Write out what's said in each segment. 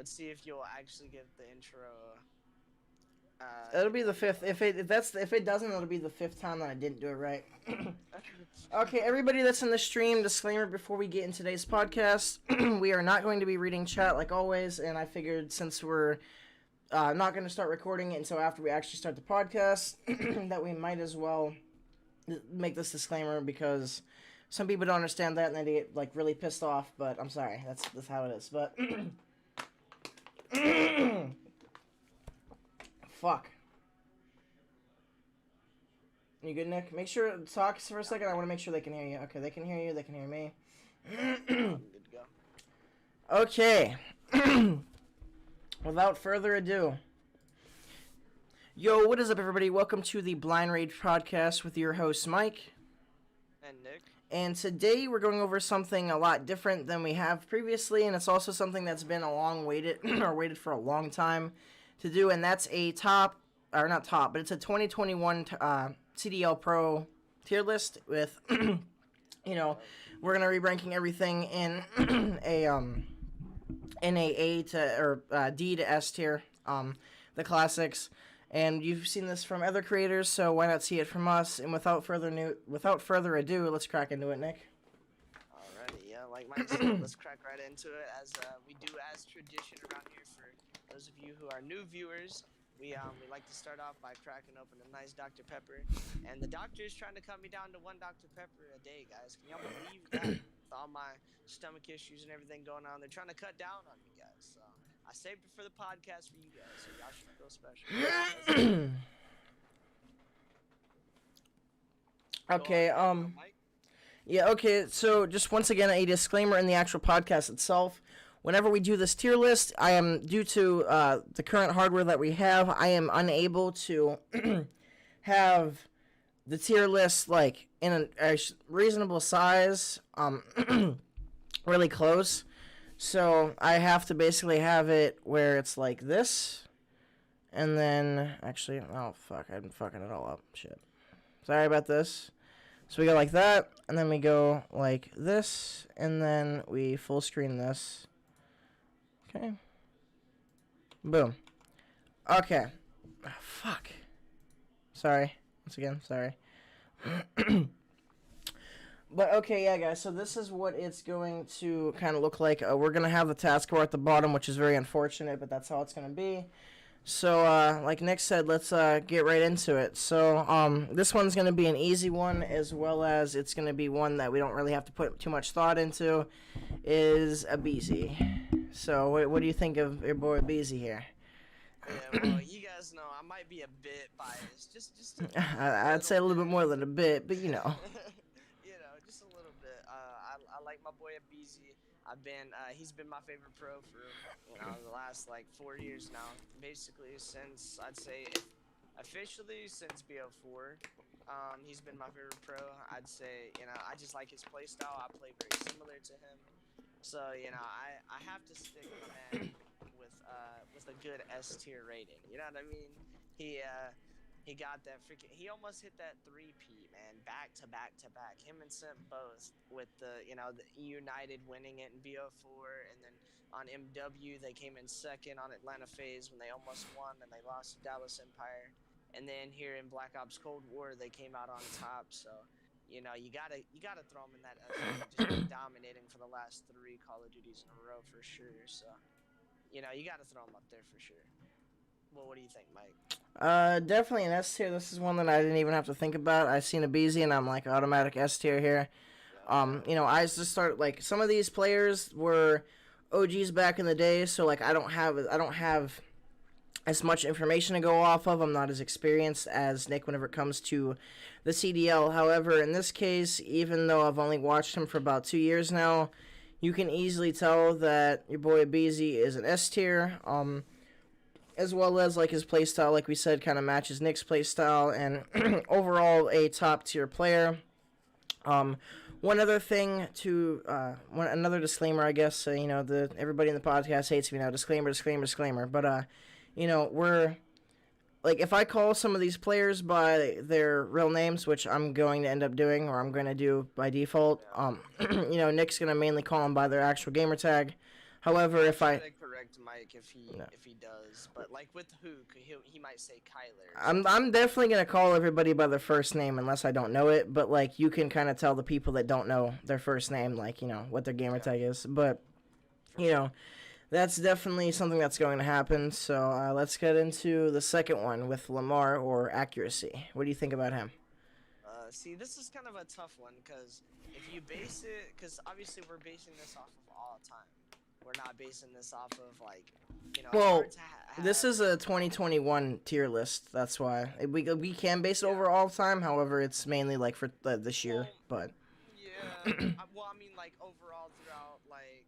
let's see if you'll actually get the intro. It'll be the fifth. If it doesn't, it'll be the fifth time that I didn't do it right. Okay, everybody that's in the stream, disclaimer before we get in today's podcast, we are not going to be reading chat like always, and I figured since we're not going to start recording it until after we actually start the podcast, that we might as well make this disclaimer because some people don't understand that and they get like really pissed off. But I'm sorry, that's how it is. But fuck. You good, Nick? Make sure it talks for a second. I want to make sure they can hear you. Okay, they can hear you. They can hear me. I'm good to go. Okay. Without further ado. Yo, what is up, everybody? Welcome to the Blind Rage podcast with your host, Mike. And Nick. And today we're going over something a lot different than we have previously, and it's also something that's been waited for a long time to do, and that's a it's a 2021 CDL Pro tier list with, we're gonna be ranking everything in D to S tier, the classics, and you've seen this from other creators, so why not see it from us? And without further ado, let's crack into it, Nick. Alrighty, yeah, like Mike said, let's crack right into it as we do as tradition around here for those of you who are new viewers. We like to start off by cracking open a nice Dr. Pepper, and the doctor is trying to cut me down to one Dr. Pepper a day, guys. Can y'all believe that? With all my stomach issues and everything going on, they're trying to cut down on me, guys. So I saved it for the podcast for you guys, so y'all should feel special. Okay, yeah, okay, so just once again, a disclaimer in the actual podcast itself. Whenever we do this tier list, I am, due to the current hardware that we have, I am unable to have the tier list, like, in a reasonable size, really close. So I have to basically have it where it's like this, and then, actually, oh, fuck, I'm fucking it all up, shit. Sorry about this. So we go like that, and then we go like this, and then we full screen this. Okay. Boom. Okay. Oh, fuck. Sorry. Once again, sorry. But, okay, yeah, guys, so this is what it's going to kind of look like. We're going to have the taskbar at the bottom, which is very unfortunate, but that's how it's going to be. So, like Nick said, let's get right into it. So, this one's going to be an easy one, as well as it's going to be one that we don't really have to put too much thought into, is a BZ. So, what do you think of your boy BZ here? Yeah, well, you guys know I might be a bit biased. Just I'd say a little bit more than a bit, but you know. Just a little bit. I like my boy BZ. He's been my favorite pro for the last like 4 years now. Basically since, I'd say, officially since BO4. He's been my favorite pro. I'd say, I just like his play style. I play very similar to him. So, I have to stick my man with a good S tier rating. You know what I mean? He got that freaking. He almost hit that 3-peat, man, back to back to back. Him and Simp both with the United winning it in BO4, and then on MW they came in second on Atlanta FaZe when they almost won, and they lost to Dallas Empire. And then here in Black Ops Cold War they came out on top. So you gotta throw them in that S tier. Just been dominating for the last 3 Call of Duties in a row for sure. So you gotta throw them up there for sure. Well, what do you think, Mike? Definitely an S tier. This is one that I didn't even have to think about. I seen a BZ and I'm like, automatic S tier here. I just start, like, some of these players were OGs back in the day, so like I don't have as much information to go off of. I'm not as experienced as Nick whenever it comes to the CDL. However, in this case, even though I've only watched him for about 2 years now, you can easily tell that your boy BZ is an S tier. As well as, like, his playstyle, like we said, kind of matches Nick's playstyle, and overall a top-tier player. One other thing another disclaimer, I guess, everybody in the podcast hates me now, disclaimer, but, we're, like, if I call some of these players by their real names, which I'm going to end up doing, or I'm going to do by default, Nick's going to mainly call them by their actual gamer tag. However, if I... correct Mike if he does, but like with Hook, he might say Kyler. I'm definitely gonna call everybody by their first name unless I don't know it, but like you can kind of tell the people that don't know their first name, like what their gamer tag is. But that's definitely something that's going to happen. So let's get into the second one with Lamar or accuracy. What do you think about him? See, this is kind of a tough one because if you base it, because obviously we're basing this off of all time. We're not basing this off of like, Well, this is a 2021 tier list. That's why we can base it over all time. However, it's mainly like for this year. But yeah, well, I mean like overall throughout like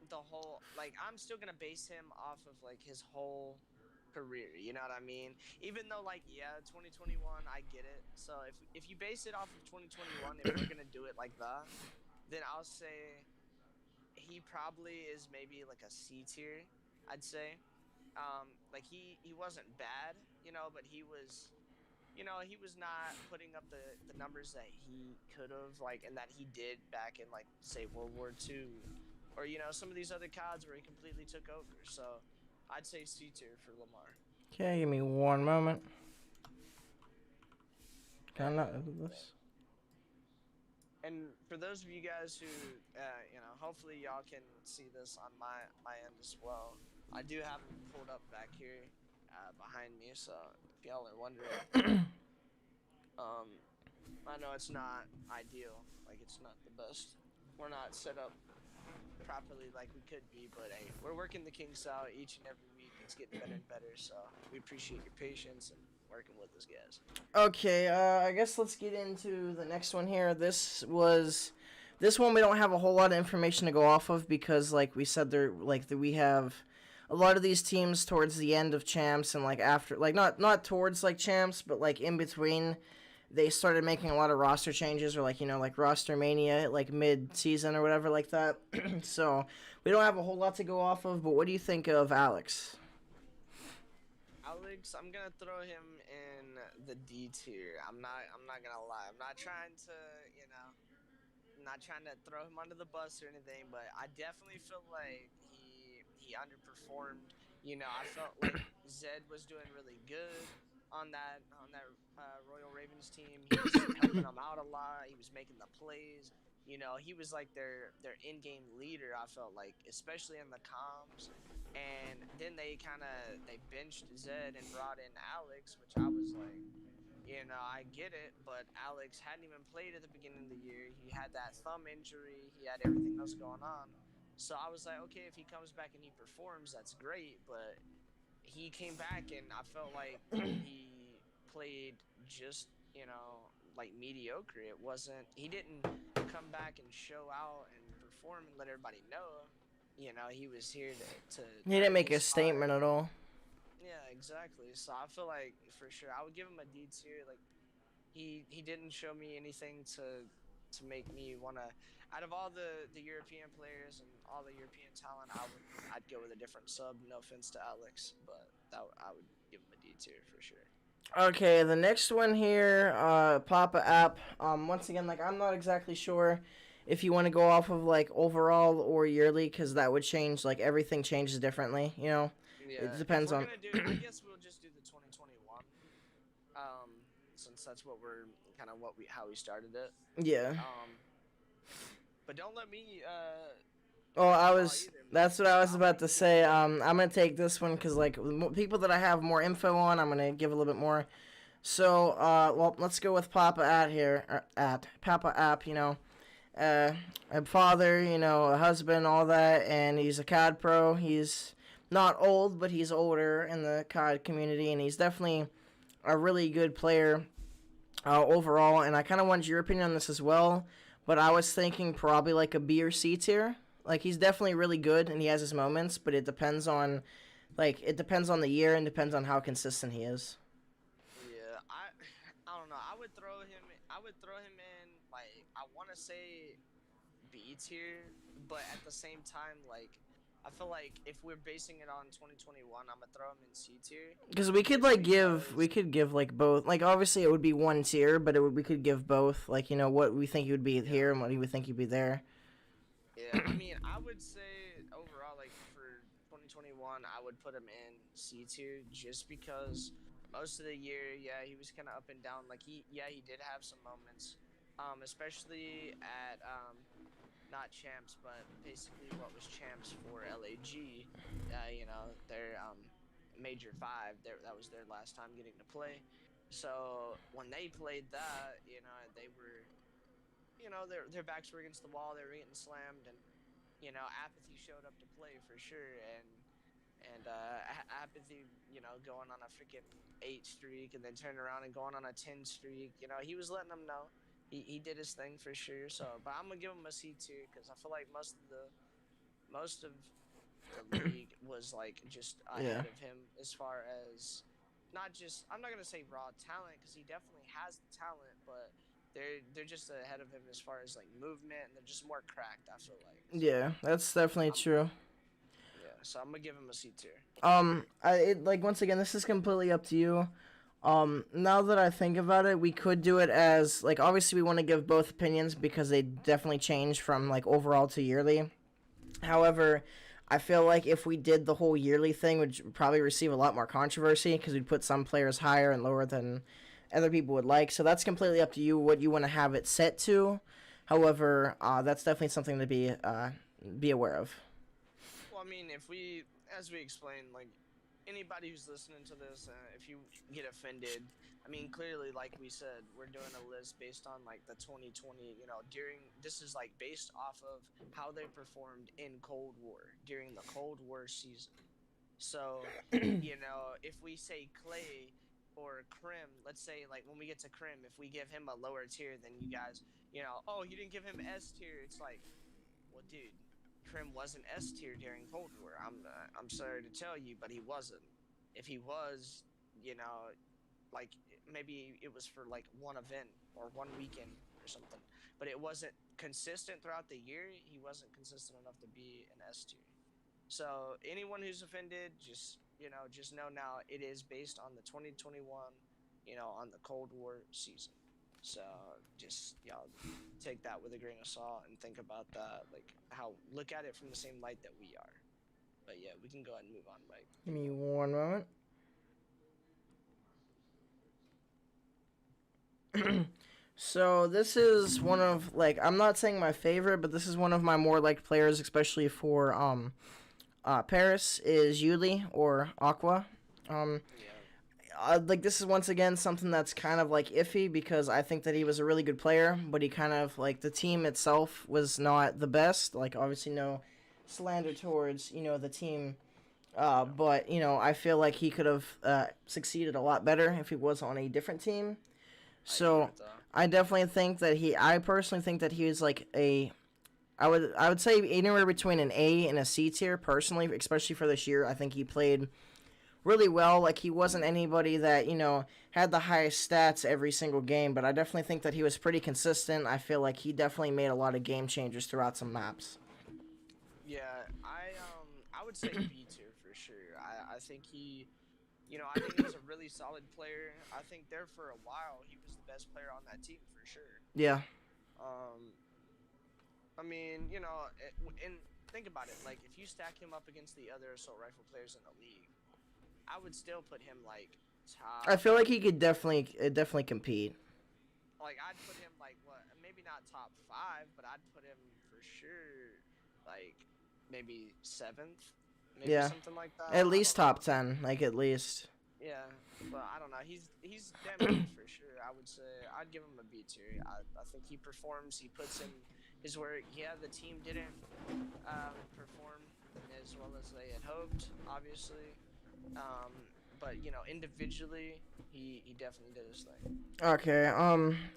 the whole like I'm still gonna base him off of like his whole career, you know what I mean? Even though 2021, I get it. So if you base it off of 2021, if we're gonna do it like that, then I'll say he probably is maybe like a C tier, I'd say. Like he wasn't bad, but he was not putting up the numbers that he could have, and that he did back in say World War II, or some of these other CODs where he completely took over. So I'd say C tier for Lamar. Okay, give me one moment. Can I not edit this? And for those of you guys who, hopefully y'all can see this on my end as well. I do have them pulled up back here behind me, so if y'all are wondering, I know it's not ideal, it's not the best. We're not set up properly like we could be, but hey, we're working the kinks out each and every week. It's getting better and better, so we appreciate your patience and working with us, guys. Okay, I guess let's get into the next one here. This one we don't have a whole lot of information to go off of because, like we said, we have a lot of these teams towards the end of champs and after, not towards champs, but in between. They started making a lot of roster changes, or roster mania, mid-season or whatever like that. So we don't have a whole lot to go off of. But what do you think of Alex? Alex, I'm gonna throw him in the D tier. I'm not gonna lie. I'm not trying to, throw him under the bus or anything, but I definitely feel like he underperformed. I felt like Zed was doing really good on that Royal Ravens team. He was helping them out a lot. He was making the plays. He was their in-game leader, I felt like, especially in the comms. And then they benched Zed and brought in Alex, which I was like, I get it, but Alex hadn't even played at the beginning of the year. He had that thumb injury. He had everything else going on. So I was like, okay, if he comes back and he performs, that's great, but he came back and I felt like he played just, mediocre. He didn't come back and show out and perform and let everybody know, he was here to he didn't make a statement at all. Yeah, exactly. So I feel like for sure I would give him a D tier. He didn't show me anything to make me want to. Out of all the European players and all the European talent, I'd go with a different sub. No offense to Alex, but I would give him a D tier for sure. Okay, the next one here, Papa App. Once again, I'm not exactly sure if you want to go off of overall or yearly, because that would change. Everything changes differently, Yeah, it depends on. I guess we'll just do the 2021. Since that's what we're how we started it. Yeah. But don't let me. That's what I was about to say. I'm gonna take this one because people that I have more info on, I'm gonna give a little bit more. So, well, let's go with Papa At here. At Papa App, a father, a husband, all that, and he's a COD pro. He's not old, but he's older in the COD community, and he's definitely a really good player overall. And I kind of wanted your opinion on this as well, but I was thinking probably a B or C tier. He's definitely really good, and he has his moments, but it depends on, the year and depends on how consistent he is. Yeah, I don't know. I would throw him in, I want to say B tier, but at the same time, I feel like if we're basing it on 2021, I'm gonna throw him in C tier. Because we could give both. Obviously it would be one tier, but we could give both. What we think he would be here and what we think he'd be there. Yeah, I mean, I would say overall, for 2021, I would put him in C tier just because most of the year, yeah, he was kind of up and down. Like he did have some moments, especially at not champs, but basically what was champs for LAG. Their major five. That was their last time getting to play. So when they played that, they were, their backs were against the wall. They were getting slammed, and apathy showed up to play for sure. And apathy, going on a freaking 8 streak and then turning around and going on a 10 streak. He was letting them know he did his thing for sure. So, but I'm gonna give him a C tier because I feel like most of the league was like just Yeah. ahead of him as far as not just, I'm not gonna say raw talent because he definitely has the talent, but they're just ahead of him as far as like movement, and they're just more cracked. I feel like. So Yeah, that's definitely I'm true. yeah, so I'm gonna give him a C tier. Like once again, this is completely up to you. Now that I think about it, we could do it as like obviously we want to give both opinions because they definitely change from like overall to yearly. However, I feel like if we did the whole yearly thing, we'd probably receive a lot more controversy because we'd put some players higher and lower than other people would like. So that's completely up to you what you want to have it set to. However, that's definitely something to be aware of. Well, I mean, as we explained, like anybody who's listening to this, if you get offended, I mean, clearly, like we said, we're doing a list based on like the 2020. This is like based off of how they performed in Cold War during the Cold War season. So, if we say Clay or Krim, let's say like when we get to Krim, if we give him a lower tier than you guys, oh, you didn't give him S tier. It's like, well, dude, Krim wasn't S tier during Cold War. I'm sorry to tell you, but he wasn't. If he was, like maybe it was for like one event or one weekend or something, but it wasn't consistent throughout the year. He wasn't consistent enough to be an S tier. So anyone who's offended, just know now it is based on the 2021, on the Cold War season. So just y'all take that with a grain of salt and think about that, like look at it from the same light that we are. But yeah, we can go ahead and move on, Mike. Give me one moment. So this is one of like I'm not saying my favorite, but this is one of my more liked players, especially for Paris is Yuli or Aqua. Like this is once again something that's kind of like iffy because I think that he was a really good player, but he kind of like the team itself was not the best. Like obviously no slander towards the team, but I feel like he could have succeeded a lot better if he was on a different team. So I definitely think that I personally think that he was like I would say anywhere between an A and a C tier personally, especially for this year. I think he played really well. Like he wasn't anybody that had the highest stats every single game, but I definitely think that he was pretty consistent. I feel like he definitely made a lot of game changers throughout some maps. Yeah, I would say B tier for sure. I think I think he's a really solid player. I think there for a while he was the best player on that team for sure. Yeah. Um, I mean, and think about it. Like, if you stack him up against the other assault rifle players in the league, I would still put him like top. I feel like he could definitely compete. Like, I'd put him like what? Maybe not top 5, but I'd put him for sure like maybe 7th, maybe something like that. At least top 10, like at least. Yeah, but I don't know. He's damn good for sure. I would say I'd give him a B tier. I think he performs. He puts in his work. Yeah, the team didn't perform as well as they had hoped, obviously. But individually, he definitely did his thing. Okay.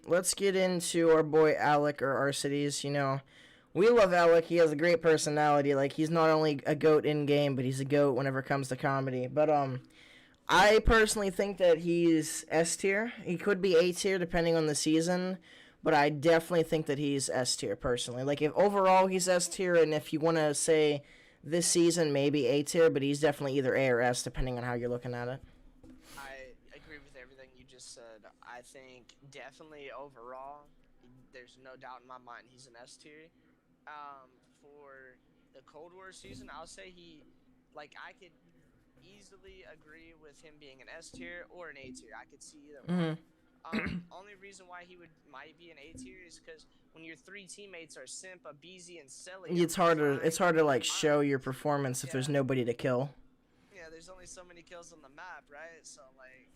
Let's get into our boy Alec or Arcides. We love Alec. He has a great personality. Like he's not only a goat in game, but he's a goat whenever it comes to comedy. But I personally think that he's S tier. He could be A tier depending on the season, but I definitely think that he's S tier personally. Like if overall he's S tier, and if you want to say this season maybe A tier, but he's definitely either A or S depending on how you're looking at it. I agree with everything you just said. I think definitely overall, there's no doubt in my mind he's an S tier. For the Cold War season, I'll say he like I could easily agree with him being an S tier or an A tier. I could see either one. Hmm. Only reason why he might be an A tier is because when your three teammates are Simp, Abizi, and Selly, I'm It's harder. It's fine. hard to like I, show your performance if there's yeah, nobody to kill. yeah. There's only so many kills on the map, right? So like,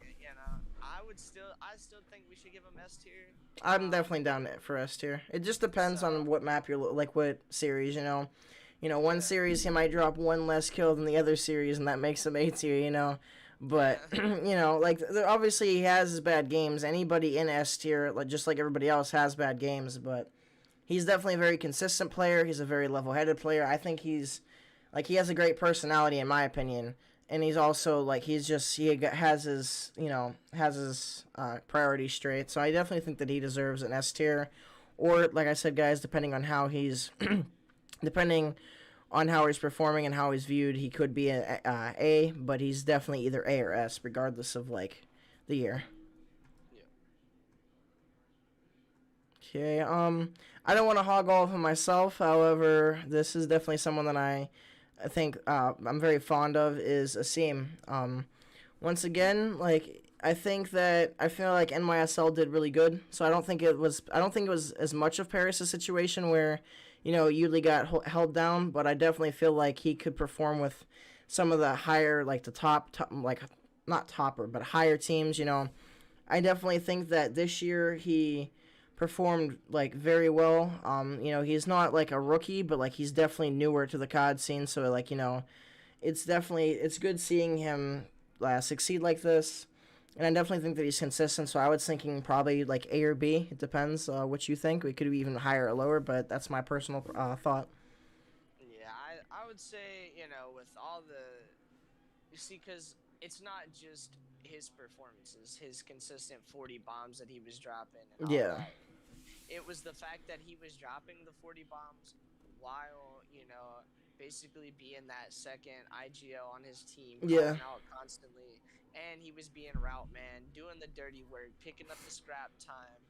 I still think we should give him S tier. I'm definitely down for S tier. It just depends on So what map you're like, what series. One yeah, series he might drop one less kill than the other series, and that makes him A tier. But yeah, like obviously he has his bad games. Anybody in S tier, like just like everybody else, has bad games. But he's definitely a very consistent player. He's a very level-headed player. I think he has a great personality in my opinion, and he's also like has his priorities straight. So I definitely think that he deserves an S tier, or like I said, guys, depending on how he's depending on how he's performing and how he's viewed, he could be A, but he's definitely either A or S, regardless of like the year. yeah. Okay, I don't want to hog all of him myself. However, this is definitely someone that I think I'm very fond of is Asim. Once again, like I feel like NYSL did really good. So I don't think it was as much of Paris' situation where, Yuli got held down, but I definitely feel like he could perform with some of the higher, like the top like not topper, but higher teams. I definitely think that this year he performed like very well. He's not like a rookie, but like he's definitely newer to the COD scene. So like it's good seeing him succeed like this. And I definitely think that he's consistent. So I was thinking probably like A or B. It depends what you think. We could be even higher or lower, but that's my personal thought. Yeah, I would say, with all the, you see, because it's not just his performances, his consistent 40 bombs that he was dropping and all Yeah. that. It was the fact that he was dropping the 40 bombs while, basically being that second IGO on his team, Yeah. calling out constantly. And he was being route man, doing the dirty work, picking up the scrap time,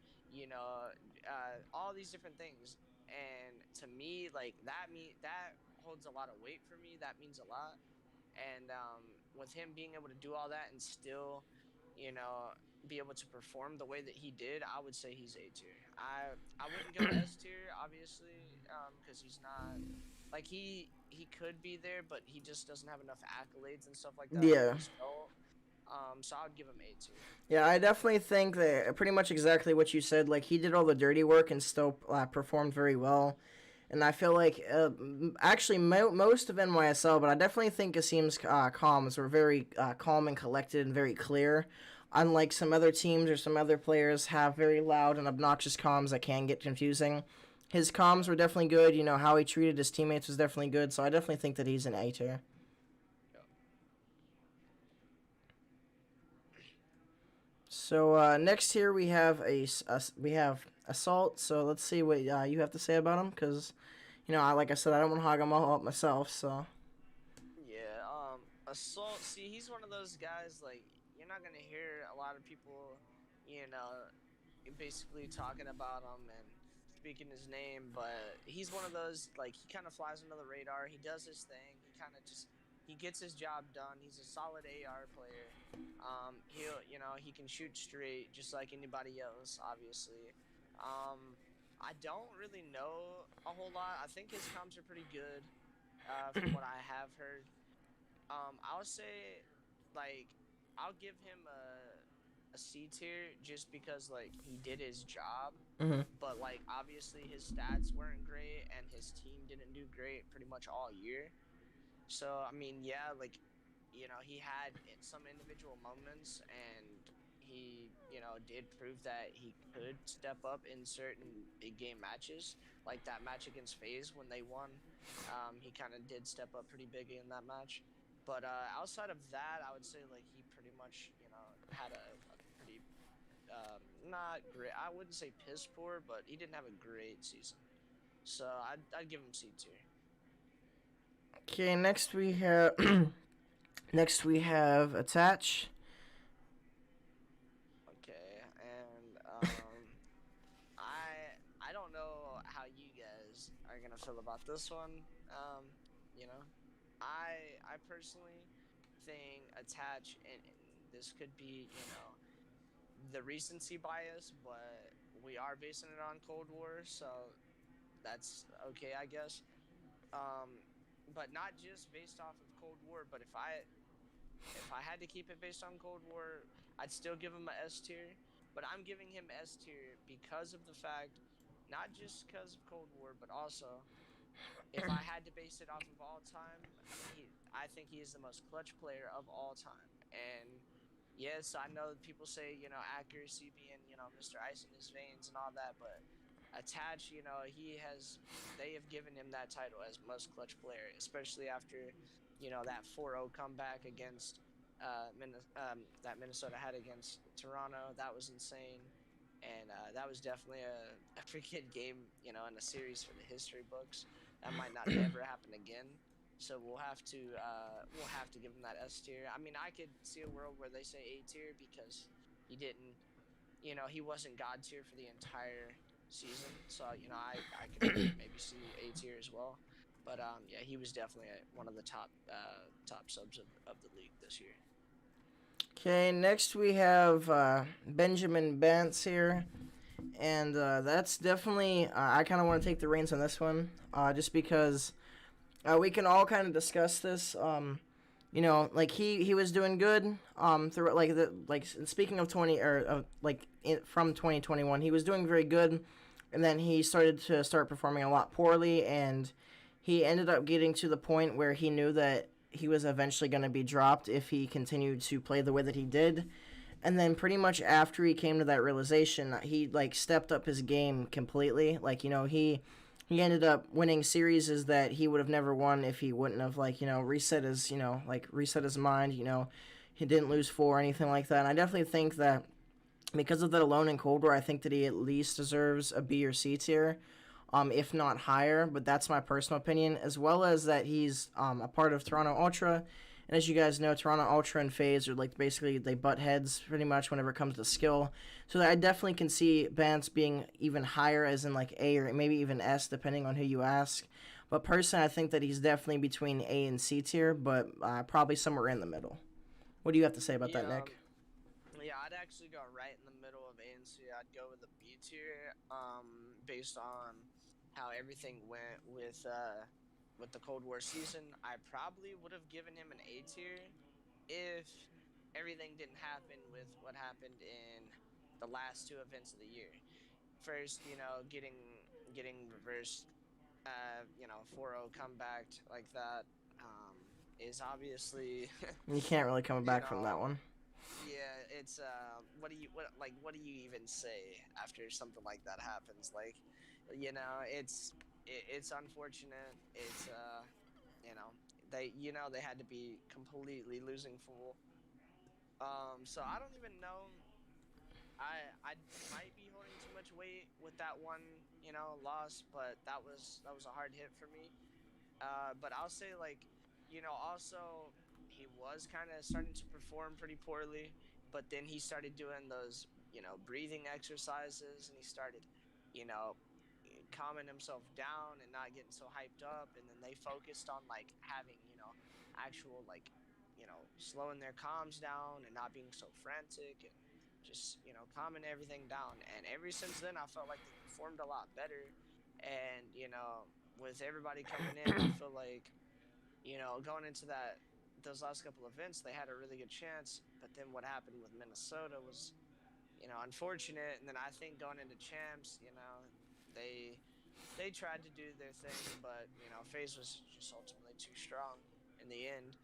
all these different things. And to me, like that holds a lot of weight for me. That means a lot. And with him being able to do all that and still, you know, be able to perform the way that he did, I would say he's A tier. I wouldn't go S tier, obviously, because he's not like he could be there, but he just doesn't have enough accolades and stuff like that under Yeah. his belt. So I would give him A tier. Yeah, I definitely think that pretty much exactly what you said. Like he did all the dirty work and still performed very well. And I feel like actually most of NYSL, but I definitely think Asim's comms were very calm and collected and very clear. Unlike some other teams or some other players have very loud and obnoxious comms that can get confusing. His comms Yeah. were definitely good. How he treated his teammates was definitely good. So I definitely think that he's an A tier. Yeah. So next here we have Assault. So let's see what you have to say about him, because like I said, I don't want to hog him all up myself. So Yeah, Assault. See, he's one of those guys. Like, you're not gonna hear a lot of people, you know, basically talking about him and speaking his name. But he's one of those. Like, he kind of flies under the radar. He does his thing. He gets his job done. He's a solid AR player. He can shoot straight just like anybody else. Obviously. I don't really know a whole lot. I think his comms are pretty good, from what I have heard. I'll say, like, I'll give him a C tier just because like he did his job, hmm but like obviously his stats weren't great and his team didn't do great pretty much all year. So I mean, yeah, like, he had some individual moments and he, did prove that he could step up in certain big game matches, like that match against FaZe when they won. He kind of did step up pretty big in that match. But outside of that, I would say like he pretty much, had a pretty not great. I wouldn't say piss poor, but he didn't have a great season. So I'd give him C tier. okay, next we have Attach. Okay, and I don't know how you guys are gonna feel about this one. You know. I personally think attach, and this could be, the recency bias, but we are basing it on Cold War, so that's okay, I guess. Um, but not just based off of Cold War, but if I had to keep it based on Cold War, I'd still give him a S tier. But I'm giving him S tier because of the fact, not just because of Cold War, but also if I had to base it off of all time, I think he is the most clutch player of all time. And yes, I know people say, accuracy being, Mr. Ice in his veins and all that, but attach, they have given him that title as most clutch player, especially after, that 4-0 comeback against that Minnesota had against Toronto. That was insane. And that was definitely a freaking game, in a series for the history books. That might not ever happen again. So we'll have to give him that S tier. I mean, I could see a world where they say A tier because he didn't, he wasn't God tier for the entire season. So I could maybe see A tier as well. But yeah, he was definitely one of the top subs of the league this year. Okay, next we have Benjamin Bentz here. And that's definitely, I kind of want to take the reins on this one, just because we can all kind of discuss this. Like he was doing good. Through speaking of 20 or from 2021, he was doing very good, and then he started to start performing a lot poorly, and he ended up getting to the point where he knew that he was eventually going to be dropped if he continued to play the way that he did. And then pretty much after he came to that realization, he stepped up his game completely. He ended up winning series that he would have never won if he wouldn't have reset his mind. He didn't lose four or anything like that. And I definitely think that because of that alone in Cold War, I think that he at least deserves a B or C tier, if not higher. But that's my personal opinion, as well as that he's a part of Toronto Ultra. And as you guys know, Toronto Ultra and FaZe are basically they butt heads pretty much whenever it comes to skill. So I definitely can see Bentz being even higher, as in A or maybe even S, depending on who you ask. But personally, I think that he's definitely between A and C tier, but probably somewhere in the middle. What do you have to say about that, Yeah, Nick? yeah, I'd actually go right in the middle of A and C. I'd go with a B tier, based on how everything went with the Cold War season. I probably would have given him an A tier if everything didn't happen with what happened in the last two events of the year. First, getting reversed, 4-0 comeback like that, is obviously, You can't really come you back from that know, one. yeah, it's what do you even say after something like that happens? It's unfortunate. It's you know, they had to be completely losing full. So I don't even know. I might be holding too much weight with that one, loss, but that was a hard hit for me. But I'll say, also, he was kind of starting to perform pretty poorly, but then he started doing those, breathing exercises, and he started, you know, calming himself down and not getting so hyped up. And then they focused on having, actual slowing their comms down and not being so frantic and just calming everything down. And ever since then, I felt like they performed a lot better. And with everybody coming in, I feel like going into those last couple events, they had a really good chance. But then what happened with Minnesota was, unfortunate. And then I think going into champs, they they tried to do their thing, but FaZe was just ultimately too strong in the end.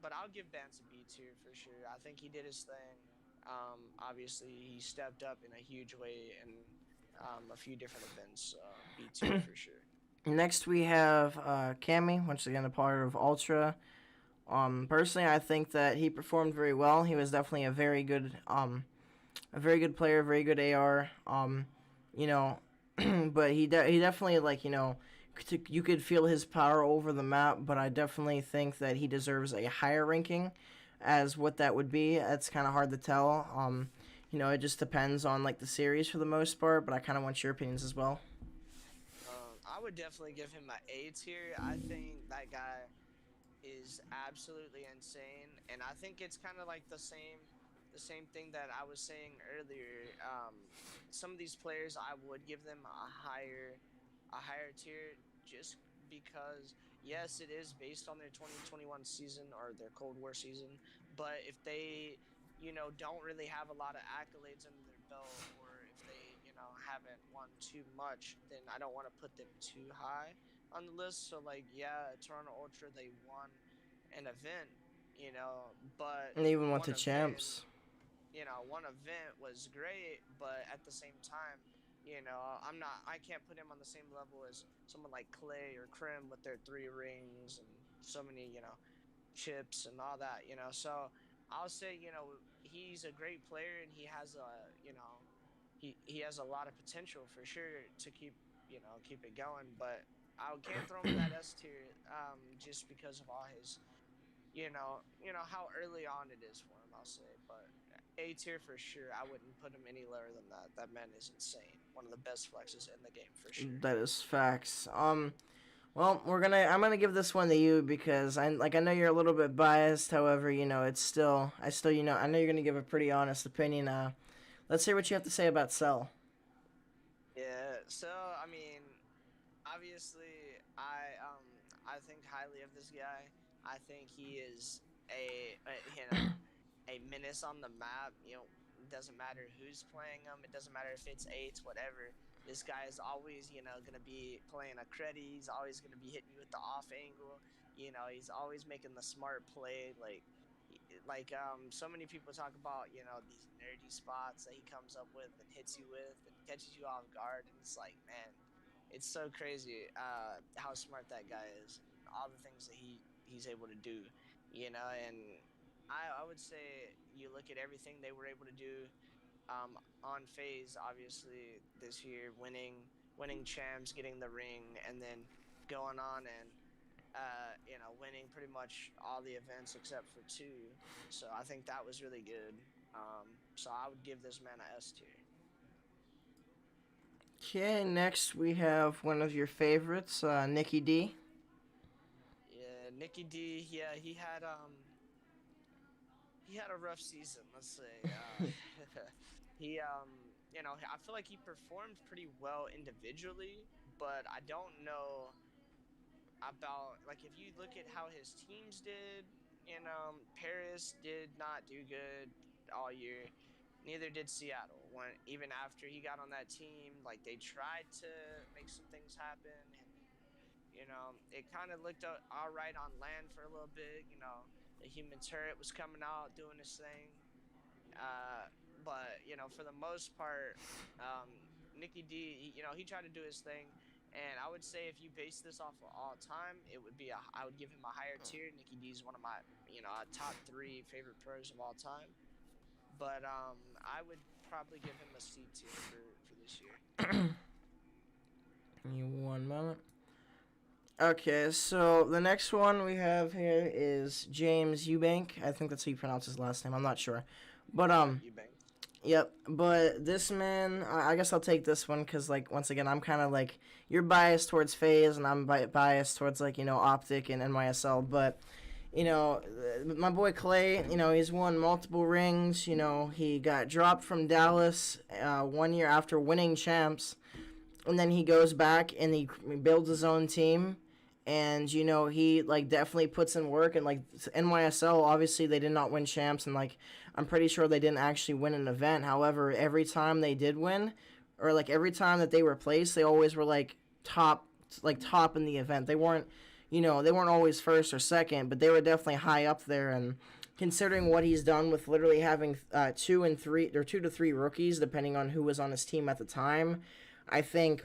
But I'll give Bentz a B tier for sure. I think he did his thing. Obviously, he stepped up in a huge way in a few different events. B tier for sure. Next we have Cammy, once again a part of Ultra. Personally, I think that he performed very well. He was definitely a very good player, very good AR. You know, but he definitely you could feel his power over the map. But I definitely think that he deserves a higher ranking, as what that would be. It's kind of hard to tell. It just depends on the series for the most part. But I kind of want your opinions as well. I would definitely give him an A tier. I think that guy. is absolutely insane, and I think it's kind of like the same thing that I was saying earlier. Some of these players, I would give them a higher tier just because yes, it is based on their 2021 season or their Cold War season, but if they don't really have a lot of accolades under their belt, or if they haven't won too much, then I don't want to put them too high on the list. So like, yeah, Toronto Ultra, they won an event, but And even went one to event, champs. one event was great, but at the same time, I can't put him on the same level as someone like Clay or Krim with their 3 rings and so many, chips and all that, So I'll say, he's a great player, and he has he has a lot of potential for sure to keep it going, but I can't throw him in that S tier, just because of all his, how early on it is for him, I'll say. But A tier for sure. I wouldn't put him any lower than that. That man is insane. One of the best flexes in the game for sure. That is facts. Well, I'm gonna give this one to you because I know you're a little bit biased. However, it's still I know you're gonna give a pretty honest opinion. Let's hear what you have to say about Cell. Yeah. So I mean, obviously, I think highly of this guy. I think he is a menace on the map. It doesn't matter who's playing him. It doesn't matter if it's eights, whatever. This guy is always, gonna be playing a credit. He's always gonna be hitting you with the off angle. He's always making the smart play. So many people talk about, these nerdy spots that he comes up with and hits you with and catches you off guard, and it's like, man, it's so crazy how smart that guy is and all the things that he's able to do, and I would say you look at everything they were able to do on phase, obviously this year, winning champs, getting the ring, and then going on and winning pretty much all the events except for two. So I think that was really good. So I would give this man a S tier. Okay, next we have one of your favorites, Nikki D. Yeah, Nicky D. Yeah, he had a rough season. Let's say he I feel like he performed pretty well individually, but I don't know about, like, if you look at how his teams did. Paris did not do good all year. Neither did Seattle. When even after he got on that team, like, they tried to make some things happen, and it kind of looked all right on land for a little bit. The human turret was coming out doing his thing. Uh, but for the most part, Nicky D, he tried to do his thing, and I would say if you base this off of all time, I would give him a higher tier. Nicky D is one of my top 3 favorite pros of all time, but I would probably give him a C tier for this year. Give me one moment. Okay, so the next one we have here is James Eubank. I think that's how you pronounce his last name. I'm not sure, but Eubank. yep. But this man, I guess I'll take this one because, like, once again, I'm kind of like you're biased towards FaZe, and I'm biased towards, like, Optic and NYSL. But my boy Clay, he's won multiple rings. He got dropped from Dallas 1 year after winning champs, and then he goes back and he builds his own team. And he, like, definitely puts in work, and, like, NYSL, obviously they did not win champs, and, like, I'm pretty sure they didn't actually win an event. However, every time they did win, or, like, every time that they were placed, they always were, like, top in the event. They weren't always first or second, but they were definitely high up there. And considering what he's done with literally having 2 to 3 rookies, depending on who was on his team at the time, I think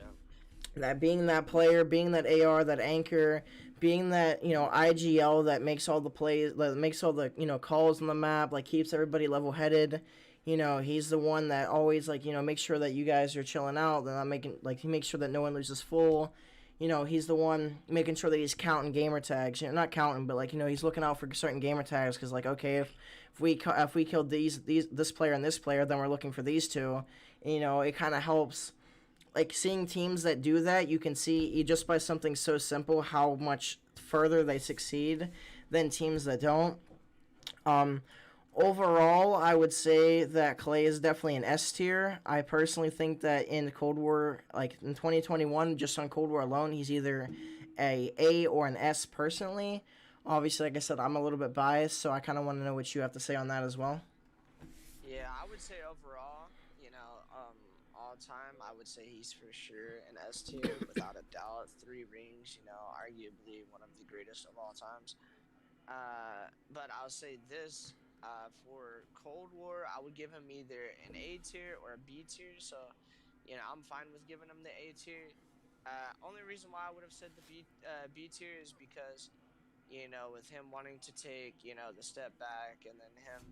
that being that player, being that AR, that anchor, being that IGL that makes all the plays, that makes all the calls on the map, like, keeps everybody level headed. He's the one that always, like, makes sure that you guys are chilling out, and not making, like, he makes sure that no one loses full. He's the one making sure that he's counting gamer tags. Not counting, but, like, he's looking out for certain gamer tags, because, like, okay, if we killed this player and this player, then we're looking for these two. It kind of helps. Like, seeing teams that do that, you can see just by something so simple how much further they succeed than teams that don't. Um, Overall, I would say that Clay is definitely an S tier. I personally think that in Cold War, like in 2021, just on Cold War alone, he's either A or an S personally. Obviously, like I said, I'm a little bit biased, so I kind of want to know what you have to say on that as well. Yeah, I would say overall, all time, I would say he's for sure an S tier without a doubt. 3 rings, arguably one of the greatest of all times. But I'll say this. For Cold War, I would give him either an A tier or a B tier. So, I'm fine with giving him the A tier. Only reason why I would have said the B tier is because, with him wanting to take, the step back, and then him,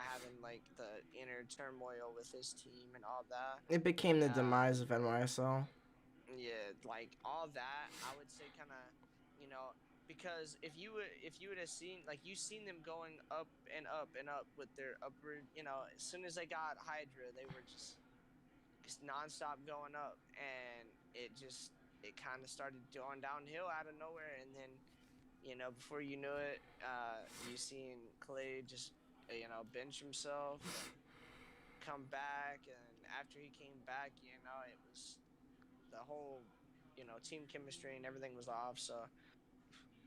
having like the inner turmoil with his team and all that. It became the Uh, demise of NYSL. yeah, like all that, I would say kind of, you know, because if you would have seen, like, you seen them going up and up and up with their upward, as soon as they got Hydra, they were just nonstop going up, and it kind of started going downhill out of nowhere, and then, before you knew it, you seen Clay just, bench himself and come back, and after he came back, it was the whole, team chemistry and everything was off. So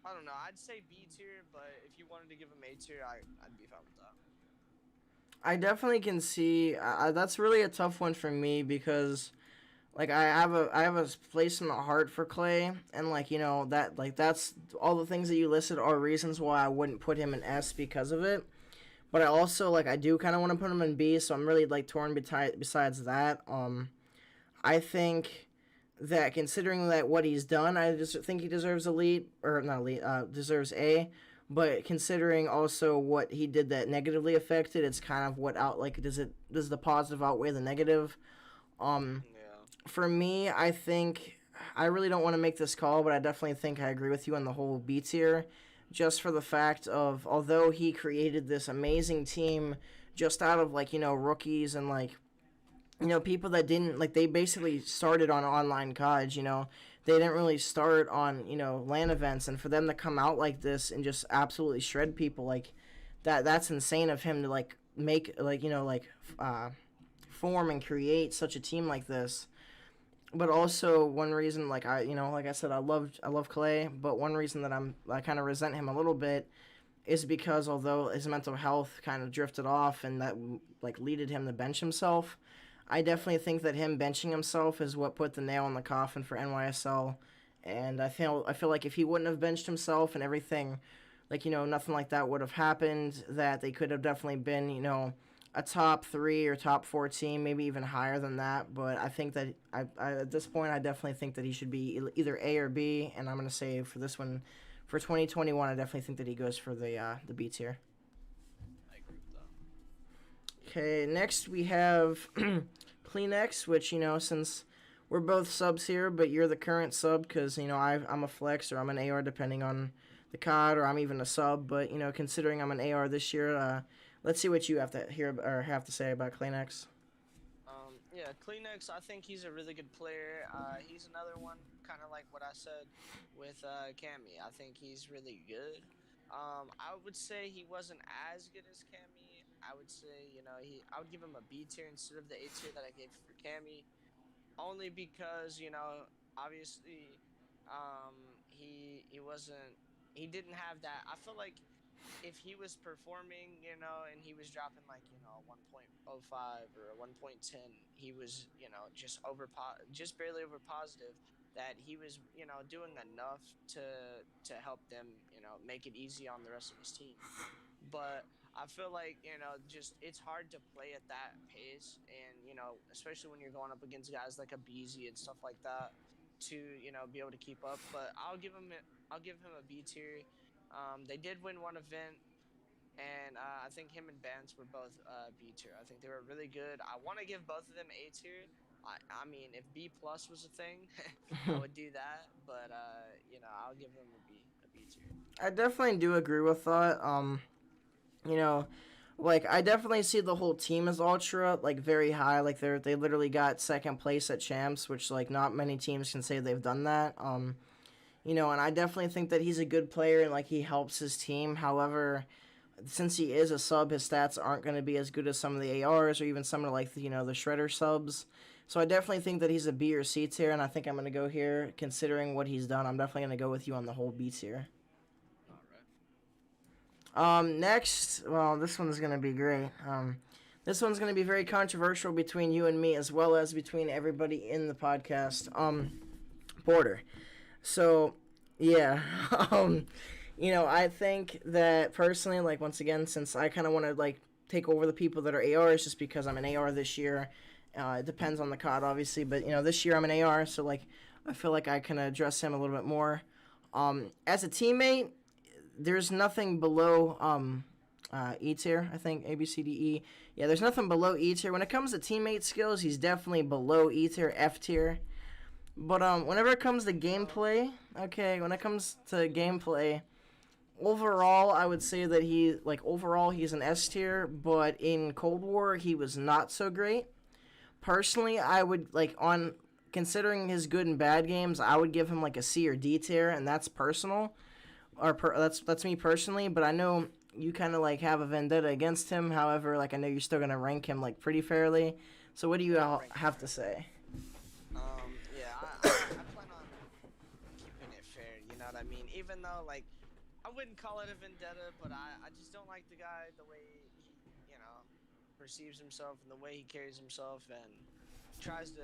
I don't know. I'd say B tier, but if you wanted to give him A tier, I'd be fine with that. I definitely can see that's really a tough one for me because like I have a place in the heart for Clay, and like that like that's all the things that you listed are reasons why I wouldn't put him in S because of it. But I also like I do kind of want to put him in B, so I'm really like torn besides that. I think that considering that what he's done, I just think he deserves elite or not elite, deserves A. But considering also what he did that negatively affected, it's kind of what out like does the positive outweigh the negative? Um, Yeah. for me, I think I really don't want to make this call, but I definitely think I agree with you on the whole B tier, just for the fact of although he created this amazing team just out of like rookies and like people that didn't like they basically started on online COD. They didn't really start on LAN events, and for them to come out like this and just absolutely shred people like that's insane of him to like make like form and create such a team like this. But also one reason, like like I said, I love Clay, but one reason that I kind of resent him a little bit is because although his mental health kind of drifted off and that like leaded him to bench himself, I definitely think that him benching himself is what put the nail in the coffin for NYSL. And I feel like if he wouldn't have benched himself and everything, like nothing like that would have happened. That they could have definitely been a top 3 or top 4 team, maybe even higher than that. But I think that I at this point I definitely think that he should be either A or B. And I'm gonna say for this one, for 2021, I definitely think that he goes for the B tier. I agree with that. Okay, next we have Kleenex, which since we're both subs here, but you're the current sub because I'm a flex or I'm an AR depending on the COD, or I'm even a sub. But considering I'm an AR this year, let's see what you have to hear or have to say about Kleenex. Yeah, Kleenex, I think he's a really good player. He's another one, kind of like what I said with Cammy. I think he's really good. I would say he wasn't as good as Cammy. I would say, I would give him a B tier instead of the A tier that I gave for Cammy, only because, obviously, he wasn't, he didn't have that. I feel like if he was performing, and he was dropping like, 1.05 or a 1.10, he was, just barely over positive, that he was, doing enough to help them, make it easy on the rest of his team. But I feel like, just it's hard to play at that pace, and especially when you're going up against guys like a Beezy and stuff like that, to be able to keep up. But I'll give him a B tier. They did win one event, and I think him and Bentz were both B tier. I think they were really good. I want to give both of them A tier. I mean, if B plus was a thing, I would do that. But I'll give them a B tier. I definitely do agree with that. You know, like I definitely see the whole team as ultra like very high. Like they literally got second place at champs, which like not many teams can say they've done that. And I definitely think that he's a good player and like he helps his team. However, since he is a sub, his stats aren't going to be as good as some of the ARs or even some of like the shredder subs. So I definitely think that he's a B or C tier, and I think I'm going to go here considering what he's done. I'm definitely going to go with you on the whole B tier. Next, well, this one's gonna be great. This one's gonna be very controversial between you and me, as well as between everybody in the podcast. Border. So, yeah. I think that personally, like once again, since I kind of want to like take over the people that are ARs, just because I'm an AR this year. It depends on the COD, obviously, but this year I'm an AR, so like I feel like I can address him a little bit more. As a teammate, there's nothing below E tier, I think. A, B, C, D, E. Yeah, there's nothing below E tier. When it comes to teammate skills, he's definitely below E tier, F tier. But whenever it comes to gameplay, overall, I would say that he's an S tier, but in Cold War, he was not so great. Personally, I would, considering his good and bad games, I would give him, a C or D tier, and that's personal. That's me personally, but I know you kind of have a vendetta against him. However, I know you're still gonna rank him pretty fairly. So what do you all have to say? Yeah, I plan on keeping it fair. You know what I mean? Even though I wouldn't call it a vendetta, but I just don't like the guy, the way he perceives himself and the way he carries himself and tries to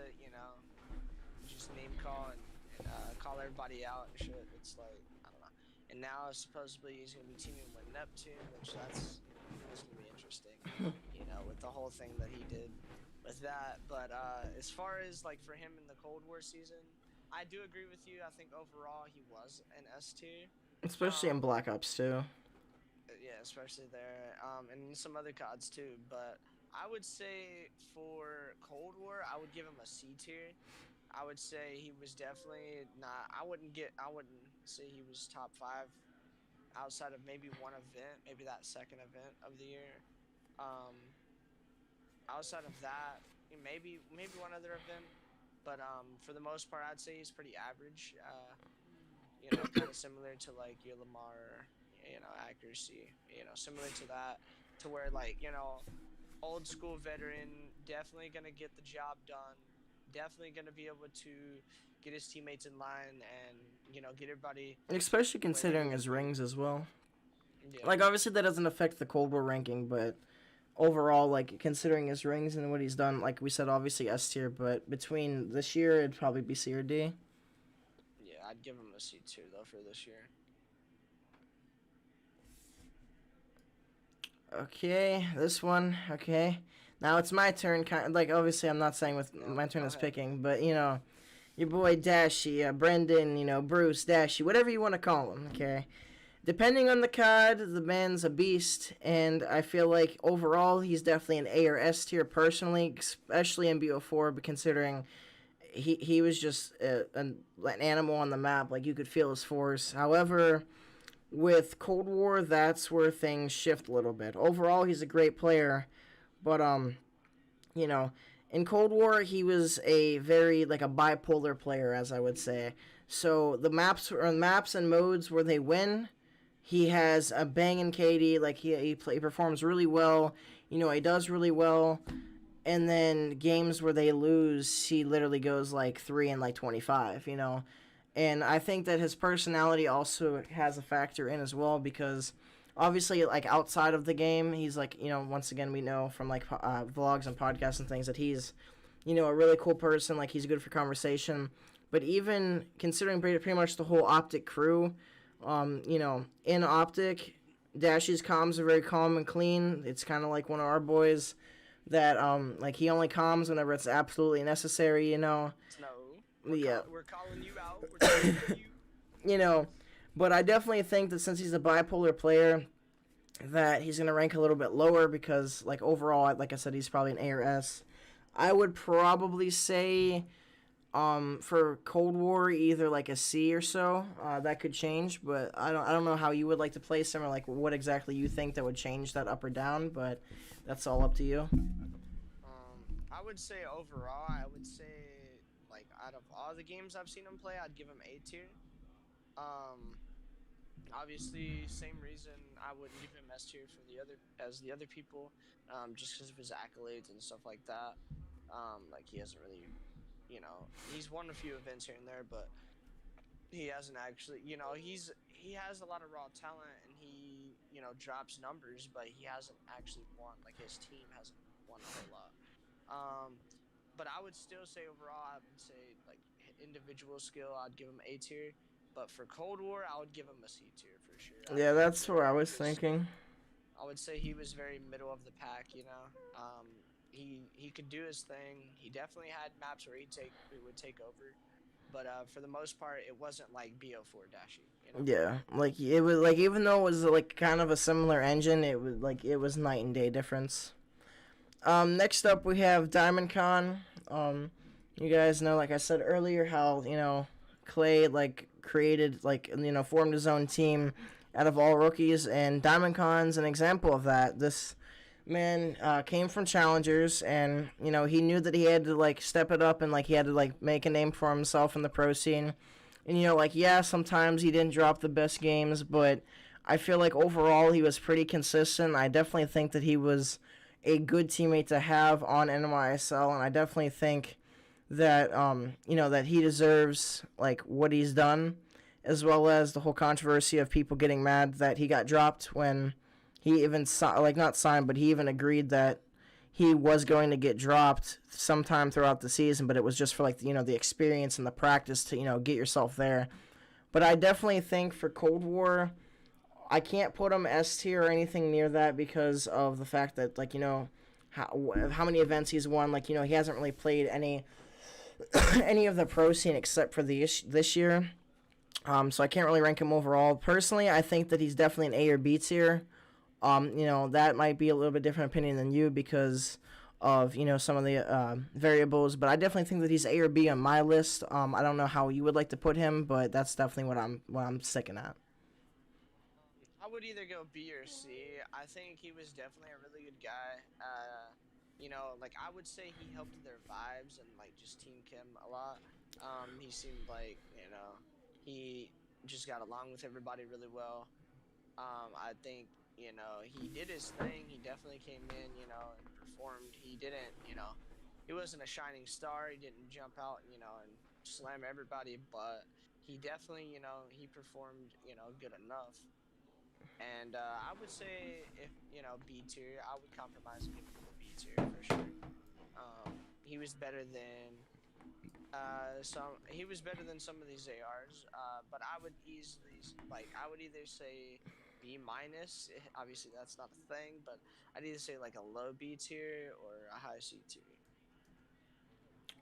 just name call and call everybody out and shit. It's and now supposedly he's gonna be teaming with Neptune, which that's gonna be interesting, with the whole thing that he did with that. But as far as for him in the Cold War season, I do agree with you. I think overall he was an S tier, especially in Black Ops 2. Yeah, especially there, and some other CODs too. But I would say for Cold War, I would give him a C tier. I would say he was definitely not. I wouldn't say he was top 5 outside of maybe one event, maybe that second event of the year. Outside of that, maybe one other event, but for the most part, I'd say he's pretty average. Kind of similar to your Lamar, accuracy. Similar to that, to where old school veteran, definitely gonna get the job done. Definitely going to be able to get his teammates in line and, get everybody... Especially considering his rings as well. Yeah. Obviously that doesn't affect the Cold War ranking, but overall, considering his rings and what he's done, like we said, obviously S tier, but between this year, it'd probably be C or D. Yeah, I'd give him a C tier, though, for this year. Okay, this one, okay. Now it's my turn, obviously I'm not saying my turn is picking, but, your boy Dashy, Brendan, Bruce, Dashy, whatever you want to call him, okay? Depending on the COD, the man's a beast, and I feel like overall he's definitely an A or S tier personally, especially in BO4, but considering he was just an animal on the map, you could feel his force. However, with Cold War, that's where things shift a little bit. Overall, he's a great player. But, in Cold War, he was a very, a bipolar player, as I would say. So, the maps and modes where they win, he has a banging KD, he performs really well, he does really well. And then games where they lose, he literally goes, 3 and, 25, And I think that his personality also has a factor in as well, because... Obviously, outside of the game, he's, once again, we know from, vlogs and podcasts and things that he's, a really cool person. He's good for conversation. But even considering pretty much the whole Optic crew, in Optic, Dashy's comms are very calm and clean. It's kind of like one of our boys that, he only comms whenever it's absolutely necessary, No. We're calling you out. We're calling you. But I definitely think that since he's a bipolar player, that he's going to rank a little bit lower because, overall, like I said, he's probably an A or S. I would probably say for Cold War, either, a C or so. That could change, but I don't know how you would like to place him or, what exactly you think that would change that up or down, but that's all up to you. I would say overall, out of all the games I've seen him play, I'd give him A tier. Um, Obviously, same reason I wouldn't give him S tier for the other people, just because of his accolades and stuff like that. Like he hasn't really, he's won a few events here and there, but he hasn't actually, he has a lot of raw talent and he, drops numbers, but he hasn't actually won. Like his team hasn't won a whole lot. Um, but I would still say overall, I would say like individual skill, I'd give him A tier. But for Cold War, I would give him a C tier for sure. I Yeah, think that's what I was thinking. I would say he was very middle of the pack. He could do his thing. He definitely had maps where he would take over, but for the most part, it wasn't like BO4 Dashi. Yeah, like it was like even though it was like kind of a similar engine, it was night and day difference. Next up we have Diamond Con. You guys know, like I said earlier, how Clay like created like formed his own team out of all rookies, and Diamond Con's an example of that. This man came from challengers, and he knew that he had to like step it up and like he had to like make a name for himself in the pro scene. And like yeah, sometimes he didn't drop the best games, but I feel like overall he was pretty consistent. I definitely think that he was a good teammate to have on NYSL, and I definitely think that that he deserves like what he's done, as well as the whole controversy of people getting mad that he got dropped when he even like not signed, but he even agreed that he was going to get dropped sometime throughout the season, but it was just for like the experience and the practice to get yourself there. But I definitely think for Cold War, I can't put him S tier or anything near that because of the fact that like how many events he's won. Like he hasn't really played any any of the pro scene except for this year. So I can't really rank him overall. Personally, I think that he's definitely an A or B tier. That might be a little bit different opinion than you because of some of the variables, but I definitely think that he's A or B on my list. I don't know how you would like to put him, but that's definitely what I'm sticking at. I would either go B or C. I think he was definitely a really good guy. Like I would say he helped their vibes and like just team Kim a lot. He seemed like he just got along with everybody really well. I think he did his thing. He definitely came in, and performed. He didn't, he wasn't a shining star. He didn't jump out, and slam everybody, but he definitely, he performed, good enough. And I would say if B tier, I would compromise and give him a B tier for sure. He was better than he was better than some of these ARs, but I would easily like I would either say B minus. Obviously, that's not a thing, but I'd either say like a low B tier or a high C tier.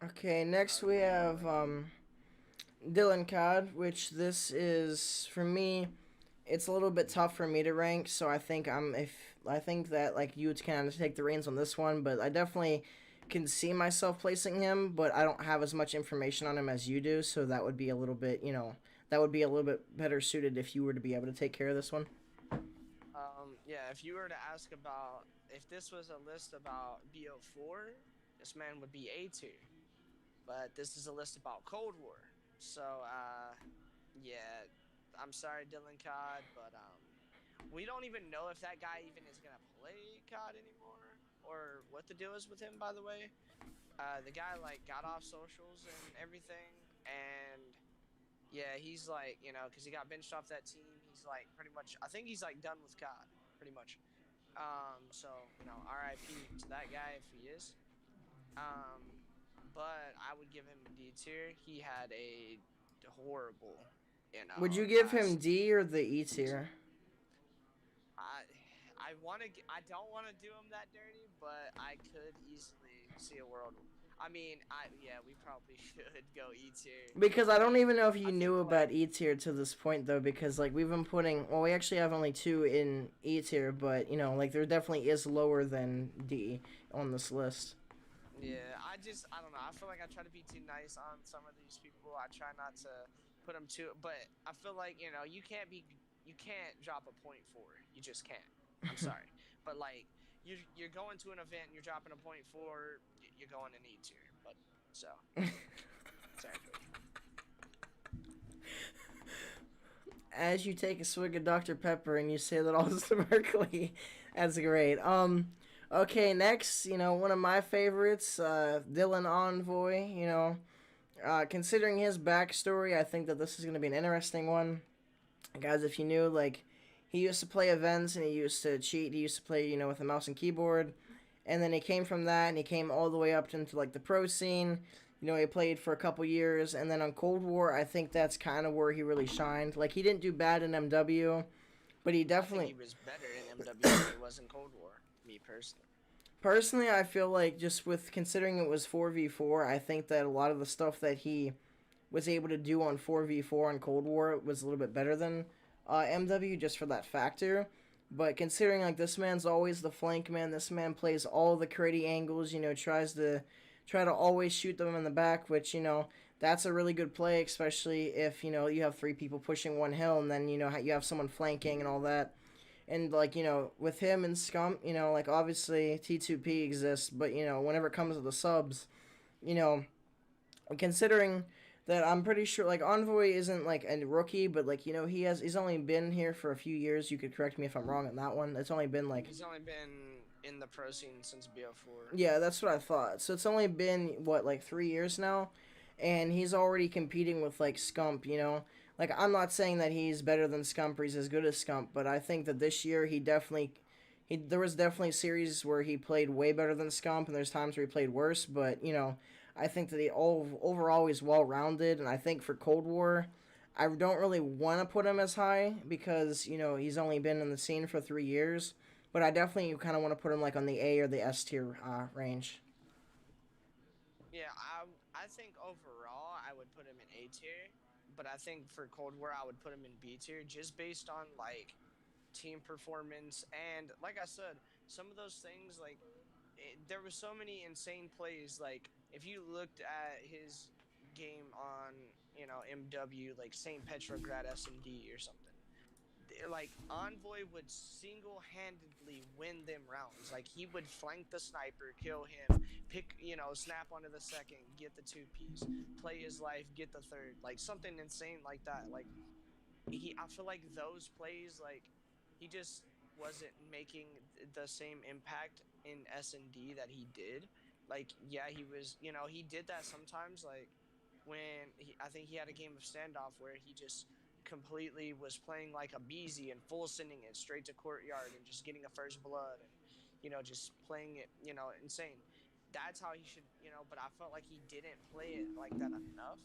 Okay, next we have Dylan Cod, which this is for me. It's a little bit tough for me to rank, so I think that like you would kind of take the reins on this one, but I definitely can see myself placing him, but I don't have as much information on him as you do, so that would be a little bit that would be a little bit better suited if you were to be able to take care of this one. Yeah, if you were to ask about if this was a list about BO4, this man would be A tier. But this is a list about Cold War. So, yeah, I'm sorry, Dylan Cod, but we don't even know if that guy even is gonna play COD anymore or what the deal is with him. By the way, the guy like got off socials and everything, and yeah, he's like because he got benched off that team. He's like pretty much. I think he's like done with COD, pretty much. So RIP to that guy if he is. Um, but I would give him D tier. He had a horrible, Would you give him last D or the E season. tier? I I don't want to do him that dirty, but I could easily see a world. I mean, yeah, we probably should go E tier. Because I don't even know if I you think knew like about E tier to this point though, because like we've been putting we actually have only two in E tier, but like there definitely is lower than D on this list. yeah, I don't know. I feel like I try to be too nice on some of these people. I try not to put them too, but I feel like you can't drop a point four. You just can't. I'm sorry, but like you're going to an event and you're dropping a point four. You're going to need to, but so sorry for you. as you take a swig of Dr. Pepper and you say that all is Berkeley. That's great. Okay, next, one of my favorites, Dylan Envoy. Considering his backstory, I think that this is going to be an interesting one. Guys, if you knew, like, he used to play events and he used to cheat. He used to play, with a mouse and keyboard. And then he came from that and he came all the way up into, like, the pro scene. He played for a couple years. And then on Cold War, I think that's kind of where he really shined. Like, he didn't do bad in MW, but he I think he definitely. was better in MW than he was in Cold War. Me personally. Personally, I feel like just with considering it was 4v4, I think that a lot of the stuff that he was able to do on 4v4 on Cold War was a little bit better than MW just for that factor. But considering like this man's always the flank man, this man plays all the crazy angles, try to always shoot them in the back, which, that's a really good play, especially if, you have three people pushing one hill and then, you have someone flanking and all that. And like, with him and Scump, like obviously T2P exists, but whenever it comes to the subs, you know, considering that I'm pretty sure like Envoy isn't like a rookie, but like he's only been here for a few years. You could correct me if I'm wrong on that one. It's only been like He's only been in the pro scene since BO4. yeah, that's what I thought. So it's only been what like 3 years now, and he's already competing with like Scump. Like I'm not saying that he's better than Scump or he's as good as Scump, but I think that this year there was definitely series where he played way better than Scump, and there's times where he played worse. But I think that overall he's well rounded, and I think for Cold War, I don't really want to put him as high because he's only been in the scene for 3 years. But I definitely kind of want to put him like on the A or the S tier range. Yeah, I think overall I would put him in A tier, but I think for Cold War I would put him in B tier just based on like team performance and like I said, some of those things like there were so many insane plays. Like if you looked at his game on MW like Saint Petrograd SMD or something, like Envoy would single-handedly win them rounds. Like he would flank the sniper, kill him, pick, snap onto the second, get the two piece, play his life, get the third, like something insane like that. Like I feel like those plays, like he just wasn't making the same impact in S&D that he did. Like yeah, he was, he did that sometimes. Like when I think he had a game of standoff where he just completely was playing like a Beezy and full sending it straight to courtyard and just getting a first blood and just playing it insane. That's how he should, but I felt like he didn't play it like that enough,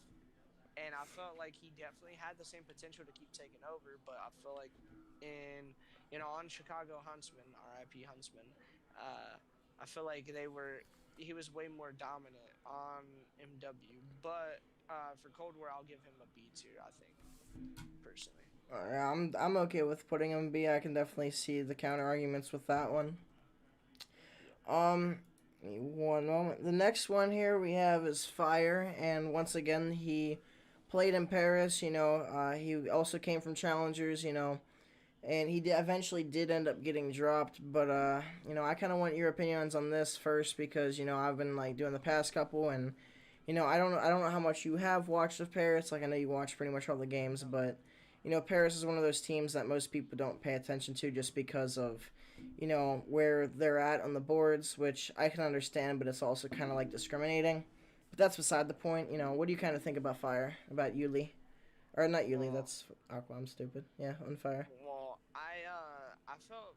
and I felt like he definitely had the same potential to keep taking over. But I feel like in on Chicago Huntsman, RIP Huntsman, I feel like he was way more dominant on MW. But for Cold War, I'll give him a B tier. I think personally. I'm okay with putting him B. I can definitely see the counter arguments with that one. Yep. One moment. The next one here we have is Fire, and once again he played in Paris. He also came from Challengers. And he eventually did end up getting dropped. But I kind of want your opinions on this first because I've been like doing the past couple, and I don't know how much you have watched of Paris. Like I know you watch pretty much all the games, but Paris is one of those teams that most people don't pay attention to just because of where they're at on the boards, which I can understand, but it's also kind of like discriminating. But that's beside the point. What do you kind of think about Fire, about Yuli? Or not Yuli, Well, that's Aqua, I'm stupid. Yeah, on Fire. I felt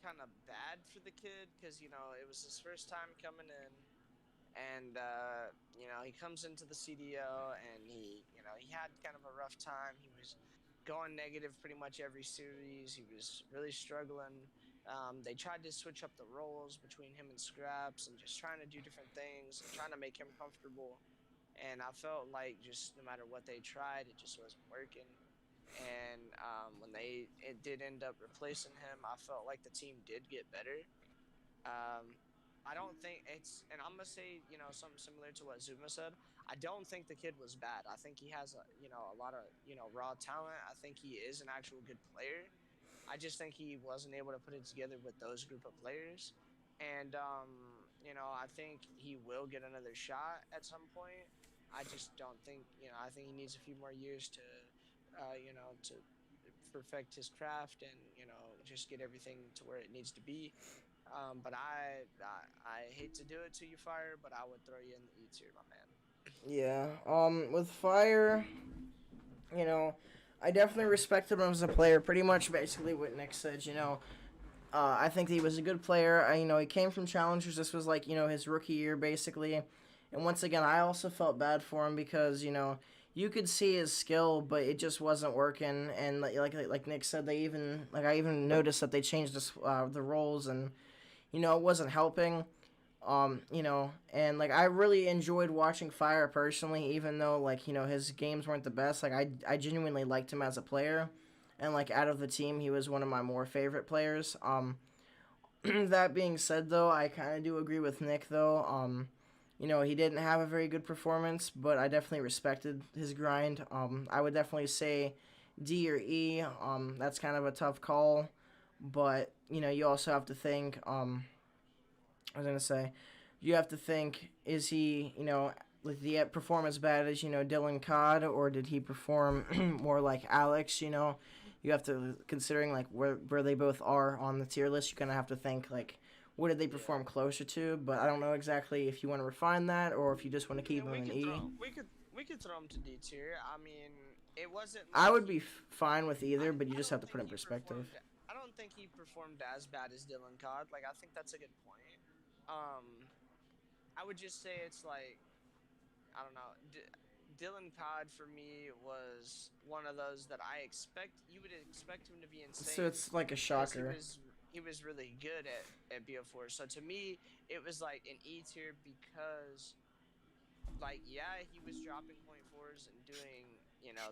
kind of bad for the kid because it was his first time coming in, and he comes into the CDO and he had kind of a rough time. He was going negative pretty much every series. He was really struggling. They tried to switch up the roles between him and Scraps and just trying to do different things and trying to make him comfortable. And I felt like just no matter what they tried, it just wasn't working. And when it did end up replacing him, I felt like the team did get better. Um, I don't think and I'm gonna say something similar to what Zuma said. I don't think the kid was bad. I think he has a lot of raw talent. I think he is an actual good player. I just think he wasn't able to put it together with those group of players, and I think he will get another shot at some point. I just don't think I think he needs a few more years to perfect his craft and just get everything to where it needs to be. But I hate to do it to you, Fire, but I would throw you in the E tier, my man. Yeah. With Fire, you know, I definitely respected him as a player. Pretty much, basically what Nick said. I think he was a good player. He came from Challengers. This was like his rookie year basically, and once again, I also felt bad for him because you could see his skill, but it just wasn't working. And like Nick said, they even I even noticed that they changed the roles, and it wasn't helping. And I really enjoyed watching Fire personally, even though his games weren't the best. I genuinely liked him as a player, and out of the team, he was one of my more favorite players. That being said, though, I kind of do agree with Nick, though. He didn't have a very good performance, but I definitely respected his grind. I would definitely say D or E. That's kind of a tough call, but you also have to think. I was gonna say, you have to think: is he, did he perform as bad as Dylan Codd, or did he perform more like Alex? You have to considering where they both are on the tier list. You're gonna have to think what did they Yeah. perform closer to? But I don't know exactly if you want to refine that or if you just want to Yeah, keep them in E. we could throw him to D tier. I mean, it wasn't I like would he. be fine with either, but you I just have don't to put think it in he perspective. performed. I don't think he performed as bad as Dylan Codd. Like, I think that's a good point. Um, I would just say it's like I don't know. Dylan Codd for me was one of those that you would expect him to be So insane it's like a because shocker. he was really good at BO4. So to me, it was like an E tier because yeah, he was dropping point fours and doing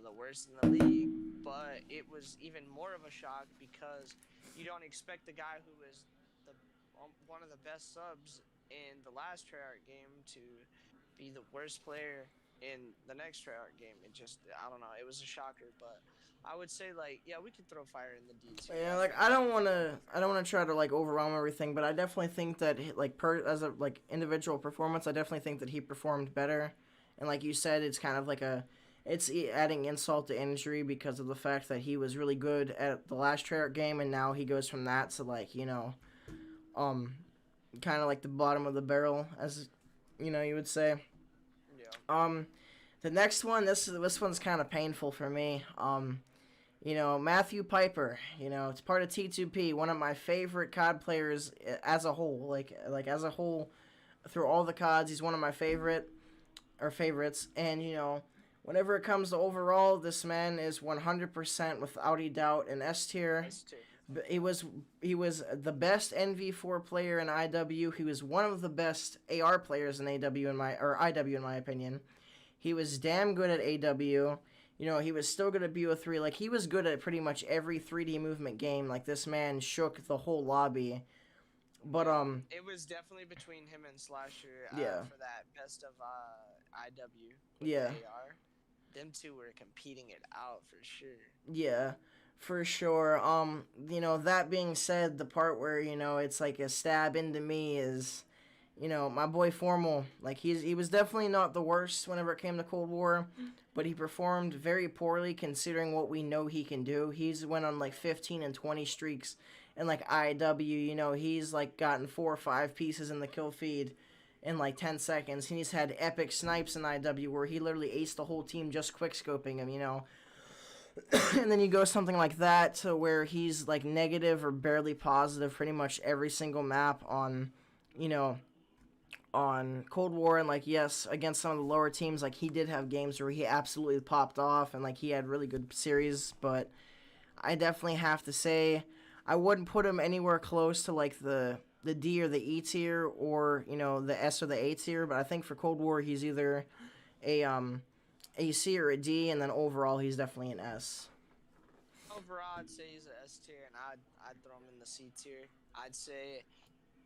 the worst in the league, but it was even more of a shock because you don't expect the guy who was the one of the best subs in the last Treyarch game to be the worst player in the next Treyarch game. It just I don't know, it was a shocker, but I would say yeah, we could throw Fire in the D tier. Yeah, I think I don't want to try to overwhelm everything, but I definitely think that as a individual performance, I definitely think that he performed better. And like you said, it's kind of it's adding insult to injury because of the fact that he was really good at the last Treyarch game, and now he goes from that to um, kind of the bottom of the barrel, as you would say. yeah. Um, the next one, this one's kind of painful for me. Matthew Piper, it's part of T2P, one of my favorite COD players as a whole. As a whole, through all the CODs, he's one of my favorites. And whenever it comes to overall, this man is 100% without a doubt an S tier. S tier. He was the best NV4 player in IW. He was one of the best AR players in IW in my opinion. He was damn good at AW. He was still good at BO3. He was good at pretty much every 3D movement game. This man shook the whole lobby. But Yeah, it was definitely between him and Slasher yeah, for that best of IW with the yeah, AR. Them two were competing it out for sure. yeah, for sure. That being said, the part where it's like a stab into me is, my boy Formal. He was definitely not the worst whenever it came to Cold War, but he performed very poorly considering what we know he can do. He's went on 15 and 20 streaks in IW. He's gotten 4 or 5 pieces in the kill feed in 10 seconds. He's had epic snipes in IW where he literally aced the whole team just quick scoping him. And then you go something like that to where he's negative or barely positive pretty much every single map you know on Cold War. And yes, against some of the lower teams, he did have games where he absolutely popped off and he had really good series. But I definitely have to say I wouldn't put him anywhere close to the D or the E tier, or the S or the A tier. But I think for Cold War he's either a C or a D, and then overall he's definitely an S. Overall, I'd say he's a S tier, and I'd throw him in the C tier. I'd say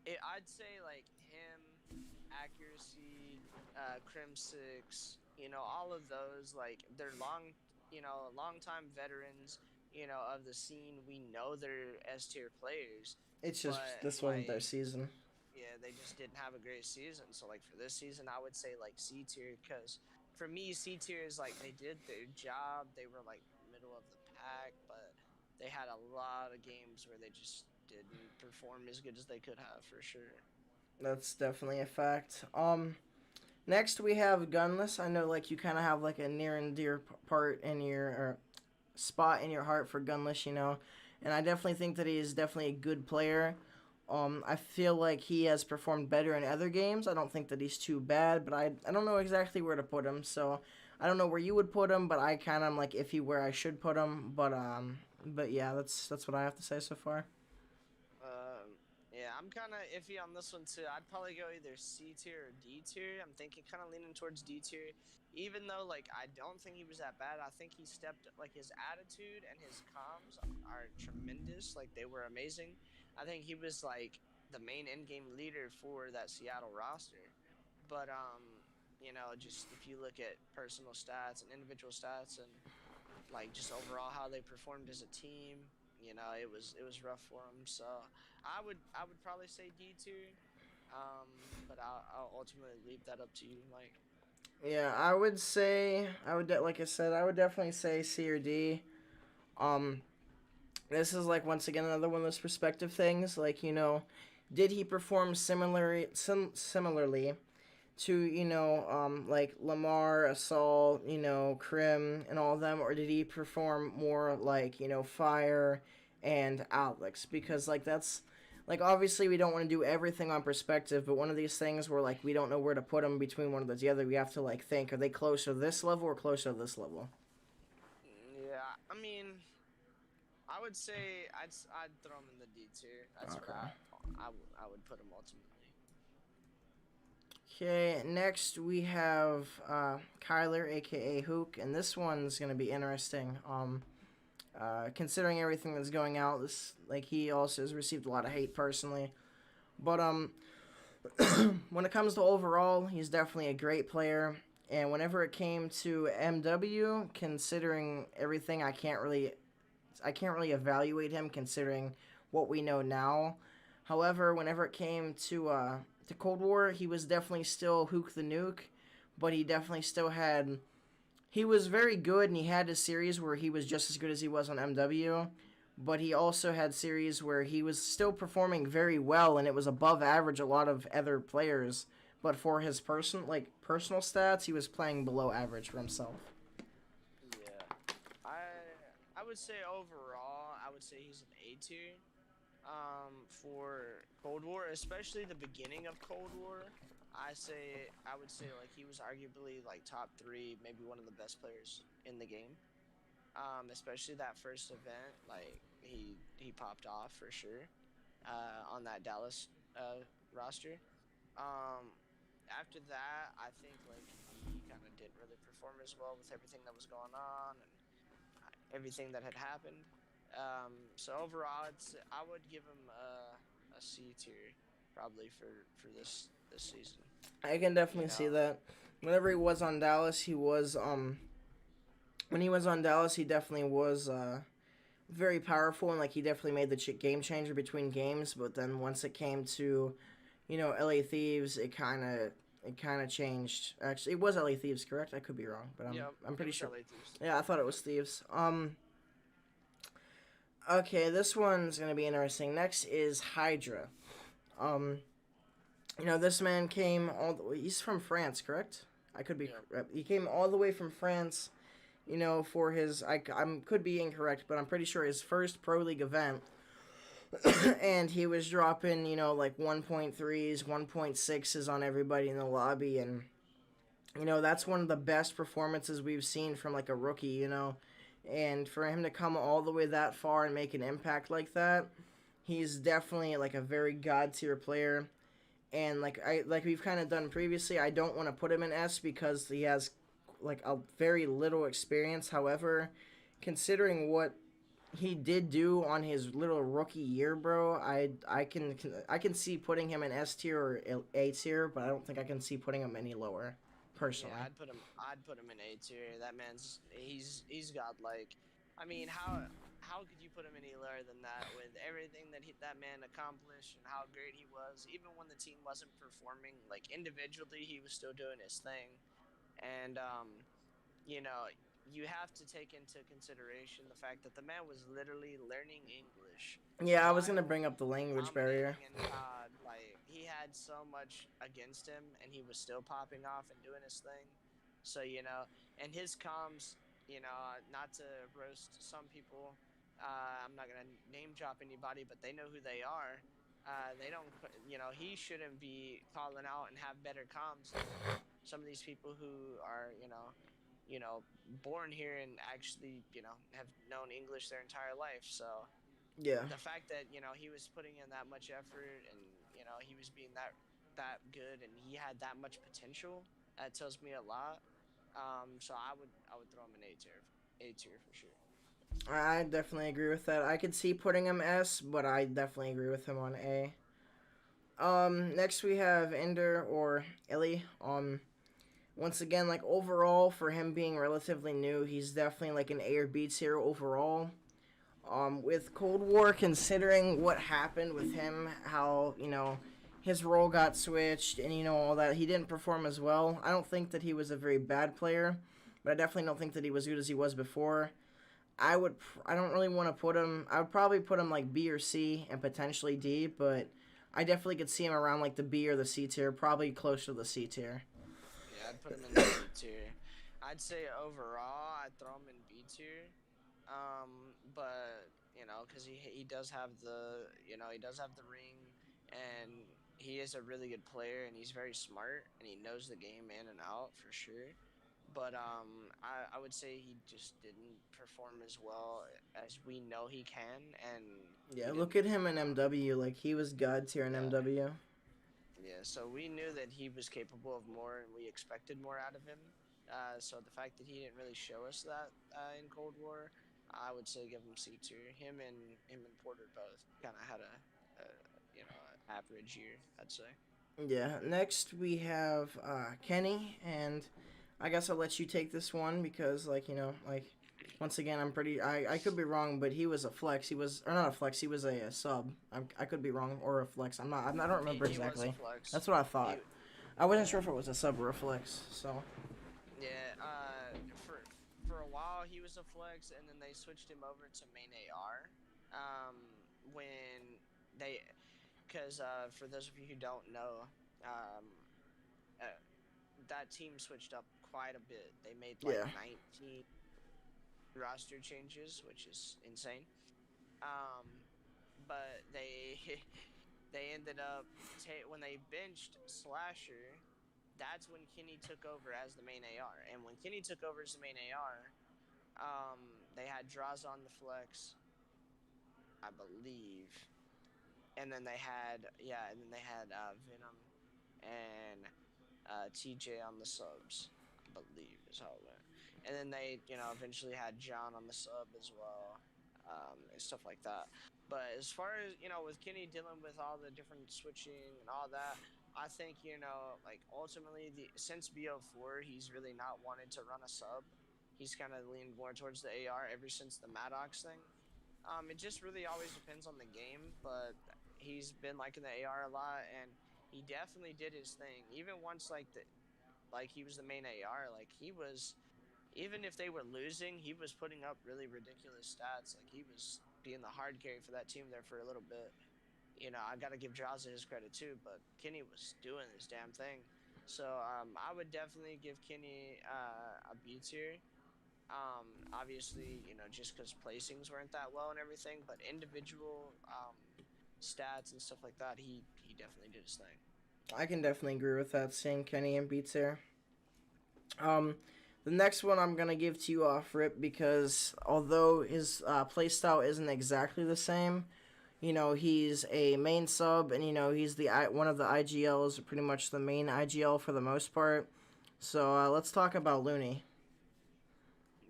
him, accuracy, Crim Six, all of those they're long time veterans, of the scene. We know they're S tier players, It's just but this wasn't their season. yeah, they just didn't have a great season. So for this season, I would say C tier because for me, C tier is they did their job. They were middle of the pack, but they had a lot of games where they just didn't perform as good as they could have for sure. That's definitely a fact. Next we have Gunless. I know like you kind of have like a near and dear part in your or spot in your heart for Gunless, you know, and I definitely think that he is definitely a good player. I feel like he has performed better in other games. I don't think that he's too bad, but I don't know exactly where to put him. So I don't know where you would put him, but I kind of am like iffy where I should put him. But yeah, that's what I have to say so far. Yeah, I'm kind of iffy on this one too. I'd probably go either C tier or D tier. I'm thinking kind of leaning towards D tier, even though like I don't think he was that bad. I think he stepped like his attitude and his comms are tremendous. Like they were amazing. I think he was like the main end game leader for that Seattle roster. But just if you look at personal stats and individual stats and like just overall how they performed as a team. It was rough for them. So I would probably say D2, but I'll ultimately leave that up to you, Mike. Yeah, I would say like I said, I would definitely say C or D. Um, this is like once again another one of those perspective things. Like did he perform similarly to like Lamar, Assault, Krim, and all of them, or did he perform more like Fire and Alex? Because like that's like obviously we don't want to do everything on perspective, but one of these things where like we don't know where to put them between one of the other, we have to like think: are they closer to this level or closer to this level? Yeah, I mean, I would say I'd throw him in the D tier. That's where Okay. I would put him ultimately. Okay, next we have Kyler, aka Hook, and this one's gonna be interesting. Considering everything that's going out, this like he also has received a lot of hate personally. But when it comes to overall, he's definitely a great player. And whenever it came to MW, considering everything, I can't really evaluate him considering what we know now. However, whenever it came to Cold War, he was definitely still Hook the Nuke, but he definitely still had he was very good, and he had a series where he was just as good as he was on MW. But he also had series where he was still performing very well, and it was above average a lot of other players. But for his personal stats, he was playing below average for himself. Yeah, I would say overall, I would say he's an A tier. For Cold War, especially the beginning of Cold War, I would say like he was arguably like top three, maybe one of the best players in the game. Especially that first event, like he popped off for sure. On that Dallas roster. Um, After that, I think like he kind of didn't really perform as well with everything that was going on and everything that had happened. So overall, I would give him a C tier probably for this season. I can You definitely see know, that. Whenever he was on Dallas, he was when he was on Dallas, he definitely was very powerful, and like he definitely made the game changer between games. But then once it came to LA Thieves, it kind of changed. Actually, it was LA Thieves, correct? I could be wrong, but I'm yeah, I'm it pretty was sure. LA Thieves. Yeah, I thought it was Thieves. Okay, this one's gonna be interesting. Next is Hydra. Um, this man came all the way. He's from France, correct? I could be. Yeah, He came all the way from France. For his I could be incorrect, but I'm pretty sure his first pro league event, and he was dropping like 1.3s, 1.6s on everybody in the lobby, and that's one of the best performances we've seen from like a rookie. And for him to come all the way that far and make an impact like that, he's definitely like a very god tier player. And like we've kind of done previously, I don't want to put him in S because he has like a very little experience. However, considering what he did do on his little rookie year, bro, I can see putting him in S tier or A tier, but I don't think I can see putting him any lower, yeah, personally. I'd put him in A tier. That man's he's got like, I mean, how could you put him any lower than that with everything that man accomplished and how great he was? Even when the team wasn't performing, like individually, he was still doing his thing. And you know, you have to take into consideration the fact that the man was literally learning English Yeah, I was gonna while bring up the language barrier. dominating in COD. Like he had so much against him, and he was still popping off and doing his thing. So and his comms, not to roast some people. I'm not gonna name drop anybody, but they know who they are. They don't, he shouldn't be calling out and have better comms than some of these people who are, born here and actually, have known English their entire life. So Yeah, the fact that he was putting in that much effort and he was being that good and he had that much potential, that tells me a lot. So I would throw him an A tier for sure. I definitely agree with that. I could see putting him S, but I definitely agree with him on A. Next we have Ender or Illy. Once again, like overall for him being relatively new, he's definitely like an A or B tier overall. With Cold War, considering what happened with him, how his role got switched, and all that, he didn't perform as well. I don't think that he was a very bad player, but I definitely don't think that he was good as he was before. I would. I don't really want to put him. I would probably put him like B or C and potentially D, but I definitely could see him around like the B or the C tier, probably close to the C tier. Yeah, I'd put him in the B tier. I'd say overall I'd throw him in B tier. But because he does have the ring, and he is a really good player, and he's very smart, and he knows the game in and out for sure. But I would say he just didn't perform as well as we know he can, and Yeah, he look didn't. at him in MW. Like he was god tier in Yeah, MW. yeah. So we knew that he was capable of more, and we expected more out of him. So the fact that he didn't really show us that in Cold War, I would say give him C tier. Him and Porter both kind of had a average year, I'd say. Yeah. Next we have Kenny, and I guess I'll let you take this one because like once again I'm pretty. I could be wrong, but he was a flex. He was or not a flex. He was a sub. I could be wrong or a flex. I'm not. I don't He remember he was a exactly. flex. That's what I He thought. I wasn't yeah sure if it was a sub or a flex. So yeah. For a while he was a flex, and then they switched him over to main AR. When they because for those of you who don't know, uh, that team switched up quite a bit. They made like yeah, 19 roster changes, which is insane. Um, but they they ended up when they benched Slasher. That's when Kenny took over as the main AR, and when Kenny took over as the main AR, they had Draws on the flex, I believe, and then they had Venom and TJ on the subs, I believe is how it went. And then they, eventually had John on the sub as well, and stuff like that. But as far as, with Kenny dealing with all the different switching and all that, I think, like ultimately since BO4, he's really not wanted to run a sub. He's kind of leaned more towards the AR ever since the Maddox thing. It just really always depends on the game, but he's been liking the AR a lot, and he definitely did his thing. Even once like he was the main AR, like he was, even if they were losing, he was putting up really ridiculous stats. Like he was being the hard carry for that team there for a little bit. I got to give Jazza his credit too, but Kenny was doing his damn thing. So I would definitely give Kenny a B tier. Obviously, just because placings weren't that well and everything, but individual stats and stuff like that, he definitely did his thing. I can definitely agree with that. Seeing Kenny and beats there. Um, the next one I'm gonna give to you off rip because although his playstyle isn't exactly the same, he's a main sub, and he's the one of the IGLs, pretty much the main IGL for the most part. So let's talk about Looney.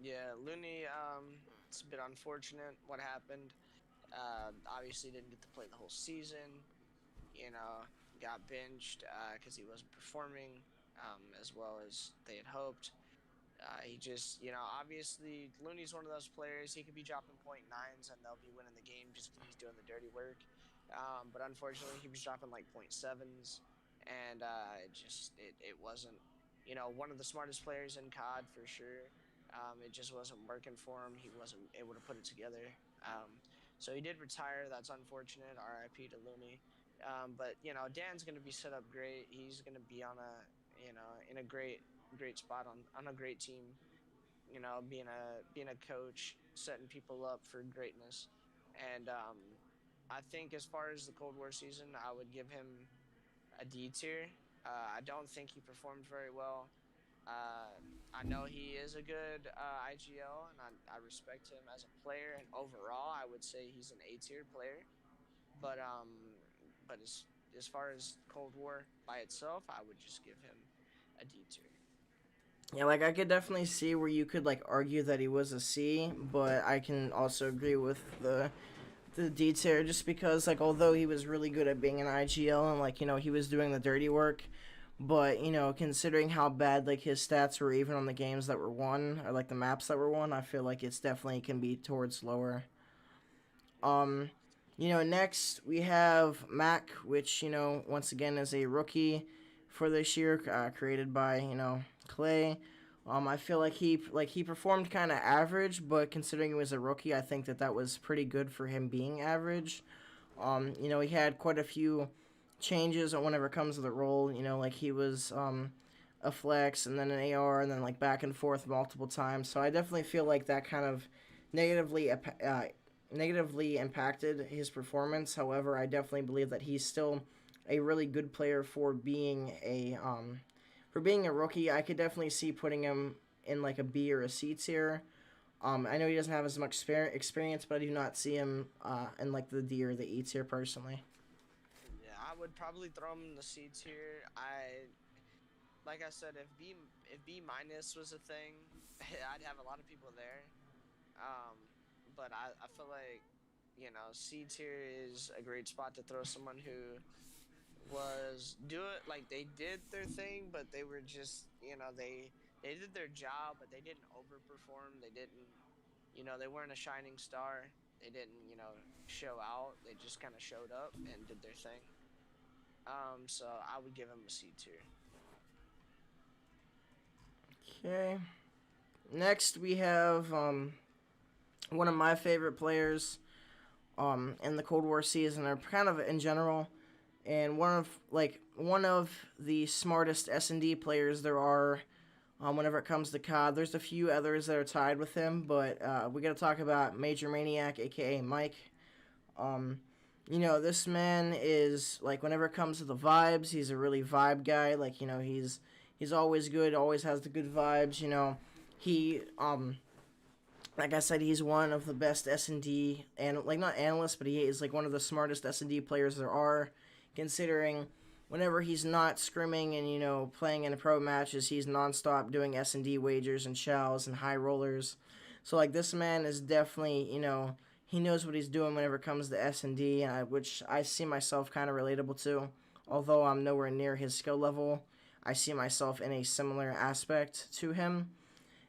Yeah, Looney. It's a bit unfortunate what happened. Obviously didn't get to play the whole season. Got benched because he wasn't performing as well as they had hoped. He just, obviously Looney's one of those players. He could be dropping point nines and they'll be winning the game just because he's doing the dirty work. But unfortunately, he was dropping like point sevens, and it wasn't, one of the smartest players in COD for sure. It just wasn't working for him. He wasn't able to put it together. So he did retire. That's unfortunate. R.I.P. to Looney. But Dan's gonna be set up great. He's gonna be on a in a great spot on a great team. Being a coach, setting people up for greatness. And I think as far as the Cold War season, I would give him a D tier. I don't think he performed very well. Uh, I know he is a good IGL, and I respect him as a player. And overall, I would say he's an A tier player. But as far as Cold War by itself, I would just give him a D tier. Yeah, like I could definitely see where you could like argue that he was a C, but I can also agree with the D tier just because like although he was really good at being an IGL and like he was doing the dirty work, but considering how bad like his stats were even on the games that were won or like the maps that were won, I feel like it's definitely can be towards lower. Um, next we have Mac, which once again is a rookie for this year, created by Clay. I feel like he performed kind of average, but considering he was a rookie, I think that was pretty good for him being average. He had quite a few changes on whenever it comes to the role. Like he was a flex and then an AR and then like back and forth multiple times. So I definitely feel like that kind of negatively negatively impacted his performance. However, I definitely believe that he's still a really good player for being a rookie. I could definitely see putting him in like a B or a C tier. I know he doesn't have as much experience, but I do not see him in like the D or the E tier personally. Yeah, I would probably throw him in the C tier. Like I said, if B minus was a thing, I'd have a lot of people there. Um, but I feel like C tier is a great spot to throw someone who was do it like they did their thing, but they were just they did their job, but they didn't overperform. They didn't they weren't a shining star. They didn't show out. They just kind of showed up and did their thing. So I would give him a C tier. Okay. Next we have one of my favorite players in the Cold War season, or kind of in general, and one of the smartest S&D players there are. Whenever it comes to COD, there's a few others that are tied with him, but we got to talk about Major Maniac, aka Mike. Um, this man is like whenever it comes to the vibes, he's a really vibe guy. Like he's always good, always has the good vibes. He like I said, he's one of the best S&D and like not analysts, but he is like one of the smartest S&D players there are. Considering whenever he's not scrimming and playing in the pro matches, he's nonstop doing S&D wagers and shells and high rollers. So like this man is definitely he knows what he's doing whenever it comes to S&D, which I see myself kind of relatable to. Although I'm nowhere near his skill level, I see myself in a similar aspect to him.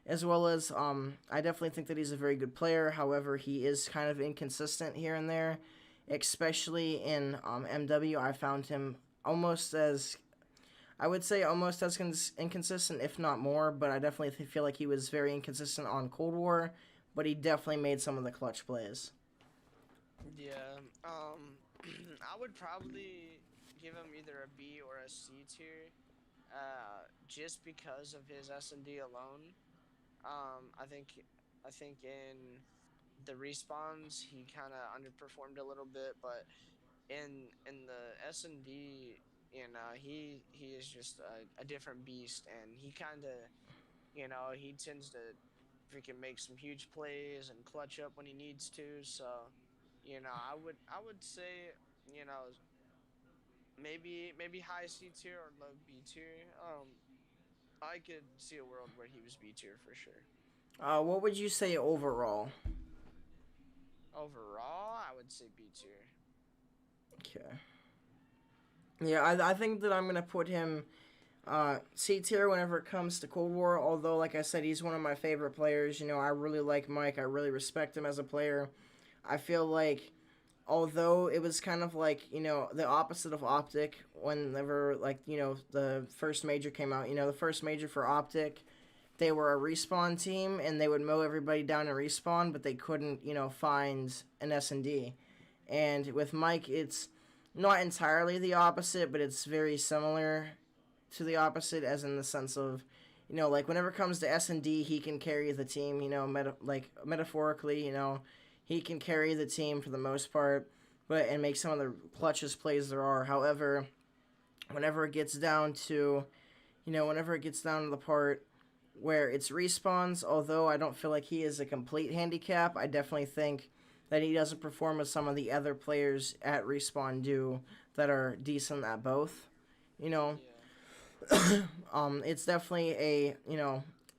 As well as I definitely think that he's a very good player. However, he is kind of inconsistent here and there, especially in MW. I found him almost as I would say almost as inconsistent, if not more. But I definitely feel like he was very inconsistent on Cold War, but he definitely made some of the clutch plays. Yeah. I would probably give him either a B or a C tier, just because of his S&D alone. I think in the respawns he kind of underperformed a little bit, but in the S&D, he is just a different beast, and he kind of he tends to freaking make some huge plays and clutch up when he needs to. So, I would say you know maybe high C tier or low B tier. I could see a world where he was B tier for sure. What would you say overall? Overall, I would say B tier. Okay. Yeah, I think that I'm gonna put him C tier whenever it comes to Cold War. Although, like I said, he's one of my favorite players. I really like Mike. I really respect him as a player. I feel like, although it was kind of like the opposite of Optic, whenever like the first major came out. The first major for Optic they were a respawn team and they would mow everybody down and respawn, but they couldn't, find an S&D. And with Mike, it's not entirely the opposite, but it's very similar to the opposite, as in the sense of, like whenever it comes to S&D, he can carry the team. Metaphorically, he can carry the team for the most part, and make some of the clutchest plays there are. However, whenever it gets down to, the part where it's respawns, although I don't feel like he is a complete handicap, I definitely think that he doesn't perform as some of the other players at respawn do that are decent at both. You know, it's definitely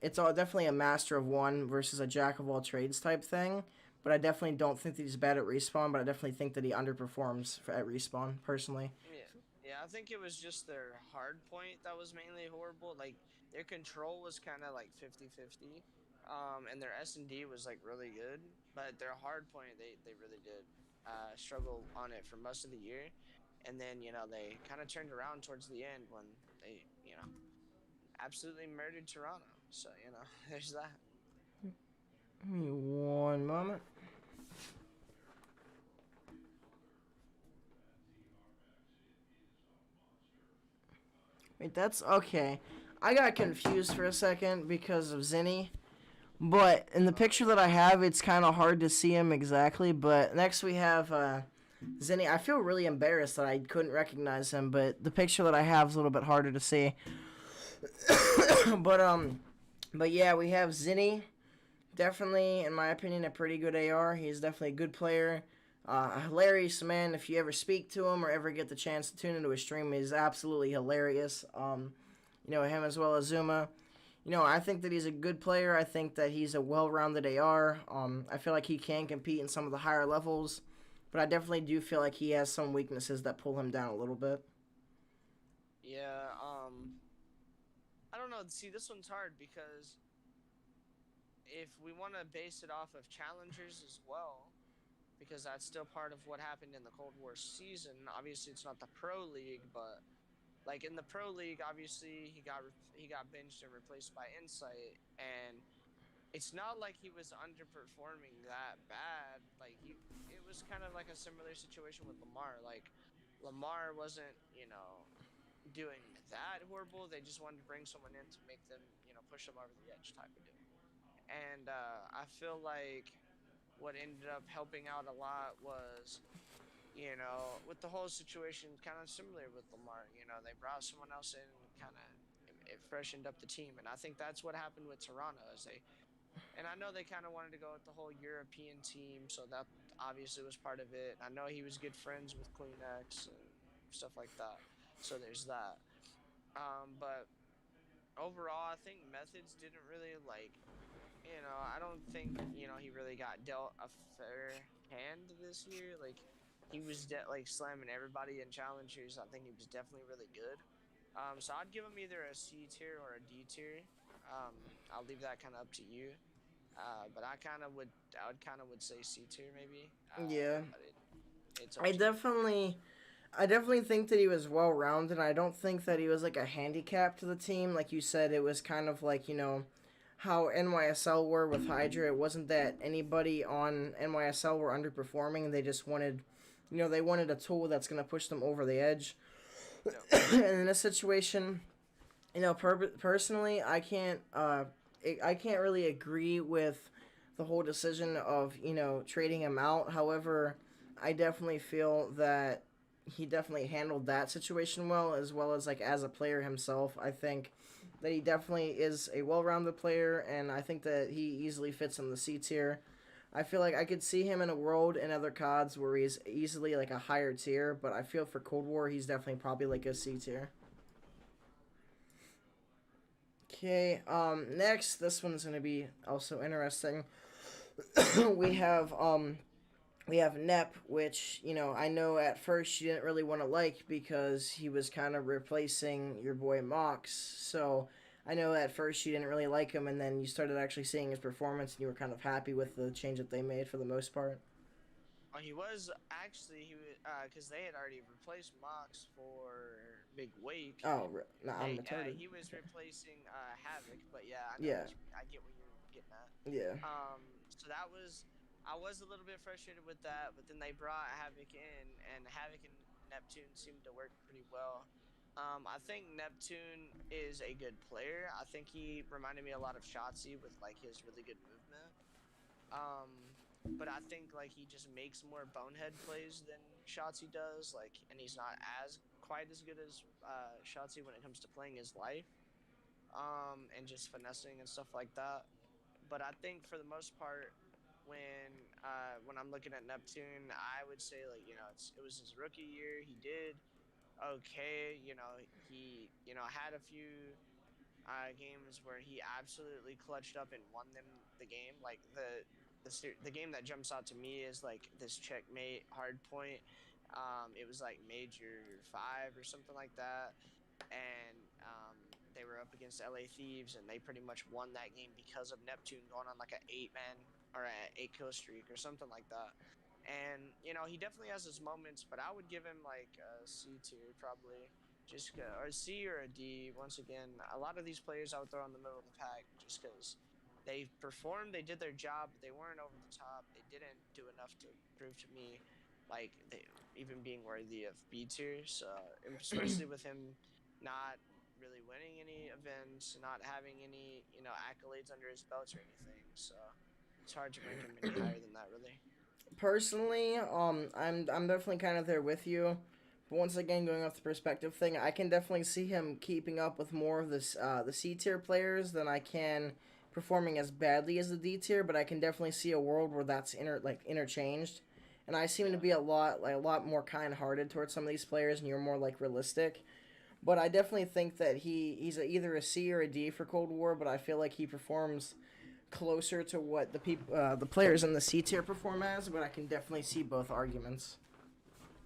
definitely a master of one versus a jack of all trades type thing. But I definitely don't think that he's bad at respawn. But I definitely think that he underperforms at respawn personally. Yeah, I think it was just their hard point that was mainly horrible. Like their control was kind of like 50-50. And their S&D was like really good, but their hard point they really did struggle on it for most of the year. And then, they kind of turned around towards the end when they, absolutely murdered Toronto. So, there's that. Give me one moment. Wait, that's okay. I got confused for a second because of Zinny. But in the picture that I have, it's kind of hard to see him exactly. But next we have Zenny. I feel really embarrassed that I couldn't recognize him, but the picture that I have is a little bit harder to see. but yeah, we have Zenny. Definitely, in my opinion, a pretty good AR. He's definitely a good player. Hilarious man. If you ever speak to him or ever get the chance to tune into a stream, he's absolutely hilarious. Him as well as Zuma. I think that he's a good player. I think that he's a well-rounded AR. I feel like he can compete in some of the higher levels, but I definitely do feel like he has some weaknesses that pull him down a little bit. Yeah, I don't know. See, this one's hard because if we want to base it off of challengers as well, because that's still part of what happened in the Cold War season. Obviously, it's not the Pro League, but like in the Pro League, obviously he got benched and replaced by Insight, and it's not like he was underperforming that bad. Like it was kind of like a similar situation with Lamar. Like Lamar wasn't, doing that horrible. They just wanted to bring someone in to make them, push them over the edge type of deal. And I feel like what ended up helping out a lot was, with the whole situation, kind of similar with Lamar. They brought someone else in and kind of it freshened up the team. And I think that's what happened with Toronto. And I know they kind of wanted to go with the whole European team, so that obviously was part of it. I know he was good friends with Kleenex and stuff like that. So there's that. But overall, I think methods didn't really I don't think, he really got dealt a fair hand this year. Like, he was slamming everybody in challengers. I think he was definitely really good. So I'd give him either a C tier or a D tier. I'll leave that kind of up to you. But I would kind of would say C tier maybe. Yeah, But it's up I to you. definitely, I definitely think that he was well rounded. I don't think that he was like a handicap to the team. Like you said, it was kind of like how NYSL were with Hydra. It wasn't that anybody on NYSL were underperforming. They just wanted, they wanted a tool that's going to push them over the edge. And in this situation, personally, I can't really agree with the whole decision of trading him out. However, I definitely feel that he definitely handled that situation well as like as a player himself. I think that he definitely is a well-rounded player, and I think that he easily fits in the C tier. I feel like I could see him in a world in other CODs where he's easily like a higher tier, but I feel for Cold War he's definitely probably like a C tier. Okay, next, this one's gonna be also interesting. we have um we have Nep, which, I know at first you didn't really want to like because he was kind of replacing your boy Mox. So I know at first you didn't really like him, and then you started actually seeing his performance, and you were kind of happy with the change that they made for the most part. He was actually because they had already replaced Mox for Big Wake. Oh, no, I'm They retarded. he was replacing Havoc, but yeah, I know Yeah, I get what you're getting at. yeah. So that was I was a little bit frustrated with that, but then they brought Havoc in, and Havoc and Neptune seemed to work pretty well. I think Neptune is a good player. I think he reminded me a lot of Shotzi with like his really good movement. But I think like he just makes more bonehead plays than Shotzi does. Like, and he's not as quite as good as Shotzi when it comes to playing his life, and just finessing and stuff like that. But I think for the most part, when I'm looking at Neptune, I would say like it was his rookie year. He did okay. He had a few games where he absolutely clutched up and won them the game. Like the game that jumps out to me is like this checkmate hard point. It was like major 5 or something like that, and they were up against LA Thieves, and they pretty much won that game because of Neptune going on like an 8-man or an 8-kill streak or something like that. And he definitely has his moments, but I would give him like a C tier probably, or a C or a D. Once again, a lot of these players I would throw in the middle of the pack just because they performed, they did their job, but they weren't over the top. They didn't do enough to prove to me like they even being worthy of B tier. So especially with him not really winning any events, not having any accolades under his belt or anything. So it's hard to rank him any higher than that, really. Personally, I'm definitely kind of there with you. But once again, going off the perspective thing, I can definitely see him keeping up with more of this the C tier players than I can performing as badly as the D tier. But I can definitely see a world where that's interchanged. And I seem to be a lot more kind hearted towards some of these players, and you're more like realistic. But I definitely think that he's either a C or a D for Cold War. But I feel like he performs closer to what the players in the C tier perform as. But I can definitely see both arguments.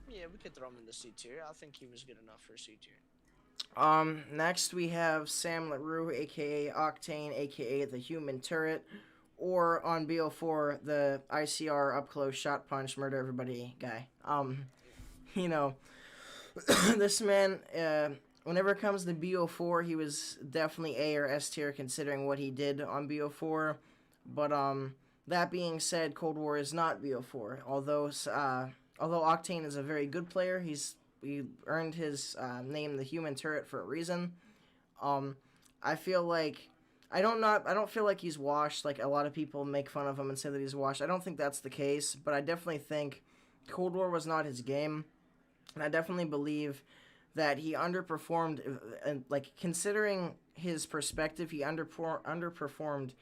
Yeah, we could throw him in the C tier. I think he was good enough for C tier. Next we have Sam Larue, aka Octane, aka the Human Turret, or on BO4 the ICR up close shot punch murder everybody guy. You know, this man, whenever it comes to BO4, he was definitely A or S tier considering what he did on BO4. But that being said, Cold War is not BO4. Although Octane is a very good player, he earned his name, the Human Turret, for a reason. I feel like I don't feel like he's washed. Like a lot of people make fun of him and say that he's washed. I don't think that's the case, but I definitely think Cold War was not his game. And I definitely believe that he underperformed, and like considering his perspective, he underperformed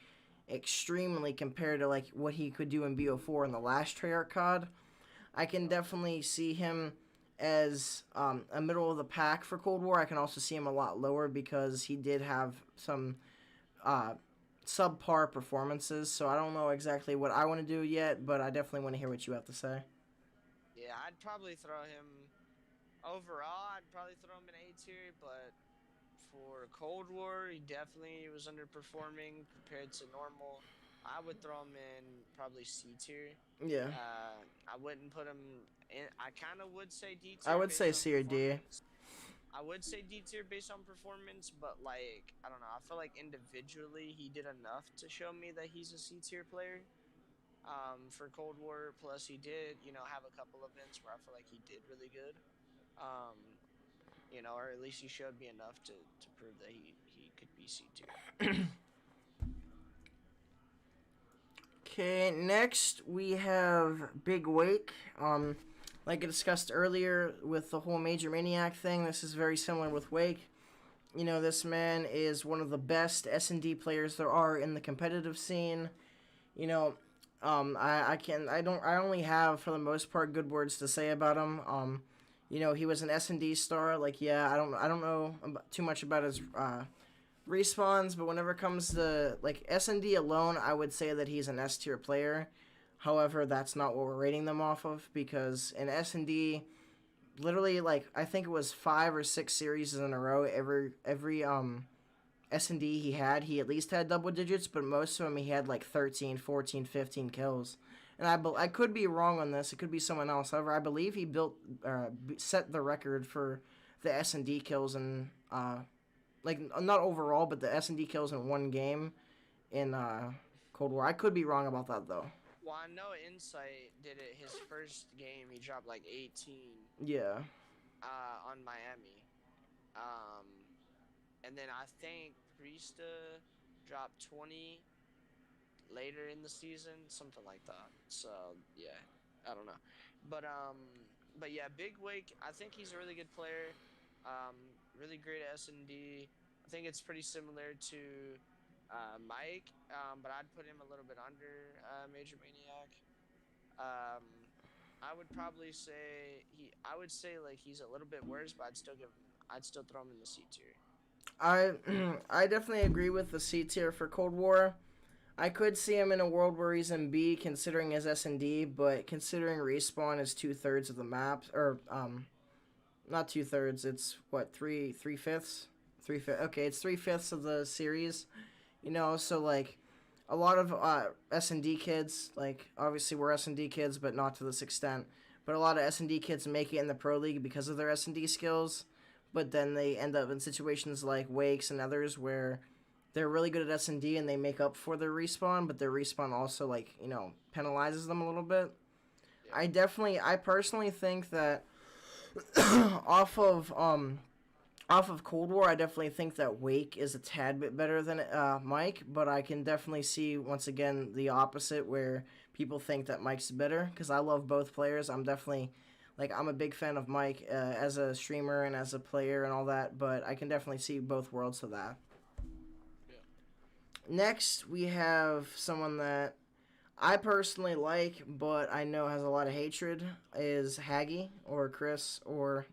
extremely compared to like what he could do in BO4 in the last Treyarch COD. I can definitely see him as a middle of the pack for Cold War. I can also see him a lot lower because he did have some subpar performances. So I don't know exactly what I want to do yet, but I definitely want to hear what you have to say. Yeah, I'd probably throw him overall. I'd probably throw him in A tier, but for Cold War, he definitely was underperforming compared to normal. I would throw him in probably C tier. Yeah. I wouldn't put him in. I kind of would say D I tier would say based on C or D. performance. I would say D tier based on performance, but like I don't know. I feel like individually he did enough to show me that he's a C tier player. For Cold War, plus he did have a couple events where I feel like he did really good. Um, or at least he showed me enough to prove that he could be C tier. Okay, next we have Big Wake. Like I discussed earlier with the whole Major Maniac thing, this is very similar with Wake. This man is one of the best S&D players there are in the competitive scene. I only have for the most part good words to say about him. He was an S&D star. Like, yeah, I don't know too much about his respawns, but whenever it comes to like S&D alone, I would say that he's an S tier player. However, that's not what we're rating them off of, because in S&D, literally like I think it was 5 or 6 series in a row, every S&D he at least had double digits, but most of them he had like 13, 14, 15 kills. And I could be wrong on this. It could be someone else. However, I believe he set the record for the S&D kills in like not overall, but the S&D kills in one game in Cold War. I could be wrong about that though. Well, I know Insight did it his first game. He dropped like 18 Yeah. on Miami. Um, and then I think Priesta dropped 20 later in the season, something like that. So yeah, I don't know, but yeah, Big Wake. I think he's a really good player. Really great at S&D. I think it's pretty similar to Mike, but I'd put him a little bit under Major Maniac. Um, I would probably say he. I would say like he's a little bit worse, but I'd still give him. I'd still throw him in the C tier. I I definitely agree with the C tier for Cold War. I could see him in a world where he's in B, considering his S&D, but considering respawn is 2/3 of the map, or not 2/3. It's what, three fifths, 3/5. Okay, it's 3/5 of the series. So like a lot of S&D kids, like obviously we're S&D kids, but not to this extent. But a lot of S&D kids make it in the pro league because of their S&D skills, but then they end up in situations like Wakes and others where they're really good at S&D and they make up for their respawn, but their respawn also penalizes them a little bit. Yeah. I personally think that off of Cold War, I definitely think that Wake is a tad bit better than Mike, but I can definitely see once again the opposite where people think that Mike's better because I love both players. I'm a big fan of Mike as a streamer and as a player and all that, but I can definitely see both worlds of that. Yeah. Next, we have someone that I personally like, but I know has a lot of hatred, is Haggy or Chris or,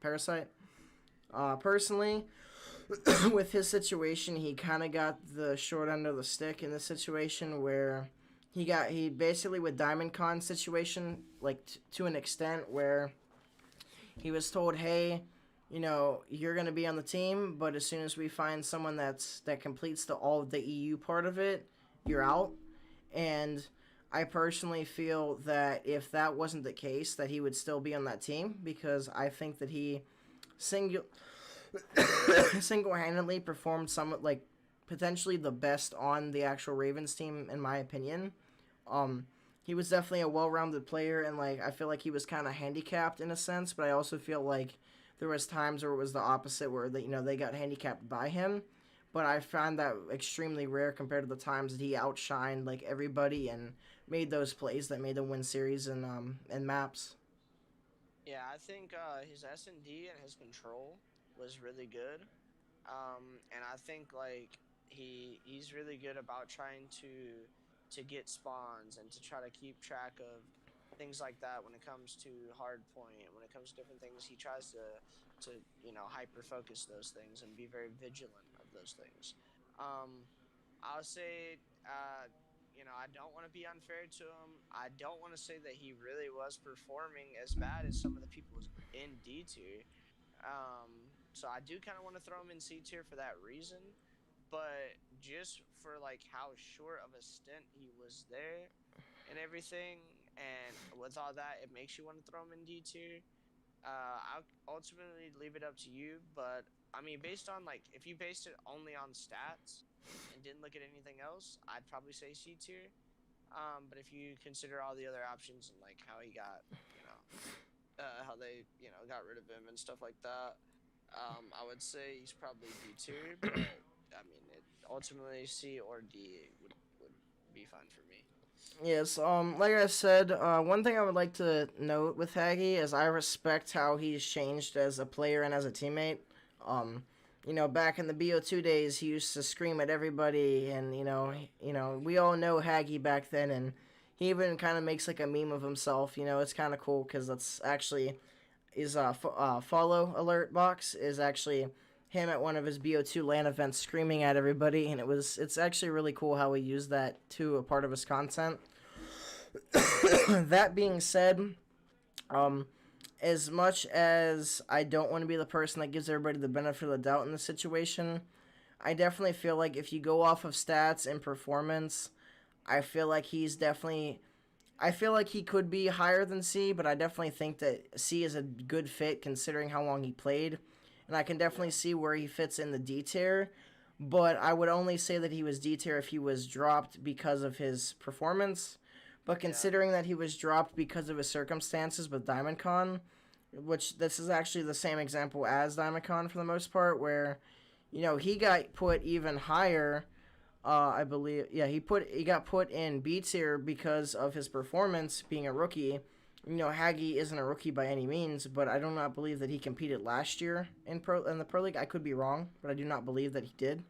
Parasite. Personally, with his situation, he kind of got the short end of the stick in this situation where he basically with Diamond Con situation, like to an extent where he was told, hey, you're gonna be on the team, but as soon as we find someone that completes all of the EU part of it, you're out. And I personally feel that if that wasn't the case, that he would still be on that team because I think that he single single-handedly performed somewhat like potentially the best on the actual Ravens team in my opinion. He was definitely a well-rounded player, and I feel like he was kind of handicapped in a sense, but I also feel like there was times where it was the opposite, where they got handicapped by him. But I found that extremely rare compared to the times that he outshined everybody and made those plays that made them win series and maps. Yeah, I think his S&D and his control was really good. And I think he's really good about trying to get spawns and to try to keep track of things like that when it comes to hard point, when it comes to different things. He tries to hyper focus those things and be very vigilant of those things. Um, I'll say, I don't want to be unfair to him. I don't want to say that he really was performing as bad as some of the people in D tier. So I do kind of want to throw him in C tier for that reason, but just for how short of a stint he was there and everything, and with all that, it makes you want to throw him in D tier. I'll ultimately leave it up to you, but I mean, based on if you based it only on stats and didn't look at anything else, I'd probably say C tier. But if you consider all the other options and how he got, how they got rid of him and stuff like that, I would say he's probably D tier. But I mean, ultimately C or D would be fine for me. Yes, like I said, one thing I would like to note with Haggy is I respect how he's changed as a player and as a teammate. Um, back in the BO2 days, he used to scream at everybody, and we all know Haggy back then, and he even kind of makes a meme of himself. It's kind of cool because that's actually his follow alert box is actually him at one of his BO2 LAN events screaming at everybody, and it's actually really cool how he used that to a part of his content. That being said, um, as much as I don't want to be the person that gives everybody the benefit of the doubt in this situation, I definitely feel like if you go off of stats and performance, I feel like he's definitely I feel like he could be higher than C, but I definitely think that C is a good fit considering how long he played, and I can definitely Yeah, see where he fits in the D tier. But I would only say that he was D tier if he was dropped because of his performance. But yeah, considering that he was dropped because of his circumstances with Diamond Con, which this is actually the same example as Diamond Con for the most part, where he got put even higher. I believe, yeah, he got put in B tier because of his performance being a rookie. Haggy isn't a rookie by any means, but I do not believe that he competed last year in the pro league. I could be wrong, but I do not believe that he did.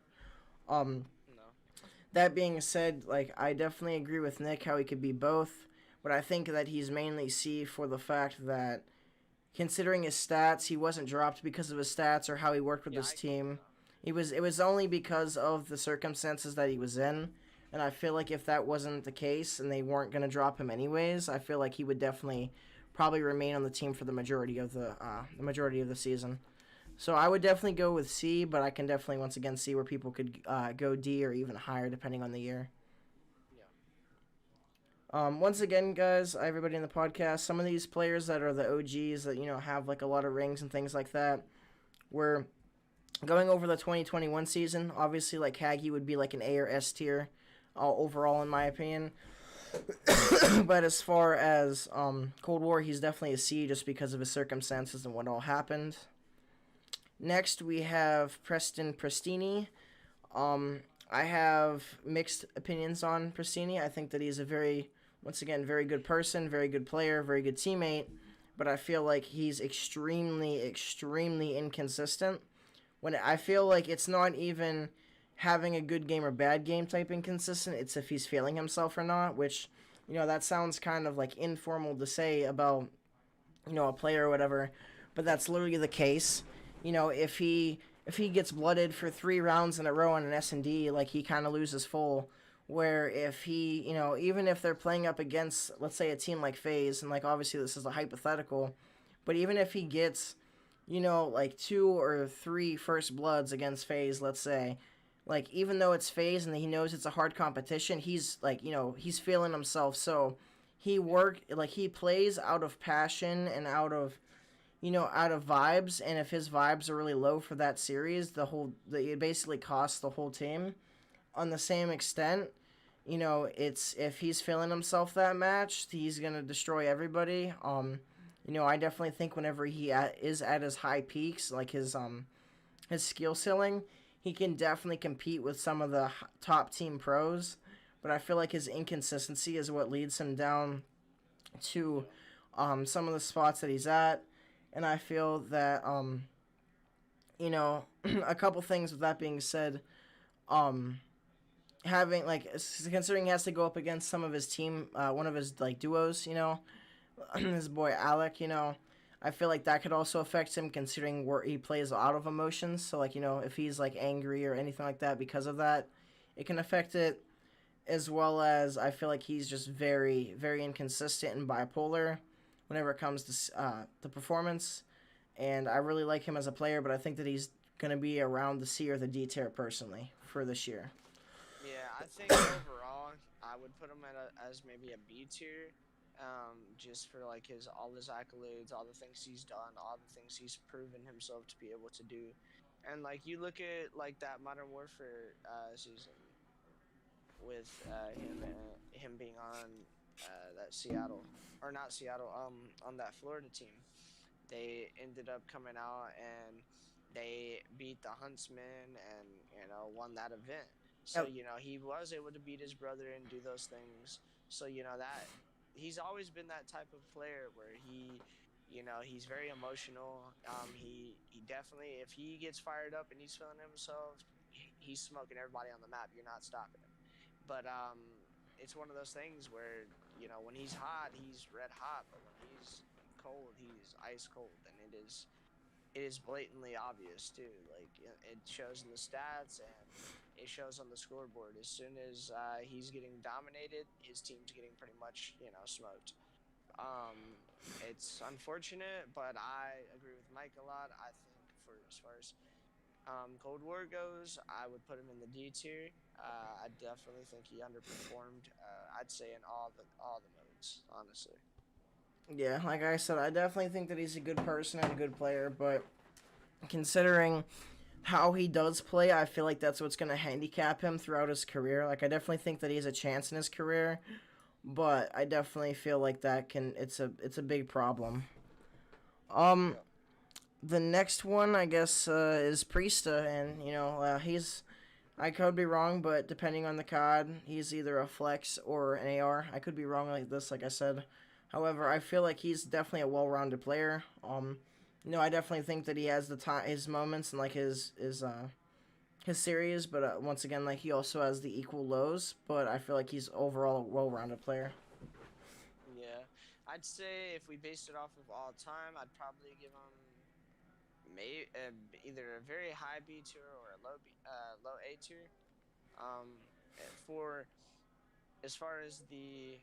Um, no, that being said, like I definitely agree with Nick how he could be both, but I think that he's mainly C for the fact that considering his stats, he wasn't dropped because of his stats or how he worked with yeah, his I agree with team. that. It was only because of the circumstances that he was in. And I feel like if that wasn't the case and they weren't going to drop him anyways, I feel like he would definitely probably remain on the team for the majority of the season. So I would definitely go with C, but I can definitely once again see where people could go D or even higher depending on the year. Yeah, Once again, guys, everybody in the podcast, some of these players that are the OGs that have like a lot of rings and things like that, we're going over the 2021 season. Obviously, like Haggy would be like an A or S tier overall, in my opinion. But as far as Cold War, he's definitely a C just because of his circumstances and what all happened. Next, we have Preston Prestini. Um, I have mixed opinions on Prestini. I think that he's a once again, very good person, very good player, very good teammate. But I feel like he's extremely, extremely inconsistent. When I feel like it's not even having a good game or bad game type inconsistent, it's if he's feeling himself or not, which, that sounds kind of like informal to say about, a player or whatever, but that's literally the case. If he gets blooded for 3 rounds in a row on an S&D, like he kind of loses full. Where if he, even if they're playing up against, let's say, a team like FaZe, and like obviously this is a hypothetical, but even if he gets, like 2 or 3 first bloods against FaZe, let's say, like even though it's FaZe and he knows it's a hard competition, he's like, he's feeling himself. So yeah, he plays out of passion and out of vibes, and if his vibes are really low for that series, it basically costs the whole team. On the same extent, it's if he's feeling himself that match, he's gonna destroy everybody. I definitely think whenever is at his high peaks, like his skill ceiling, he can definitely compete with some of the top team pros. But I feel like his inconsistency is what leads him down to yeah, some of the spots that he's at, and I feel that a couple things with that being said, um, having like considering he has to go up against some of his team, one of his like duos, his boy Alec, I feel like that could also affect him considering where he plays out of emotions. So like if he's like angry or anything like that because of that, it can affect it. As well as I feel like he's just very very inconsistent and bipolar whenever it comes to the performance. And I really like him as a player, but I think that he's gonna be around the C or the D tier personally for this year. yeah. I think overall, I would put him as maybe a B tier, just for like all his accolades, all the things he's done, all the things he's proven himself to be able to do, and like you look at like that Modern Warfare season with him being on that Seattle or not Seattle on that Florida team. They ended up coming out and they beat the Huntsman and won that event. So Yep. he was able to beat his brother and do those things. So that he's always been that type of player where he's very emotional. He definitely, if he gets fired up and he's feeling himself, he's smoking everybody on the map. You're not stopping him. But it's one of those things where when he's hot, he's red hot, but when he's cold, he's ice cold, and it is blatantly obvious too. Like it shows in the stats and it shows on the scoreboard. As soon as he's getting dominated, his team's getting pretty much smoked. It's unfortunate, but I agree with Mike a lot. I think for as far as Cold War goes, I would put him in the D tier. I definitely think he underperformed. I'd say in all the modes. honestly. Yeah, like I said, I definitely think that he's a good person and a good player, but considering how he does play, I feel like that's what's going to handicap him throughout his career. Like I definitely think that he has a chance in his career, but I definitely feel like that can it's a big problem. Um Yep. the next one I guess is Priesta, and he's I could be wrong, but depending on the card, he's either a flex or an AR. I could be wrong like this, like I said. However, I feel like he's definitely a well-rounded player. I definitely think that he has the time, his moments, and like his series. But once again, like he also has the equal lows. But I feel like he's overall a well-rounded player. Yeah. I'd say if we based it off of all time, I'd probably give him either a very high B tier or a low A tier. For as far as the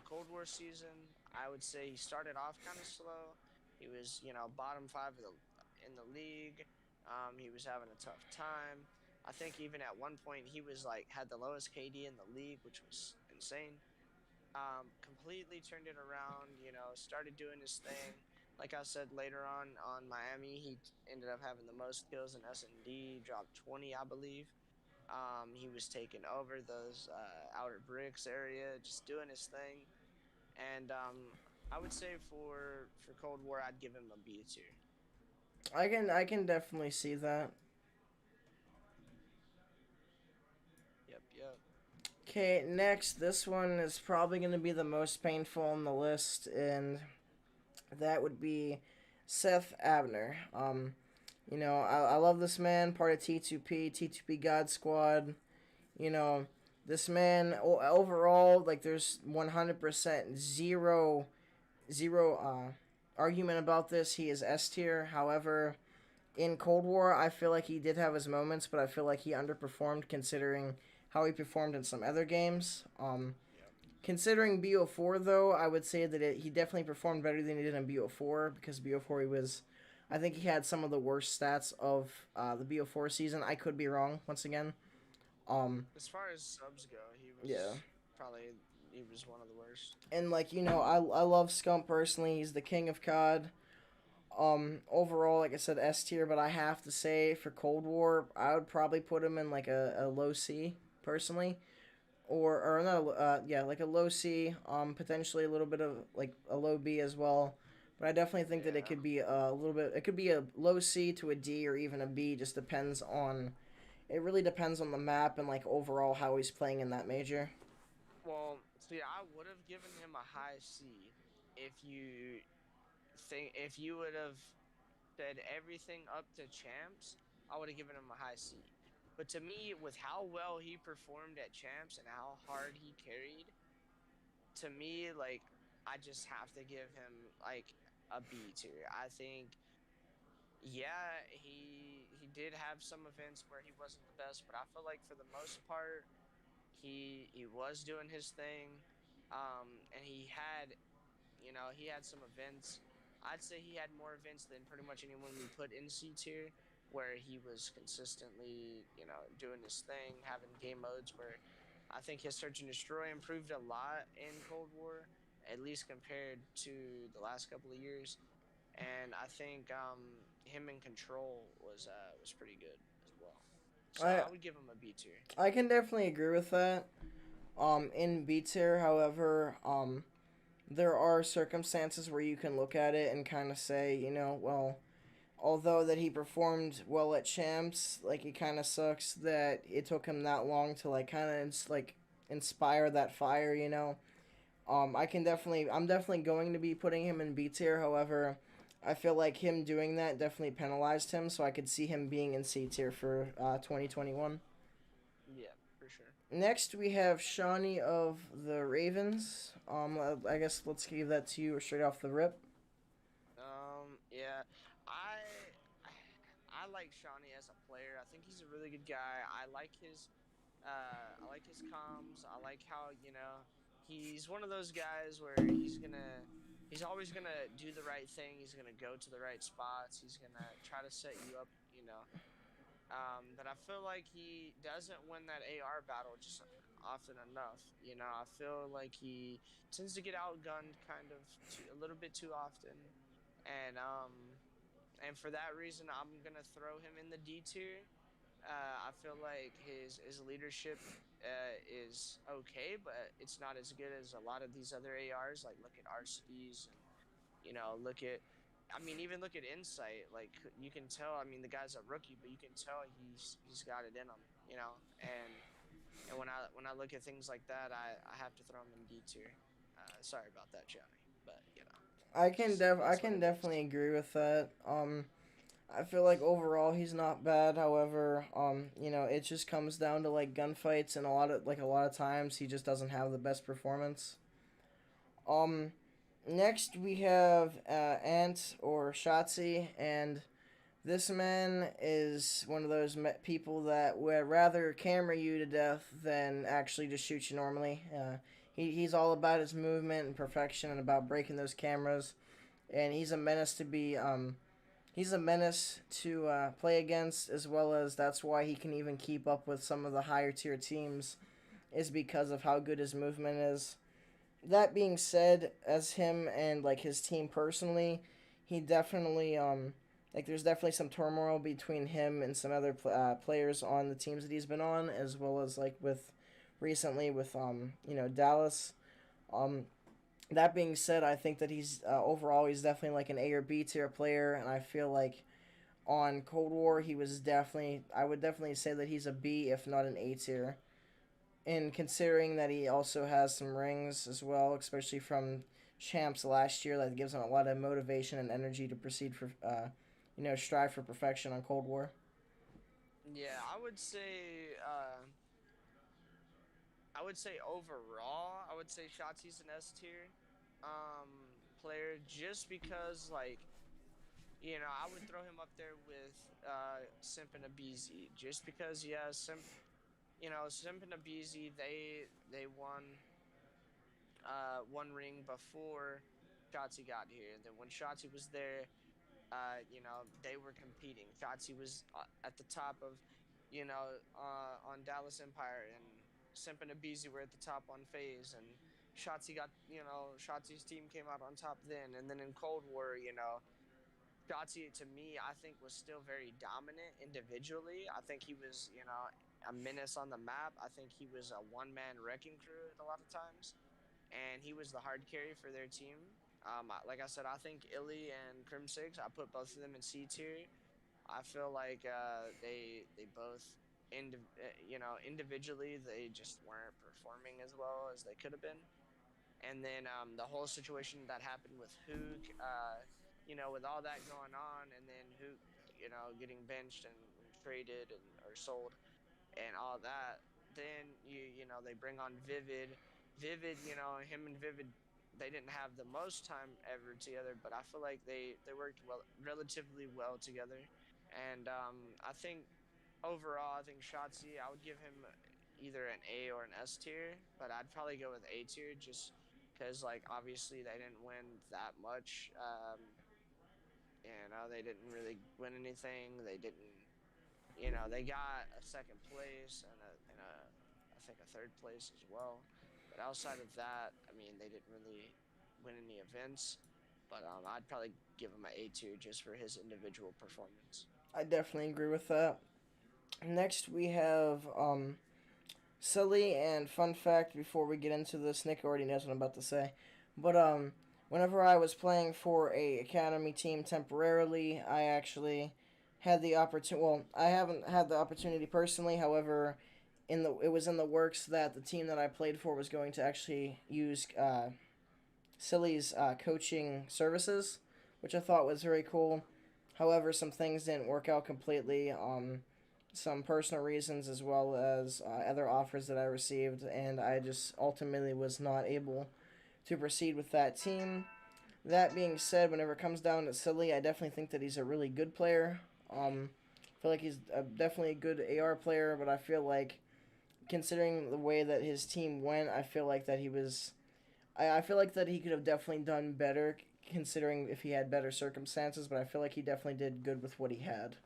Cold War season, I would say he started off kind of slow. He was, bottom five in the league. He was having a tough time. I think even at one point he was like had the lowest KD in the league, which was insane. Completely turned it around. Started doing his thing. Like I said later on Miami, he ended up having the most kills in S&D, dropped 20, I believe. He was taking over those outer bricks area, just doing his thing. And I would say for Cold War, I'd give him a B tier. I can definitely see that. Yep, yep. Okay, next, this one is probably going to be the most painful on the list, and that would be Seth Abner. I love this man, part of T2P God Squad. You know, this man overall, like, there's 100% zero argument about this. He is S tier. However, in Cold War, I feel like he did have his moments, but I feel like he underperformed considering how he performed in some other games. Yep. Considering BO4, though, I would say that he definitely performed better than he did in BO4 because BO4 he was. I think he had some of the worst stats of the BO4 season. I could be wrong once again. Um, As far as subs go, yeah. probably he was one of the worst. And like I love Scump personally. He's the king of COD. Overall, like I said, S tier, but I have to say for Cold War, I would probably put him in like a low C personally, or not, yeah, like a low C, potentially a little bit of like a low B as well. But I definitely think that it Yeah. could be a little bit. It could be a low C to a D or even a B. Just depends on. It really depends on the map and like overall how he's playing in that major. Well, see, I would have given him a high C if you would have said everything up to champs. I would have given him a high C. But to me, with how well he performed at champs and how hard he carried, to me, like I just have to give him like a B tier. I think, yeah, he did have some events where he wasn't the best, but I feel like for the most part, he was doing his thing, and he had some events. I'd say he had more events than pretty much anyone we put in C tier, where he was consistently, doing his thing, having game modes where I think his search and destroy improved a lot in Cold War, at least compared to the last couple of years. And I think him in control was pretty good as well. So I I would give him a B tier. I can definitely agree with that. In B tier, however, there are circumstances where you can look at it and kind of say, well, although that he performed well at champs, like it kind of sucks that it took him that long to like kind of like inspire that fire. I'm definitely going to be putting him in B tier. However, I feel like him doing that definitely penalized him, so I could see him being in C tier for 2021. Yeah, for sure. Next, we have Shawnee of the Ravens. I guess let's give that to you straight off the rip. Yeah, I I like Shawnee as a player. I think he's a really good guy. I like his comms. I like how he's one of those guys where he's always gonna do the right thing. He's gonna go to the right spots. He's gonna try to set you up. But I feel like he doesn't win that AR battle just often enough. I feel like he tends to get outgunned kind of a little bit too often, and for that reason, I'm gonna throw him in the D tier. I feel like his leadership is okay, but it's not as good as a lot of these other ARs. Like look at RCDs and look at. I mean, even look at Insight. Like you can tell. I mean, the guy's a rookie, but you can tell he's got it in him. And when I look at things like that, I have to throw him in D tier. Sorry about that, Shawnee, but I it's what can it is. definitely agree with that. I feel like overall he's not bad. However, it just comes down to like gunfights, and a lot of times he just doesn't have the best performance. Um, Next we have Ant or Shotzi, and this man is one of those people that would rather camera you to death than actually just shoot you normally. He's all about his movement and perfection and about breaking those cameras, and he's a menace to play against, as well as that's why he can even keep up with some of the higher tier teams, is because of how good his movement is. That being said, as him and like his team personally, he definitely like there's definitely some turmoil between him and some other players on the teams that he's been on, as well as like with recently with Dallas. Um, that being said, I think that he's overall he's definitely like an A or B tier player, and I feel like on Cold War he was definitely I would definitely say that he's a B if not an A tier. And considering that he also has some rings as well, especially from champs last year, that gives him a lot of motivation and energy to proceed for, strive for perfection on Cold War. Yeah, I would say overall, I would say Shotzi's an S tier player just because I would throw him up there with Simp and Abizi just because Simp and Abizi they won one ring before Shotzi got here. And then when Shotzi was there, they were competing. Shotzi was at the top of, on Dallas Empire, and Simp and Abizi were at the top on Phase, and Shotzi's team came out on top then. And then in Cold War, Shotzi to me, I think was still very dominant individually. I think he was, a menace on the map. I think he was a one-man wrecking crew at a lot of times, and he was the hard carry for their team. Like I said, I think Illy and Crimsix, I put both of them in C tier. I feel like they both, individually, they just weren't performing as well as they could have been. And then the whole situation that happened with Hook, with all that going on, and then Hook, getting benched and traded or sold and all that. Then they bring on Vivid. Vivid, him and Vivid, they didn't have the most time ever together, but I feel like they worked well, relatively well together. And I think overall, I think Shotzi, I would give him either an A or an S tier, but I'd probably go with A tier just because, like, obviously they didn't win that much. They didn't really win anything. They didn't, they got a second place and I think a third place as well. But outside of that, I mean, they didn't really win any events. But I'd probably give him an A tier just for his individual performance. I definitely agree with that. Next we have silly and fun fact before we get into this. Nick already knows what I'm about to say, but whenever I was playing for a academy team temporarily, I actually had the opportunity. Well, I haven't had the opportunity personally. However, it was in the works that the team that I played for was going to actually use Silly's coaching services, which I thought was very cool. However, some things didn't work out completely. Some personal reasons as well as other offers that I received, and I just ultimately was not able to proceed with that team. That being said, whenever it comes down to Silly, I definitely think that he's a really good player. I feel like he's definitely a good AR player, but I feel like considering the way that his team went, I feel like that he was. I feel like that he could have definitely done better considering if he had better circumstances, but I feel like he definitely did good with what he had.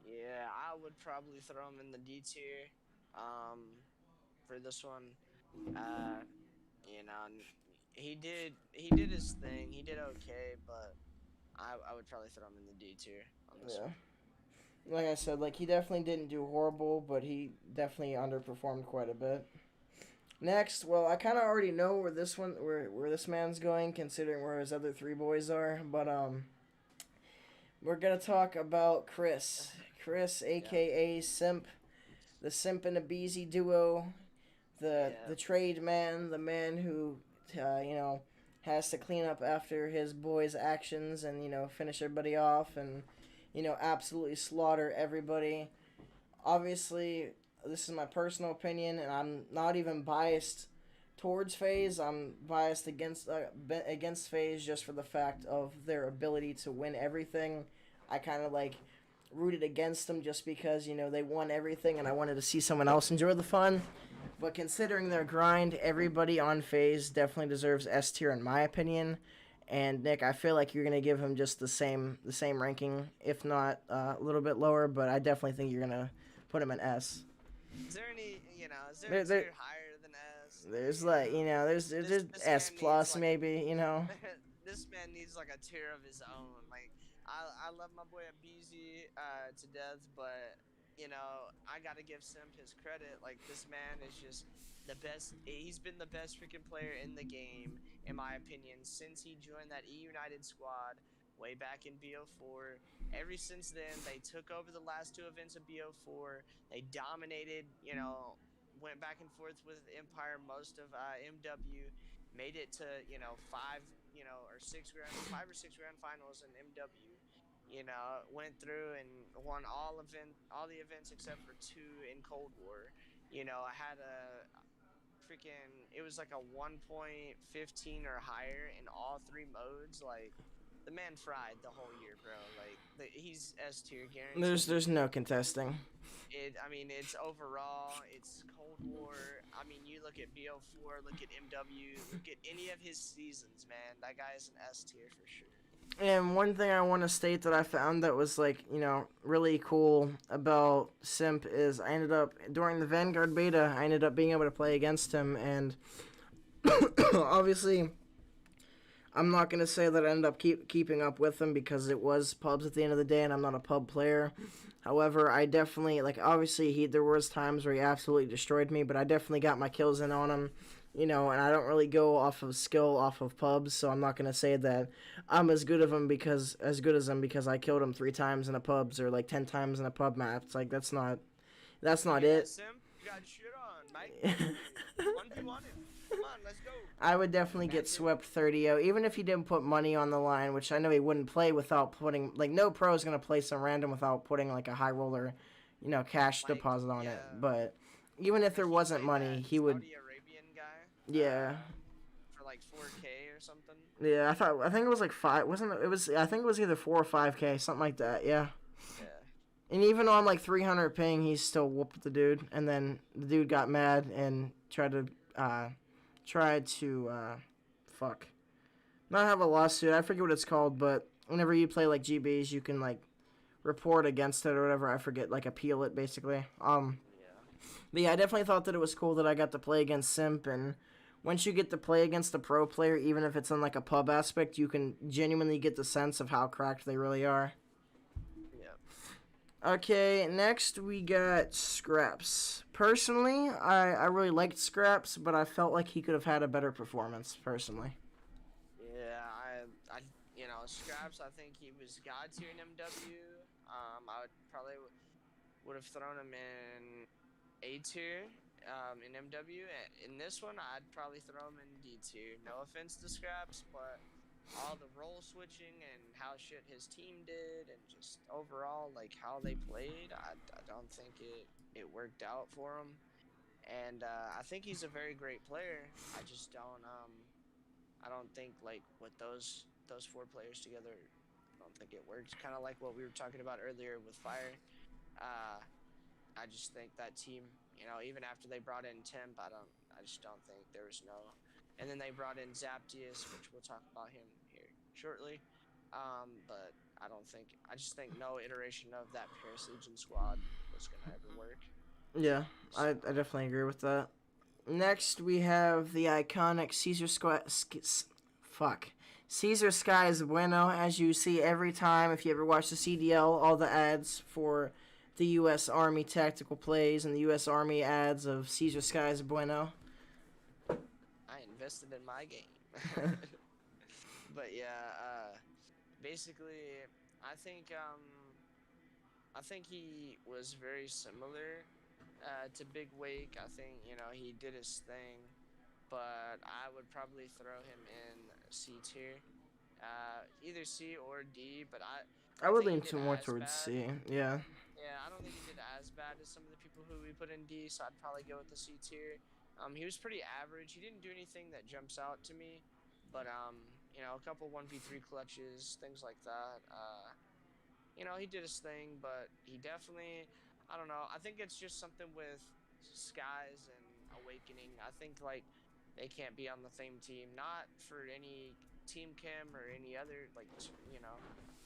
Yeah, I would probably throw him in the D tier. For this one, uh, you know, he did his thing. He did okay, but I would probably throw him in the D tier on this Yeah. one. Like I said, like he definitely didn't do horrible, but he definitely underperformed quite a bit. Next, well, I kind of already know where this man's going, considering where his other three boys are. But we're gonna talk about Chris, Yeah, aka Simp, the Simp and the Beezy duo, the yeah, trade man, the man who, you know, has to clean up after his boys' actions and finish everybody off and absolutely slaughter everybody. Obviously, this is my personal opinion, and I'm not even biased towards FaZe. I'm biased against FaZe just for the fact of their ability to win everything. I kind of like rooted against them just because they won everything, and I wanted to see someone else enjoy the fun. But considering their grind, everybody on FaZe definitely deserves S tier in my opinion. And Nick, I feel like you're gonna give him just the same ranking, if not a little bit lower. But I definitely think you're gonna put him in S. is there a There, there tier higher than S? there's like there's This just this S man needs plus like maybe. this man needs like a tier of his own. Like I love my boy Abizi to death, but I gotta give Simp his credit. Like this man is just the best. He's been the best freaking player in the game, in my opinion, since he joined that E United squad way back in BO4. Ever since then, they took over the last two events of BO4. They dominated. Went back and forth with Empire most of MW, made it to five or six grand finals in MW. Went through and won all the events except for two in Cold War. I had a freaking it was like a 1.15 or higher in all three modes. Like the man fried the whole year, bro. Like he's S tier There's guaranteed. no contesting. I mean, it's overall, it's Cold War. I mean, you look at BO4, look at MW, look at any of his seasons, man. That guy is an S tier for sure. And one thing I want to state that I found that was like really cool about Simp is I ended up during the Vanguard beta I ended up being able to play against him, and obviously I'm not gonna say that I ended up keeping up with him because it was pubs at the end of the day, and I'm not a pub player. However, I definitely like obviously there was times where he absolutely destroyed me, but I definitely got my kills in on him. And I don't really go off of skill off of pubs, so I'm not gonna say that I'm as good as him because I killed him 3 times in a pubs or like 10 times in a pub map. It's like that's You not hear that, it. Sim? You got shit on, mate. 1v1 him. Come on, let's go. I would definitely get Imagine. swept 30-0, even if he didn't put money on the line, which I know he wouldn't play without putting, like, no pro is going to play some random without putting, like, a high roller, cash Like, deposit on it. yeah. But even if Like there he wasn't played money, that he would, Saudi Arabian guy yeah. for like 4K or something. Yeah, I think it was like 5, wasn't it? I think it was either 4 or 5K, something like that, yeah. Yeah. And even on, like, 300 ping, he still whooped the dude, and then the dude got mad and tried to, fuck. Not have a lawsuit. I forget what it's called, but whenever you play like GBs, you can like report against it or whatever. I forget, like appeal it basically. Yeah. But yeah, I definitely thought that it was cool that I got to play against Simp, and once you get to play against a pro player, even if it's in like a pub aspect, you can genuinely get the sense of how cracked they really are. Yeah. Okay, next we got Scraps. Personally, I really liked Scraps, but I felt like he could have had a better performance, personally. Yeah, Scraps. I think he was god tier in MW. I would probably would have thrown him in A tier. In MW. In this one, I'd probably throw him in D tier. No offense to Scraps, but all the role switching and how shit his team did, and just overall like how they played, I don't think it worked out for him. And I think he's a very great player. I don't think like with those four players together, I don't think it works. Kind of like what we were talking about earlier with Fire. Uh, I just think that team, even after they brought in Temp, I just don't think there was no. And then they brought in Zaptius, which we'll talk about him here shortly. But I don't think. I just think no iteration of that Paris Legion squad was gonna ever work. Yeah, So I definitely agree with that. Next, we have the iconic Caesar fuck. Caesar Sky is bueno, as you see every time if you ever watch the CDL, all the ads for the U.S. Army tactical plays and the U.S. Army ads of Caesar Sky is bueno. I invested in my game. But yeah, basically, I think um, I think he was very similar to Big Wake. I think he did his thing, but I would probably throw him in C tier, either C or D. But I I don't would think he lean did to more as towards bad. C. Yeah. Yeah, I don't think he did as bad as some of the people who we put in D. So I'd probably go with the C tier. He was pretty average. He didn't do anything that jumps out to me, but a couple 1v3 clutches, things like that. He did his thing, but he definitely, I don't know. I think it's just something with Skies and Awakening. I think like they can't be on the same team, not for any team chem or any other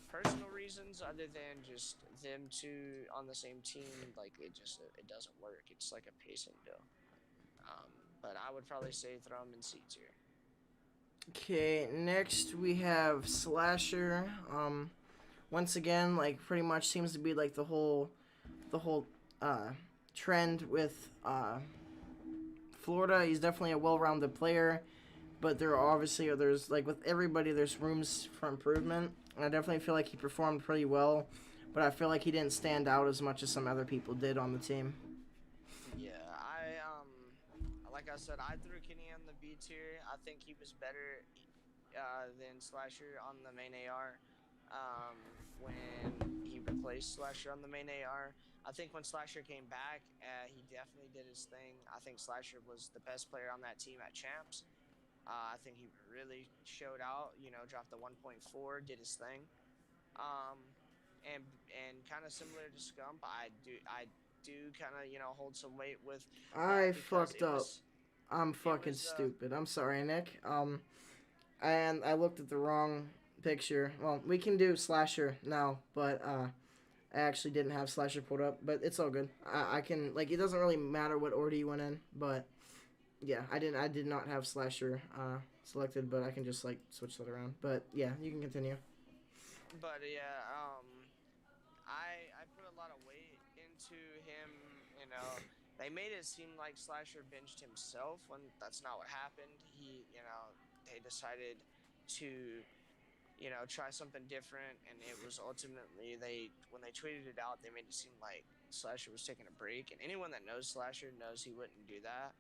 personal reasons, other than just them two on the same team. Like it doesn't work. It's like a pacing deal. Um, but I would probably say throw him in C tier. Okay, next we have Slasher. Once again, like pretty much seems to be like the whole uh, trend with Florida. He's definitely a well-rounded player, but there are obviously there's like with everybody there's rooms for improvement. And I definitely feel like he performed pretty well, but I feel like he didn't stand out as much as some other people did on the team. Yeah, like I said, I threw Kenny on the B tier. I think he was better than Slasher on the main AR. When he replaced Slasher on the main AR, I think when Slasher came back, he definitely did his thing. I think Slasher was the best player on that team at champs. I think he really showed out. Dropped the 1.4, did his thing. Um, and kind of similar to Scump, I do kind of hold some weight with I that because fucked up. I'm it fucking was stupid. I'm sorry, Nick. And I looked at the wrong picture. Well, we can do Slasher now, but I actually didn't have Slasher pulled up, but it's all good. I can like it doesn't really matter what order you went in, but yeah, I did not have Slasher selected, but I can just like switch that around. But yeah, you can continue. but yeah, I put a lot of weight into him. They made it seem like Slasher benched himself when that's not what happened. They decided to try something different, and it was ultimately when they tweeted it out, they made it seem like Slasher was taking a break, and anyone that knows Slasher knows he wouldn't do that.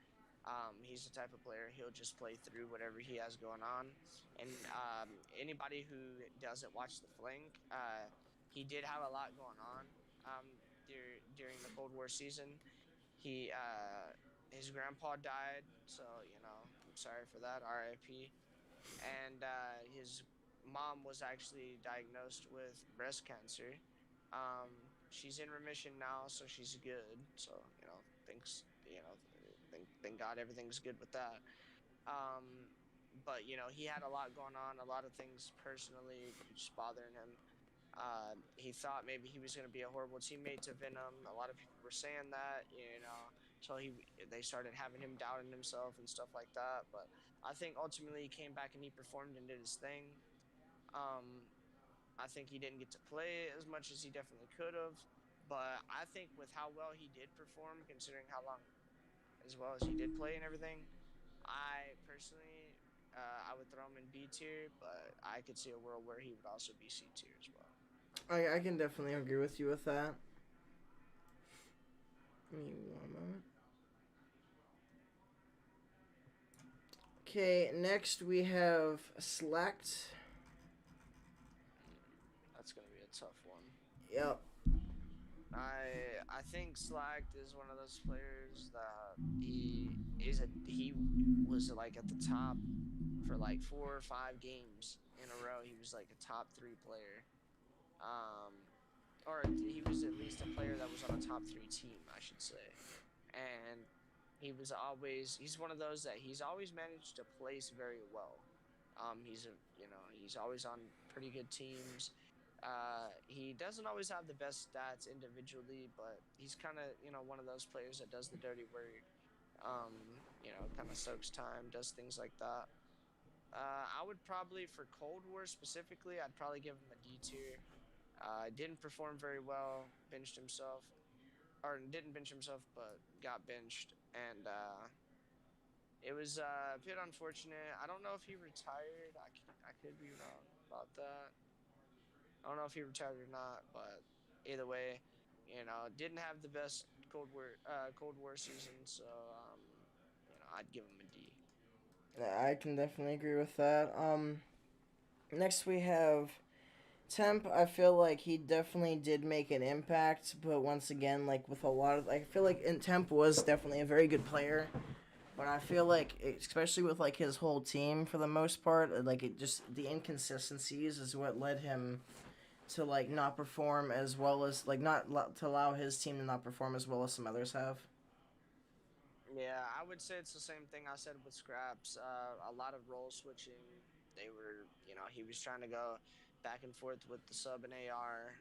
He's the type of player he'll just play through whatever he has going on, and anybody who doesn't watch the Flink, he did have a lot going on during the Cold War season. His grandpa died, so I'm sorry for that. R.I.P. And his mom was actually diagnosed with breast cancer. She's in remission now, so she's good. So thanks. Thank God everything's good with that. Um, but he had a lot going on, a lot of things personally just bothering him. He thought maybe he was going to be a horrible teammate to Venom. A lot of people were saying that, so they started having him doubting himself and stuff like that. But I think ultimately he came back and he performed and did his thing. Um, I think he didn't get to play as much as he definitely could have, but I think with how well he did perform, considering how long as well as he did play and everything, I personally, I would throw him in B tier, but I could see a world where he would also be C tier as well. I can definitely agree with you with that. Give me one moment. Okay, next we have Slacked. That's gonna be a tough one. Yep. I think Slacked is one of those players that he was like at the top for like 4 or 5 games in a row. He was like a top 3 player. Um, or he was at least a player that was on a top 3 team, I should say. And he's one of those that he's always managed to place very well. He's always on pretty good teams. He doesn't always have the best stats individually, but he's kind of one of those players that does the dirty work. Kind of soaks time, does things like that. I would probably for Cold War specifically, I'd probably give him a D tier. Didn't perform very well, benched himself, or didn't bench himself, but got benched, and it was a bit unfortunate. I don't know if he retired. I could be wrong about that. I don't know if he retired or not, but either way, didn't have the best Cold War season, so I'd give him a D. Yeah, I can definitely agree with that. Next we have Temp. I feel like he definitely did make an impact, but once again, like with a lot of, I feel like Temp was definitely a very good player. But I feel like, especially with like his whole team for the most part, like it just the inconsistencies is what led him to like not perform as well as like not to allow his team to not perform as well as some others have. Yeah, I would say it's the same thing I said with Scraps. A lot of role switching. They were, he was trying to go back and forth with the sub and AR.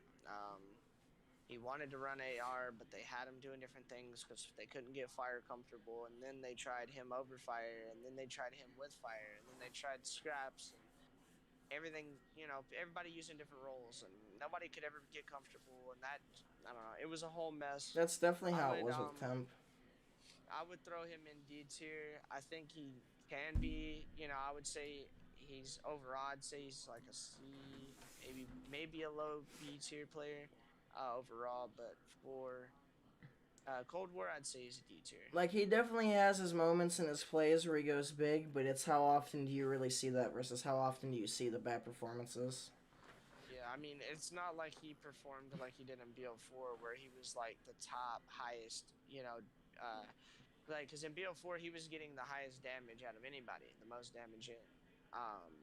He wanted to run AR, but they had him doing different things because they couldn't get Fire comfortable. And then they tried him over Fire, and then they tried him with Fire, and then they tried Scraps, and everything. Everybody using different roles, and nobody could ever get comfortable. And that, I don't know, it was a whole mess. That's definitely I how it would was with Temp. I would throw him in D tier. I think he can be. I would say he's overall. I'd say he's like a C, maybe a low B tier player overall. But for Cold War, I'd say he's a D tier. Like he definitely has his moments in his plays where he goes big, but it's how often do you really see that versus how often do you see the bad performances? Yeah, I mean, it's not like he performed like he did in BO4, where he was like the top highest, because in BO4 he was getting the highest damage out of anybody, the most damage in. Um,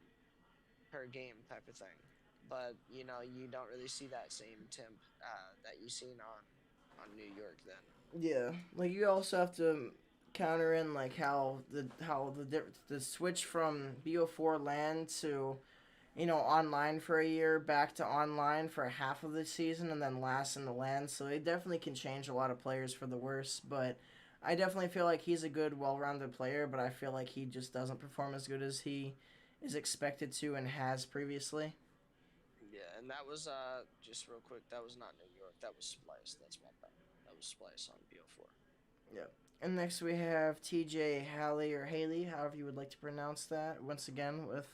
per game type of thing. But you don't really see that same temp that you seen on New York then. Yeah, like you also have to counter in like how the switch from BO4 land to online for a year back to online for half of the season and then last in the land. So it definitely can change a lot of players for the worse. But I definitely feel like he's a good, well-rounded player. But I feel like he just doesn't perform as good as he is expected to and has previously. Yeah, and that was just real quick. That was not New York. That was Splice. That's my bad. That was Splice on BO4. Yep. And next we have TJ Halley or Haley, however you would like to pronounce that. Once again with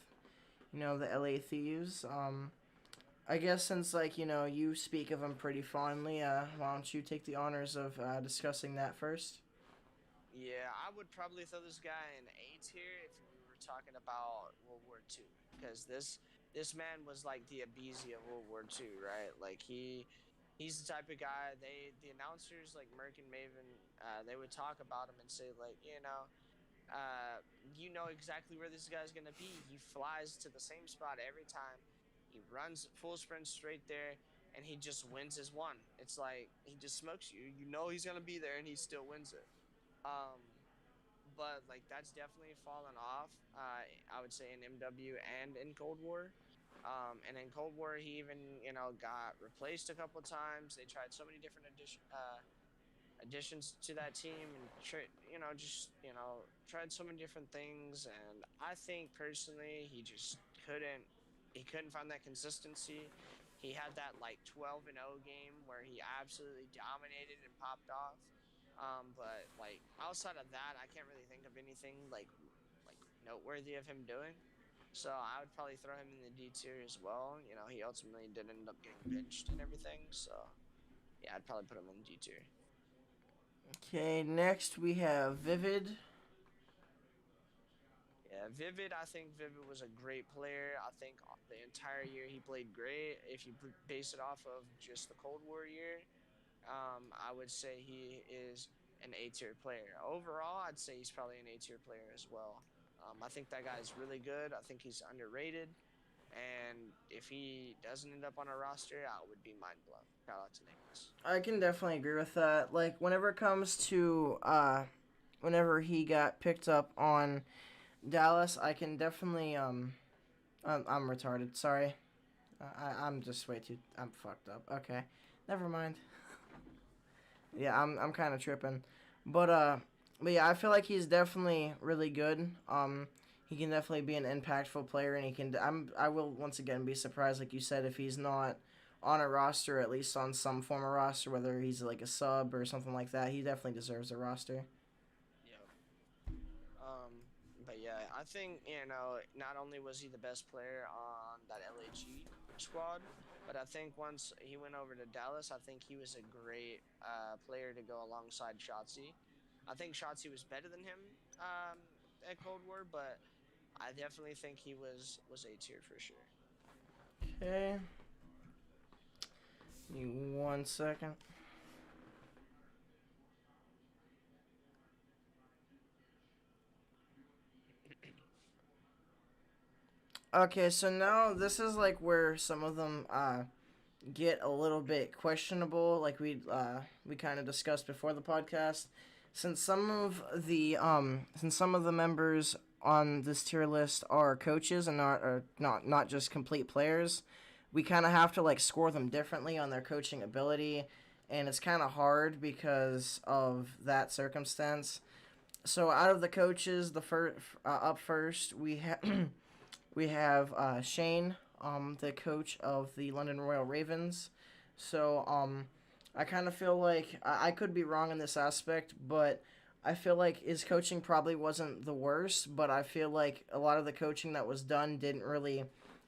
the LA Thieves. I guess since you speak of him pretty fondly, why don't you take the honors of discussing that first? Yeah, I would probably throw this guy in A tier if we were talking about World War II, because this man was like the Abizi of World War II, right? Like he's the type of guy the announcers like Merc and Maven, they would talk about him and say like, exactly where this guy's gonna be. He flies to the same spot every time. He runs full sprint straight there, and he just wins his one. It's like he just smokes you. You know he's gonna be there, and he still wins it. Um, but like that's definitely fallen off. I would say in MW and in Cold War. And in Cold War, he even got replaced a couple times. They tried so many different additions to that team, and tried so many different things. And I think personally, couldn't he couldn't find that consistency. He had that like 12-0 game where he absolutely dominated and popped off. But like outside of that, I can't really think of anything like noteworthy of him doing. So I would probably throw him in the D tier as well. He ultimately did end up getting benched and everything. So yeah, I'd probably put him in D tier. Okay, next we have Vivid. Yeah, Vivid. I think Vivid was a great player. I think the entire year he played great. If you base it off of just the Cold War year, I would say he is an A tier player. Overall, I'd say he's probably an A tier player as well. I think that guy's really good. I think he's underrated. And if he doesn't end up on a roster, I would be mind blown. Shout out to Nicholas. I can definitely agree with that. Like whenever it comes to whenever he got picked up on Dallas, I can definitely I'm retarded. Sorry. I'm just way too. I'm fucked up. Okay, never mind. Yeah, I'm kind of tripping, but but yeah, I feel like he's definitely really good. He can definitely be an impactful player, and he can. I will once again be surprised, like you said, if he's not on a roster, at least on some form of roster, whether he's like a sub or something like that. He definitely deserves a roster. Yep. But yeah, I think not only was he the best player on that LAG squad, but I think once he went over to Dallas, I think he was a great player to go alongside Shotzi. I think Shotzi was better than him at Cold War, but I definitely think he was A tier for sure. Okay, give me 1 second. Okay, so now this is like where some of them get a little bit questionable, like we kind of discussed before the podcast. Since some of the members on this tier list are coaches and not just complete players, we kind of have to like score them differently on their coaching ability, and it's kind of hard because of that circumstance. So out of the coaches, the first up first we have we have Shane, the coach of the London Royal Ravens. So I kind of feel like I could be wrong in this aspect, but I feel like his coaching probably wasn't the worst. But I feel like a lot of the coaching that was done didn't really,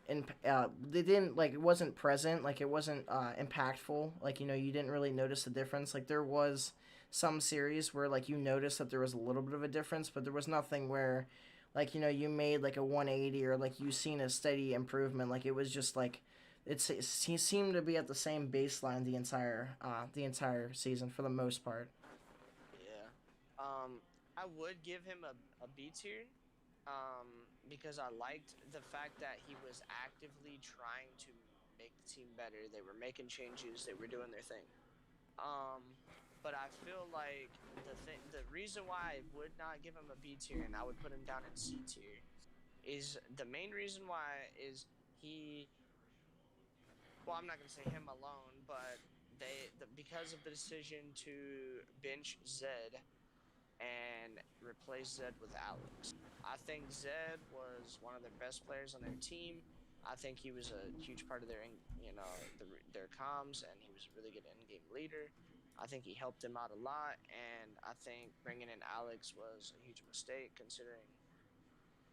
they didn't like it wasn't present, like it wasn't impactful. Like you didn't really notice the difference. Like there was some series where like you noticed that there was a little bit of a difference, but there was nothing where like you made like a 180 or like you seen a steady improvement. Like it was just like he seemed to be at the same baseline the entire season for the most part. Yeah. I would give him a B tier. Because I liked the fact that he was actively trying to make the team better. They were making changes. They were doing their thing. Um, but I feel like the reason why I would not give him a B tier and I would put him down in C tier is the main reason why is he. Well, I'm not gonna say him alone, but because of the decision to bench Zed and replace Zed with Alex. I think Zed was one of their best players on their team. I think he was a huge part of their comms, and he was a really good in-game leader. I think he helped them out a lot, and I think bringing in Alex was a huge mistake considering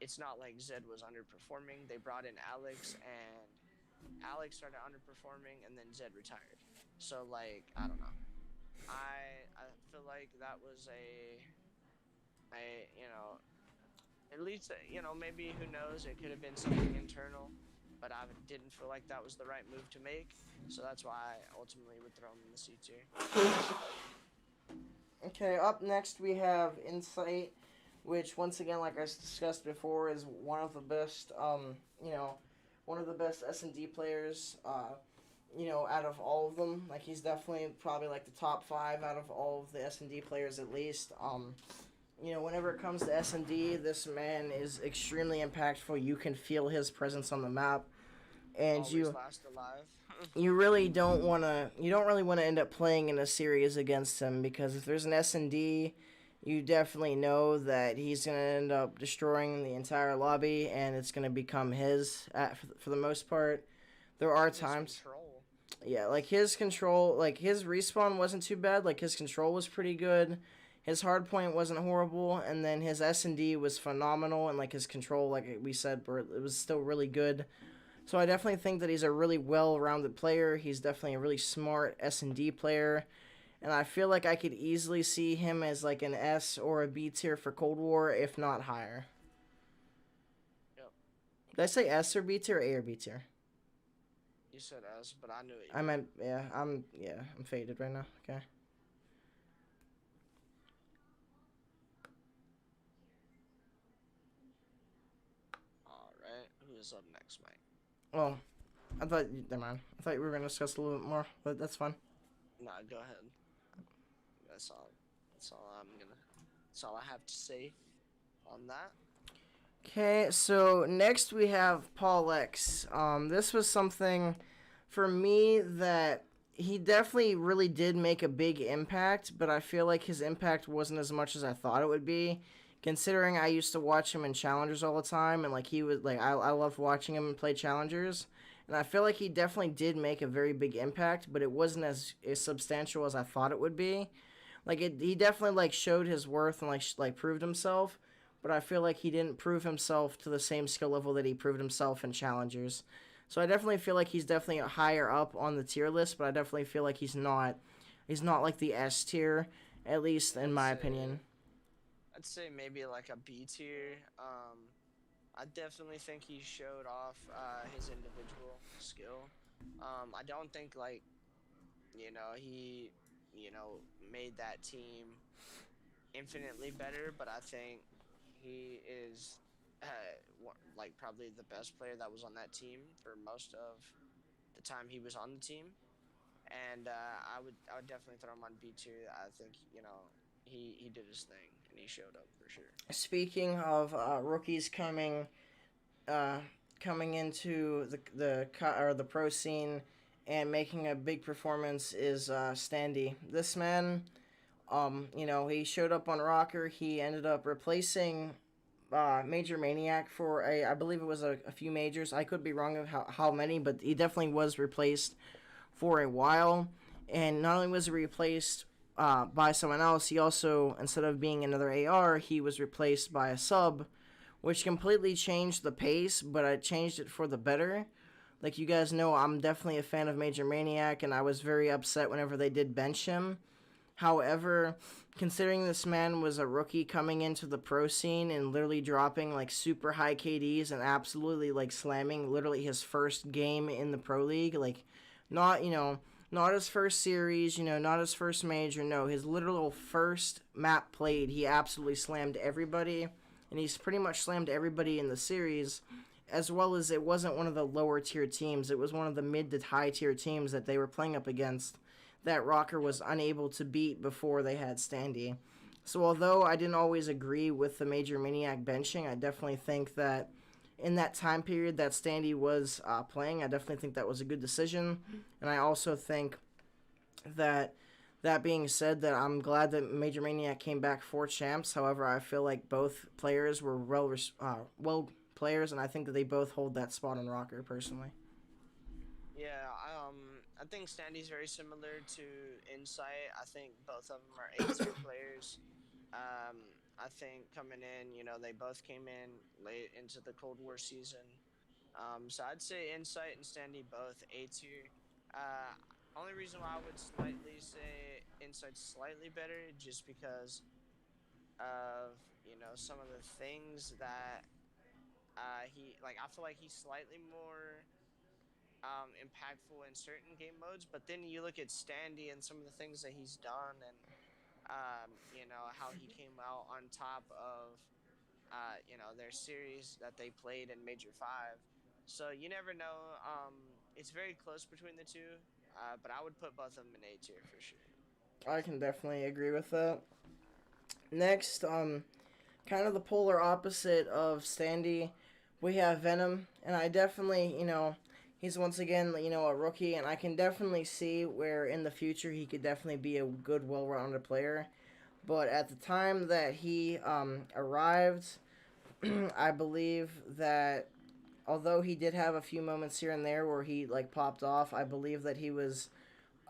it's not like Zed was underperforming. They brought in Alex, and Alex started underperforming, and then Zed retired. So like I don't know. I feel like that was a at least maybe who knows, it could have been something internal, but I didn't feel like that was the right move to make, so that's why I ultimately would throw him in the C tier. Okay, up next we have Insight, which once again, like I discussed before, is one of the best one of the best S&D players out of all of them. Like he's definitely probably like the top 5 out of all of the S&D players at least. Whenever it comes to S&D, this man is extremely impactful. You can feel his presence on the map, and Always last alive. you don't really want to end up playing in a series against him, because if there's an S&D, you definitely know that he's going to end up destroying the entire lobby, and it's going to become his for the most part. There are times. Control. Yeah, like his control, like his respawn wasn't too bad. Like his control was pretty good. His hard point wasn't horrible, and then his S&D was phenomenal, and like his control, like we said, it was still really good. So I definitely think that he's a really well-rounded player. He's definitely a really smart S&D player, and I feel like I could easily see him as like an S or a B tier for Cold War, if not higher. Yep. Did I say S or B tier, or A or B tier? You said S, but I knew it. I meant I'm faded right now. Okay. All right. Who is up next, Mike? Well, never mind. I thought we were gonna discuss a little bit more, but that's fine. Nah, go ahead. That's all. That's all I'm gonna. That's all I have to say on that. Okay, so next we have Paul X. This was something for me that he definitely really did make a big impact, but I feel like his impact wasn't as much as I thought it would be. Considering I used to watch him in challengers all the time, and like he was like I loved watching him play challengers, and I feel like he definitely did make a very big impact, but it wasn't as substantial as I thought it would be. Like he definitely like showed his worth and like proved himself, but I feel like he didn't prove himself to the same skill level that he proved himself in challengers. So I definitely feel like he's definitely higher up on the tier list, but I definitely feel like he's not like the S tier, at least in I'd my say opinion. I'd say maybe like a B tier. I definitely think he showed off his individual skill. I don't think like he made that team infinitely better, but I think he is like probably the best player that was on that team for most of the time he was on the team. And I would definitely throw him on B two. I think he did his thing and he showed up for sure. Speaking of rookies uh, coming into the pro scene and making a big performance is Standy. This man, he showed up on Rocker. He ended up replacing Major Maniac for I believe it was a few majors. I could be wrong of how many, but he definitely was replaced for a while. And not only was he replaced by someone else, he also, instead of being another AR, he was replaced by a sub, which completely changed the pace, but I changed it for the better. Like you guys know, I'm definitely a fan of Major Maniac, and I was very upset whenever they did bench him. However, considering this man was a rookie coming into the pro scene and literally dropping like super high KDs and absolutely like slamming literally his first game in the pro league, like not, not his first series, not his first major, no, his literal first map played, he absolutely slammed everybody, and he's pretty much slammed everybody in the series, as well as it wasn't one of the lower tier teams, it was one of the mid to high tier teams that they were playing up against that Rocker was unable to beat before they had Standy. So although I didn't always agree with the Major Maniac benching, I definitely think that in that time period that Standy was playing, I definitely think that was a good decision. And I also think that that being said, that I'm glad that Major Maniac came back for champs. However, I feel like both players were well players, and I think that they both hold that spot on Rocker personally. Yeah, I think Standy's very similar to Insight. I think both of them are A tier players. I think coming in, they both came in late into the Cold War season. So I'd say Insight and Standy both A tier. Uh, Only reason why I would slightly say Insight's slightly better, just because of some of the things that he like. I feel like he's slightly more impactful in certain game modes. But then you look at Standy and some of the things that he's done, and how he came out on top of their series that they played in Major Five. So you never know. It's very close between the two, but I would put both of them in A tier for sure. I can definitely agree with that. Next, kind of the polar opposite of Standy, we have Venom, and I definitely, he's once again, a rookie, and I can definitely see where in the future he could definitely be a good, well-rounded player. But at the time that he arrived, I believe that although he did have a few moments here and there where he like popped off, I believe that he was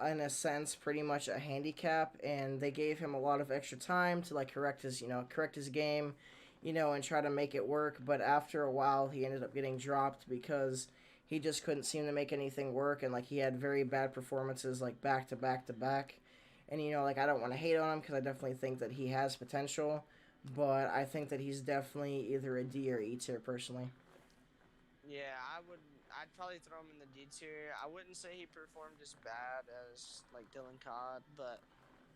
in a sense pretty much a handicap, and they gave him a lot of extra time to like correct his game, and try to make it work. But after a while he ended up getting dropped because he just couldn't seem to make anything work, and like he had very bad performances like back to back to back. And like I don't want to hate on him because I definitely think that he has potential, but I think that he's definitely either a D or E tier personally. Yeah, I would. I'd probably throw him in the D tier. I wouldn't say he performed as bad as like Dylan Codd, but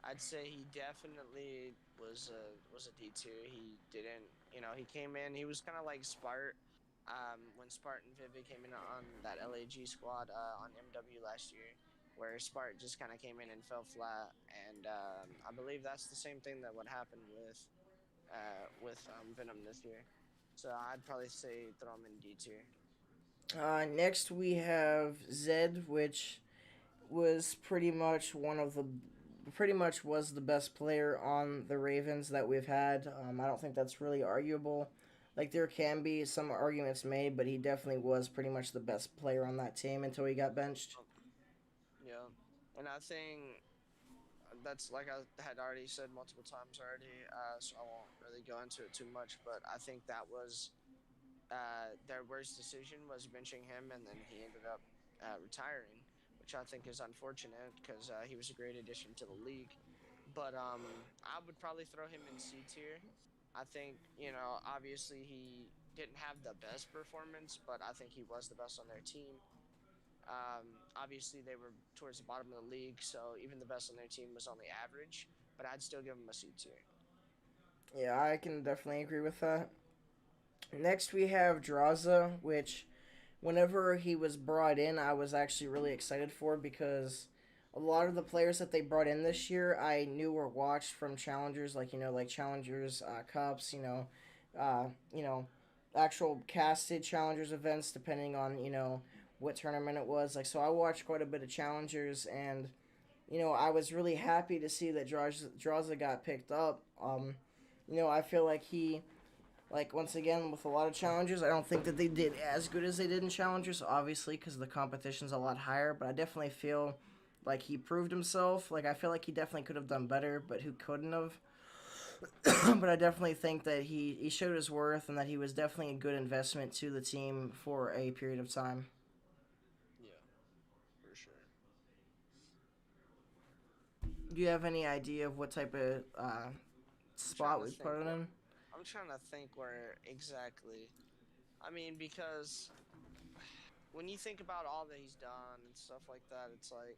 I'd say he definitely was a D tier. He didn't, he came in. He was kind of like Spart, when Spart and Vivid came in on that LAG squad on MW last year, where Spart just kind of came in and fell flat. And I believe that's the same thing that would happen with Venom this year. So I'd probably say throw him in D tier. Next we have Zed, which was pretty much was the best player on the Ravens that we've had. I don't think that's really arguable. Like there can be some arguments made, but he definitely was pretty much the best player on that team until he got benched. Yeah, and I think that's like I had already said multiple times already. So I won't really go into it too much, but I think that was their worst decision was benching him, and then he ended up retiring, which I think is unfortunate because he was a great addition to the league. But I would probably throw him in C tier. I think obviously he didn't have the best performance, but I think he was the best on their team. Obviously, they were towards the bottom of the league, so even the best on their team was only average. But I'd still give him a C tier. Yeah, I can definitely agree with that. Next we have Draza, which whenever he was brought in, I was actually really excited for because a lot of the players that they brought in this year I knew were watched from challengers, like like challengers cups, uh, you know, actual casted challengers events, depending on what tournament it was. Like so, I watched quite a bit of challengers, and I was really happy to see that Draza got picked up. I feel like he like once again with a lot of challengers, I don't think that they did as good as they did in challengers, obviously because the competition's a lot higher. But I definitely feel like he proved himself. Like I feel like he definitely could have done better, but who couldn't have? But I definitely think that he showed his worth and that he was definitely a good investment to the team for a period of time. Yeah, for sure. Do you have any idea of what type of I'm trying spot to we think put it what in? I'm trying to think where exactly. I mean, because when you think about all that he's done and stuff like that, it's like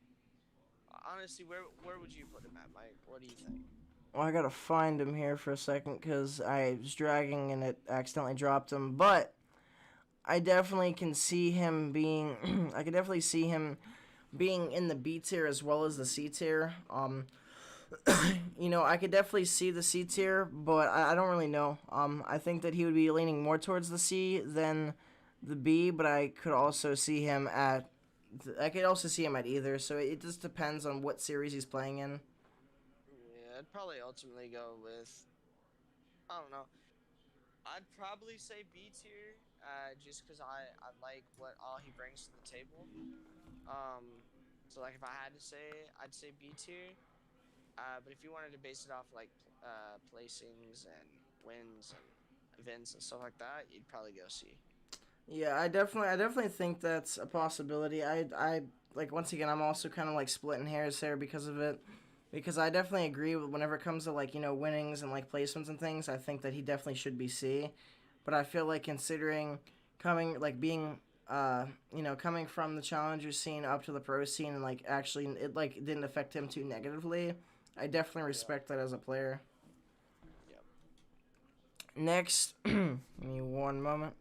honestly, where would you put him at, Mike? What do you think? Well, I gotta find him here for a second because I was dragging and it accidentally dropped him. But I definitely can see him being. I can definitely see him being in the B tier as well as the C tier. I could definitely see the C tier, but I don't really know. I think that he would be leaning more towards the C than the B, but I could also see him at. I could also see him at either. So it just depends on what series he's playing in. Yeah, I'd probably ultimately go with I don't know. I'd probably say B tier, just because I like what all he brings to the table. So like if I had to say, I'd say B tier. But if you wanted to base it off like placings and wins and events and stuff like that, you'd probably go C. Yeah, I definitely think that's a possibility. I like once again, I'm also kind of like splitting hairs here because of it, because I definitely agree with whenever it comes to like winnings and like placements and things. I think that he definitely should be C, but I feel like considering coming like being coming from the challenger scene up to the pro scene and like actually it like didn't affect him too negatively. I definitely Yeah. respect that as a player. Yep. Next, give me one moment.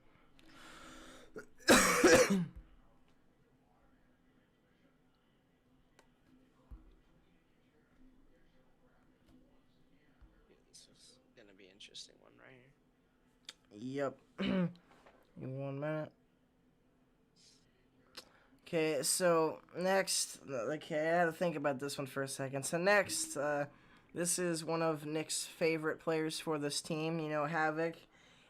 Yeah, this is gonna be an interesting one right here. Yep. Give me one minute. Okay, so next, okay, I had to think about this one for a second. So next, this is one of Nick's favorite players for this team. Havoc,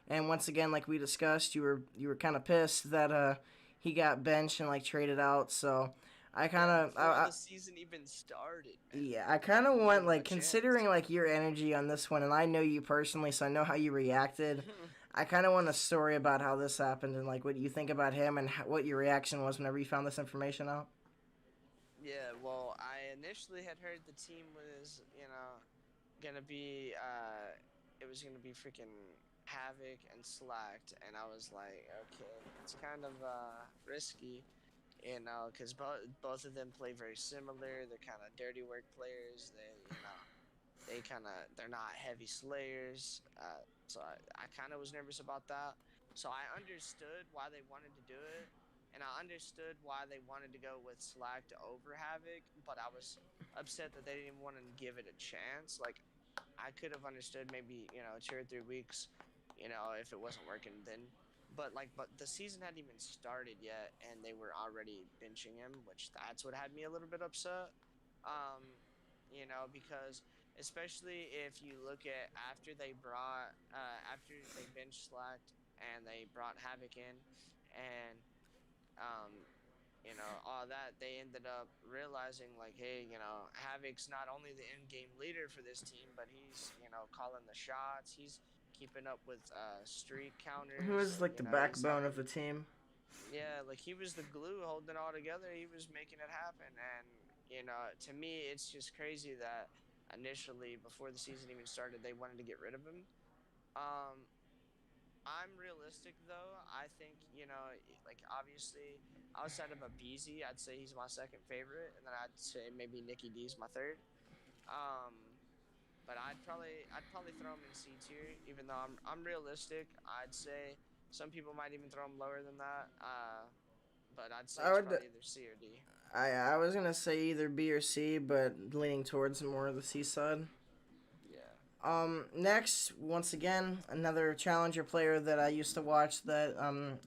and once again, like we discussed, you were kind of pissed that he got benched and like traded out. So I kind Yeah, of, before the season even started, man. yeah, I kind of Didn't want give him a like chance. considering like your energy on this one, and I know you personally, so I know how you reacted. I kind of want a story about how this happened and like what you think about him and what your reaction was whenever you found this information out. Yeah, well, I initially had heard the team was, gonna be it was gonna be freaking Havoc and Slacked, and I was like, okay, it's kind of risky, because both of them play very similar. They're kind of dirty work players. They're not heavy slayers. So I kind of was nervous about that. So I understood why they wanted to do it, and I understood why they wanted to go with Slack to over Havoc. But I was upset that they didn't even want to give it a chance. Like I could have understood maybe 2 or 3 weeks if it wasn't working then. But the season hadn't even started yet, and they were already benching him, which that's what had me a little bit upset. Because especially if you look at after they bench slacked and they brought Havoc in, and um, all that, they ended up realizing like, hey, Havoc's not only the in-game leader for this team, but he's calling the shots. He's keeping up with streak He counters. was like the He's backbone of helping. the team. Yeah, like he was the glue holding it all together. He was making it happen, and to me, it's just crazy that initially, before the season even started, they wanted to get rid of him. Um, I'm realistic though. I think like obviously outside of a Beezy, I'd say he's my second favorite, and then I'd say maybe Nikki D's my third. Um, but I'd probably throw him in C tier, even though I'm realistic. I'd say some people might even throw him lower than that. But I'd say I he's would. probably either C or D. I was gonna say either B or C, but leaning towards more of the C side. Yeah. Next, once again, another challenger player that I used to watch that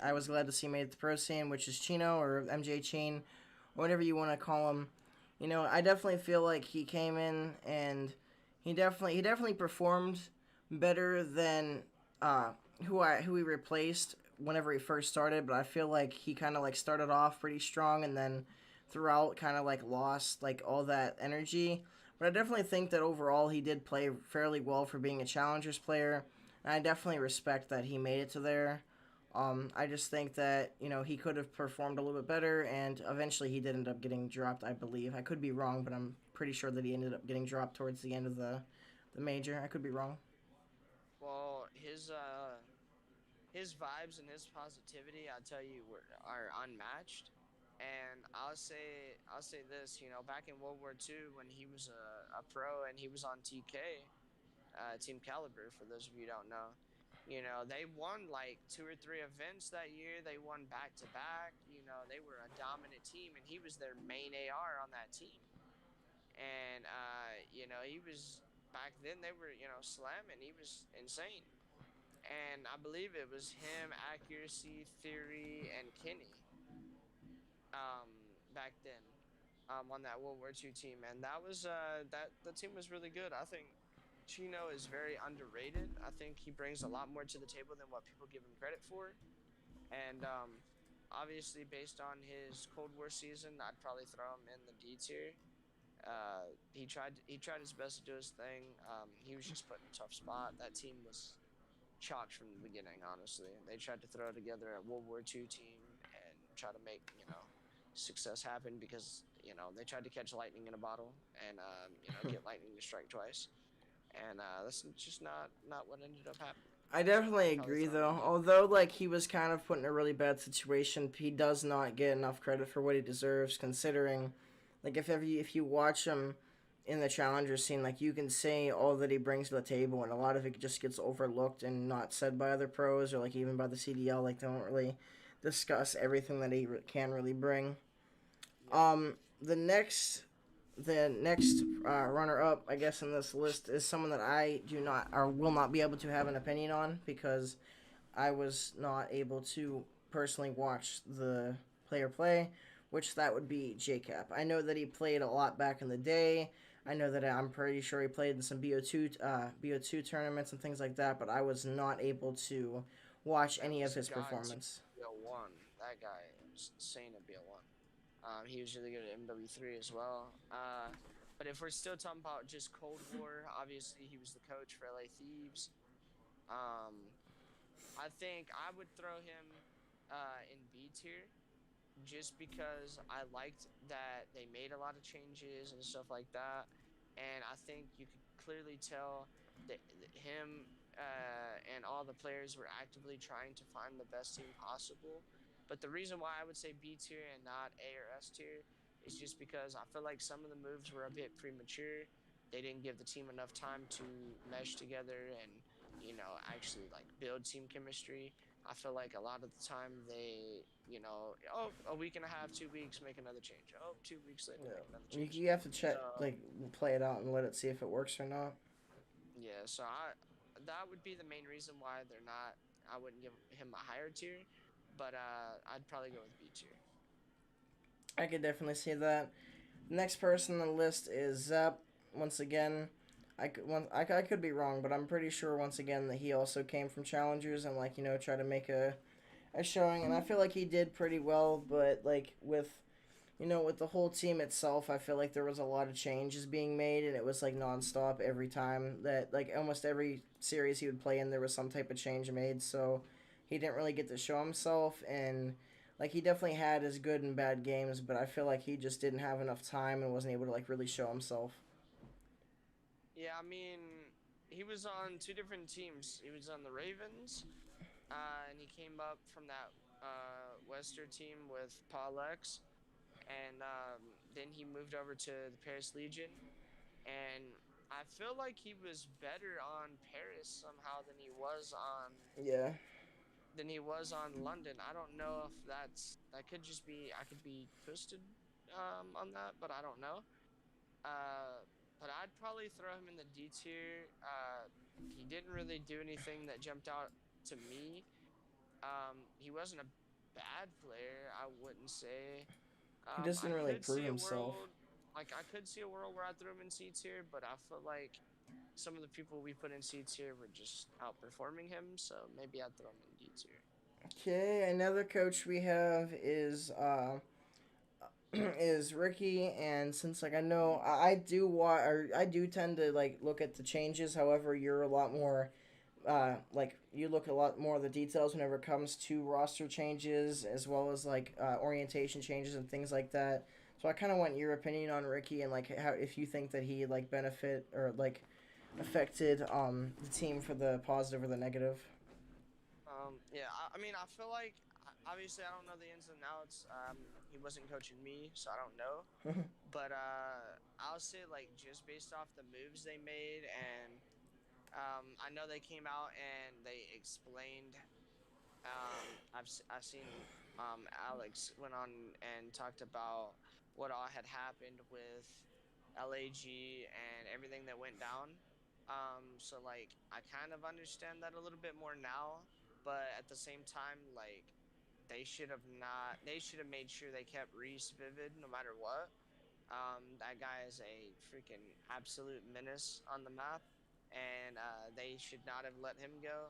I was glad to see made the pro scene, which is Chino or MJ Chin, whatever you want to call him. I definitely feel like he came in and he definitely performed better than uh, who he replaced whenever he first started. But I feel like he kind of like started off pretty strong and then throughout kind of like lost like all that energy. But I definitely think that overall he did play fairly well for being a challengers player, and I definitely respect that he made it to there. I just think that he could have performed a little bit better, and eventually he did end up getting dropped. I believe I could be wrong, but I'm pretty sure that he ended up getting dropped towards the end of the major. I could be wrong. Well, his vibes and his positivity, I tell you, are unmatched. And I'll say this, back in World War II when he was a pro and he was on TK, Team Caliber, for those of you who don't know. They won like two or three events that year. They won back to back. They were a dominant team, and he was their main AR on that team. And he was back then. They were slamming. He was insane. And I believe it was him, Accuracy, Theory, and Kenny. Back then, on that World War II team, and that was that the team was really good. I think Chino is very underrated. I think he brings a lot more to the table than what people give him credit for. And obviously, based on his Cold War season, I'd probably throw him in the D tier. He tried his best to do his thing. He was just put in a tough spot. That team was chalked from the beginning. Honestly, they tried to throw together a World War II team and try to make success happen because they tried to catch lightning in a bottle and get lightning to strike twice, and that's just not what ended up happening. I So definitely I'd probably agree throw him in though. D. Although like he was kind of put in a really bad situation, he does not get enough credit for what he deserves considering like if you watch him in the challenger scene, like you can see all that he brings to the table and a lot of it just gets overlooked and not said by other pros or like even by the CDL, like they don't really discuss everything that he can really bring. Yep. The next runner up, I guess, in this list is someone that I do not or will not be able to have an opinion on because I was not able to personally watch the player play, which that would be JCap. I know that he played a lot back in the day. I know that I'm pretty sure he played in some BO2 tournaments and things like that, but I was not able to watch That any of was a his god to performance. BO1. That guy was insane at BO1. He was really good at MW3 as well. But if we're still talking about just Cold War, obviously he was the coach for LA Thieves. Um, I think I would throw him in B tier just because I liked that they made a lot of changes and stuff like that. And I think you could clearly tell that him and all the players were actively trying to find the best team possible. But the reason why I would say B tier and not A or S tier is just because I feel like some of the moves were a bit premature. They didn't give the team enough time to mesh together and actually like build team chemistry. I feel like a lot of the time they, oh, a week and a half, 2 weeks, make another change. Oh, 2 weeks later, make another You, change. you have to check, So like, play it out and let it see if it works or not. yeah, that would be the main reason why they're not. I wouldn't give him a higher tier, but I'd probably go with B tier. I could definitely see that. Next person on the list is Zep. Once again, I could be wrong, but I'm pretty sure once again that he also came from challengers and like try to make a showing, and I feel like he did pretty well. But like with the whole team itself, I feel like there was a lot of changes being made, and it was like nonstop every time that like almost every series he would play in, there was some type of change made. So he didn't really get to show himself, and like he definitely had his good and bad games, but I feel like he just didn't have enough time and wasn't able to like really show himself. Yeah, I mean, he was on two different teams. He was on the Ravens, and he came up from that Western team with Paul X, and then he moved over to the Paris Legion, and I feel like he was better on Paris somehow Yeah. than he was on London. I don't know if that could just be I could be twisted on that, but I don't know. Uh, but I'd probably throw him in the D tier. He didn't really do anything that jumped out to me. He wasn't a bad player, I wouldn't say. He just I didn't really could prove see a himself. world, I could see a world where I threw him in C tier, but I feel like some of the people we put in C tier were just outperforming him, so maybe I'd throw him in D tier. Okay, another coach we have is is Ricky, and since like I know I do or I do tend to like look at the changes. However, you're a lot more like you look a lot more of the details whenever it comes to roster changes as well as like orientation changes and things like that. So I kind of want your opinion on Ricky and like how if you think that he like benefit or like affected the team for the positive or the negative. Yeah, I mean, I feel like obviously I don't know the ins and outs. He wasn't coaching me, so I don't know. But I'll say like just based off the moves they made, and I know they came out and they explained. I've seen Alex went on and talked about what all had happened with LAG and everything that went down. So like I kind of understand that a little bit more now, but at the same time, like they should have made sure they kept Reese vivid no matter what. That guy is a freaking absolute menace on the map, and they should not have let him go.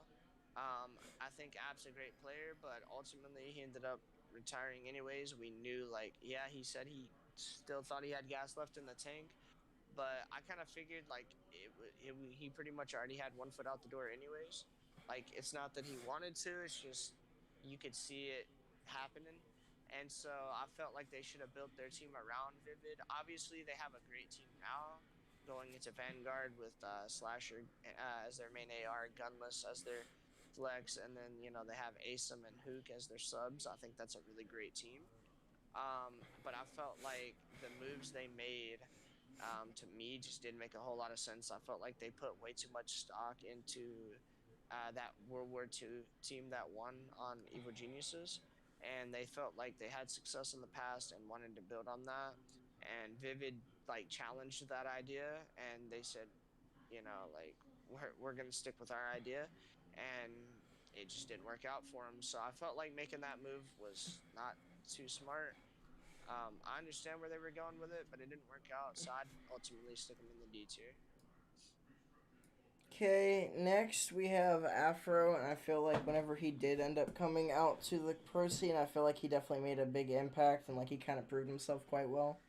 I think App's a great player, but ultimately he ended up retiring anyways. We knew, like, yeah, he said he still thought he had gas left in the tank, but I kind of figured like he pretty much already had one foot out the door anyways. Like it's not that he wanted to; it's just you could see it happening. And so I felt like they should have built their team around Vivid. Obviously, they have a great team now, going into Vanguard with Slasher as their main AR, Gunless as their flex, and then they have Asum and Hook as their subs. I think that's a really great team. But I felt like the moves they made to me just didn't make a whole lot of sense. I felt like they put way too much stock into that World War II team that won on Evil Geniuses, and they felt like they had success in the past and wanted to build on that. And Vivid like challenged that idea, and they said, like we're gonna stick with our idea, and it just didn't work out for them. So I felt like making that move was not too smart. I understand where they were going with it, but it didn't work out, so I'd ultimately stick them in the D tier. Okay, next we have Afro, and I feel like whenever he did end up coming out to the pro scene, I feel like he definitely made a big impact and like he kind of proved himself quite well.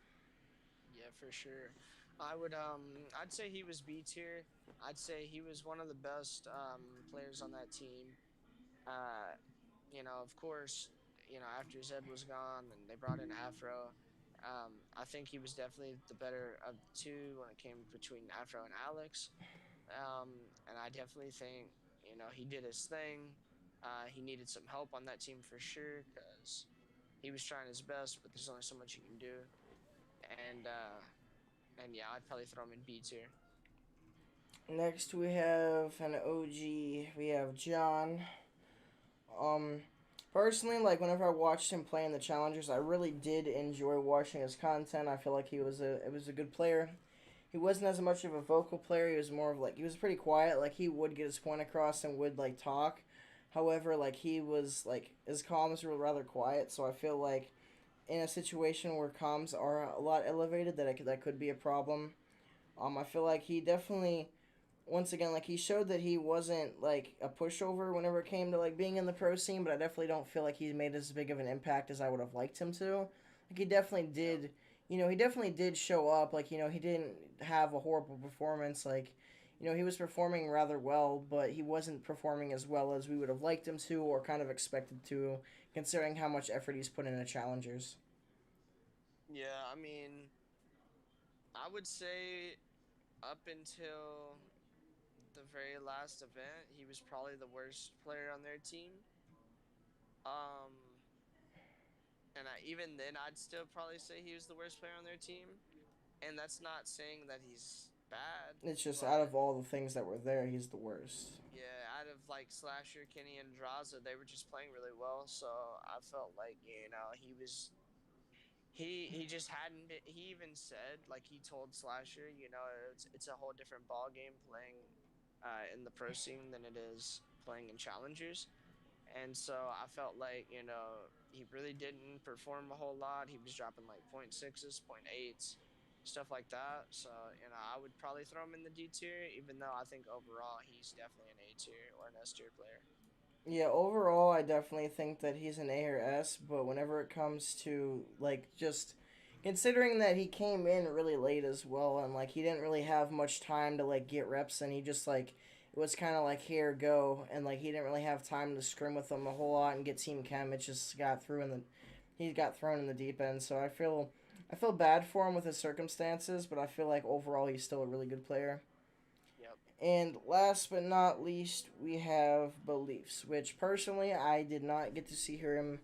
Yeah, for sure. I'd say he was B tier. I'd say he was one of the best players on that team. Uh, of course, after Zed was gone and they brought in Afro, I think he was definitely the better of the two when it came between Afro and Alex. And I definitely think he did his thing. He needed some help on that team for sure because he was trying his best, but there's only so much you can do. And yeah, I'd probably throw him in B tier. Next we have an OG. We have John. Um, Personally, like whenever I watched him play in the challengers, I really did enjoy watching his content. I feel like he was a it was a good player. he wasn't as much of a vocal player. He was more of like he was pretty quiet. Like he would get his point across and would like talk. However, like he was like his comms were rather quiet. So I feel like in a situation where comms are a lot elevated, that could be a problem. I feel like he definitely once again, like he showed that he wasn't like a pushover whenever it came to like being in the pro scene, but I definitely don't feel like he made as big of an impact as I would have liked him to. Like he definitely Yep. did, he definitely did show up. Like he didn't have a horrible performance. Like he was performing rather well, but he wasn't performing as well as we would have liked him to or kind of expected to, considering how much effort he's put into challengers. Yeah, I mean, I would say up until the very last event, he was probably the worst player on their team. Um, and even then, I'd still probably say he was the worst player on their team. And that's not saying that he's bad, It's just out but of all the things that were there, he's the worst. yeah, out of like Slasher, Kenny, and Draza, they were just playing really well. So I felt like he just hadn't been. He even said like he told Slasher, it's a whole different ball game playing in the pro scene than it is playing in challengers. And so I felt like, he really didn't perform a whole lot. He was dropping like point sixes, point eights, stuff like that. So, I would probably throw him in the D tier, even though I think overall he's definitely an A tier or an S tier player. Yeah, overall, I definitely think that he's an A or S, but whenever it comes to, like, just considering that he came in really late as well, and, like, he didn't really have much time to, like, get reps, and he just, like, it was kind of like, here, go, and, like, he didn't really have time to scrim with them a whole lot and get team chem. It just he got thrown in the deep end, so I feel bad for him with his circumstances, but I feel like overall he's still a really good player. Yep. And last but not least, we have beliefs, which personally I did not get to see him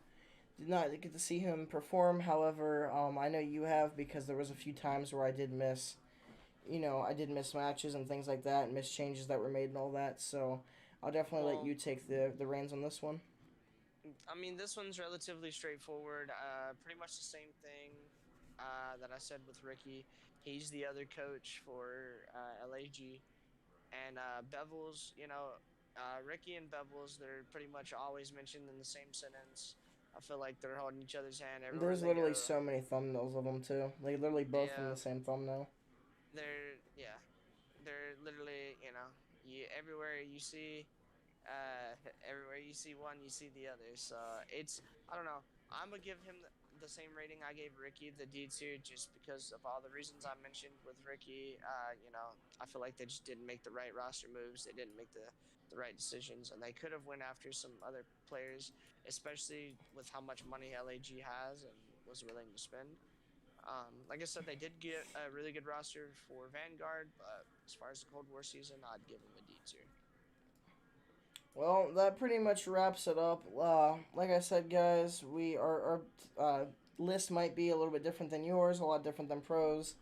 perform. However, I know you have because there was a few times where I did miss matches and things like that, and miss changes that were made and all that. So I'll definitely let Well, you take the reins on this one. I mean, this one's relatively straightforward. Pretty much the same thing that I said with Ricky. He's the other coach for LAG. And Bevels, Ricky and Bevels, they're pretty much always mentioned in the same sentence. I feel like they're holding each other's hand everywhere There's they literally go. so many thumbnails of them too. Like literally both in Yeah, the same thumbnail. they're literally, everywhere you see, everywhere you see one, you see the other. So I don't know. I'm gonna give him the same rating I gave Ricky, the D tier, just because of all the reasons I mentioned with Ricky. I feel like they just didn't make the right roster moves. They didn't make the right decisions, and they could have went after some other players, especially with how much money LAG has and was willing to spend. Like I said, they did get a really good roster for Vanguard, but as far as the Cold War season, I'd give them a D tier. Well, that pretty much wraps it up. Like I said, guys, our list might be a little bit different than yours, a lot different than pros,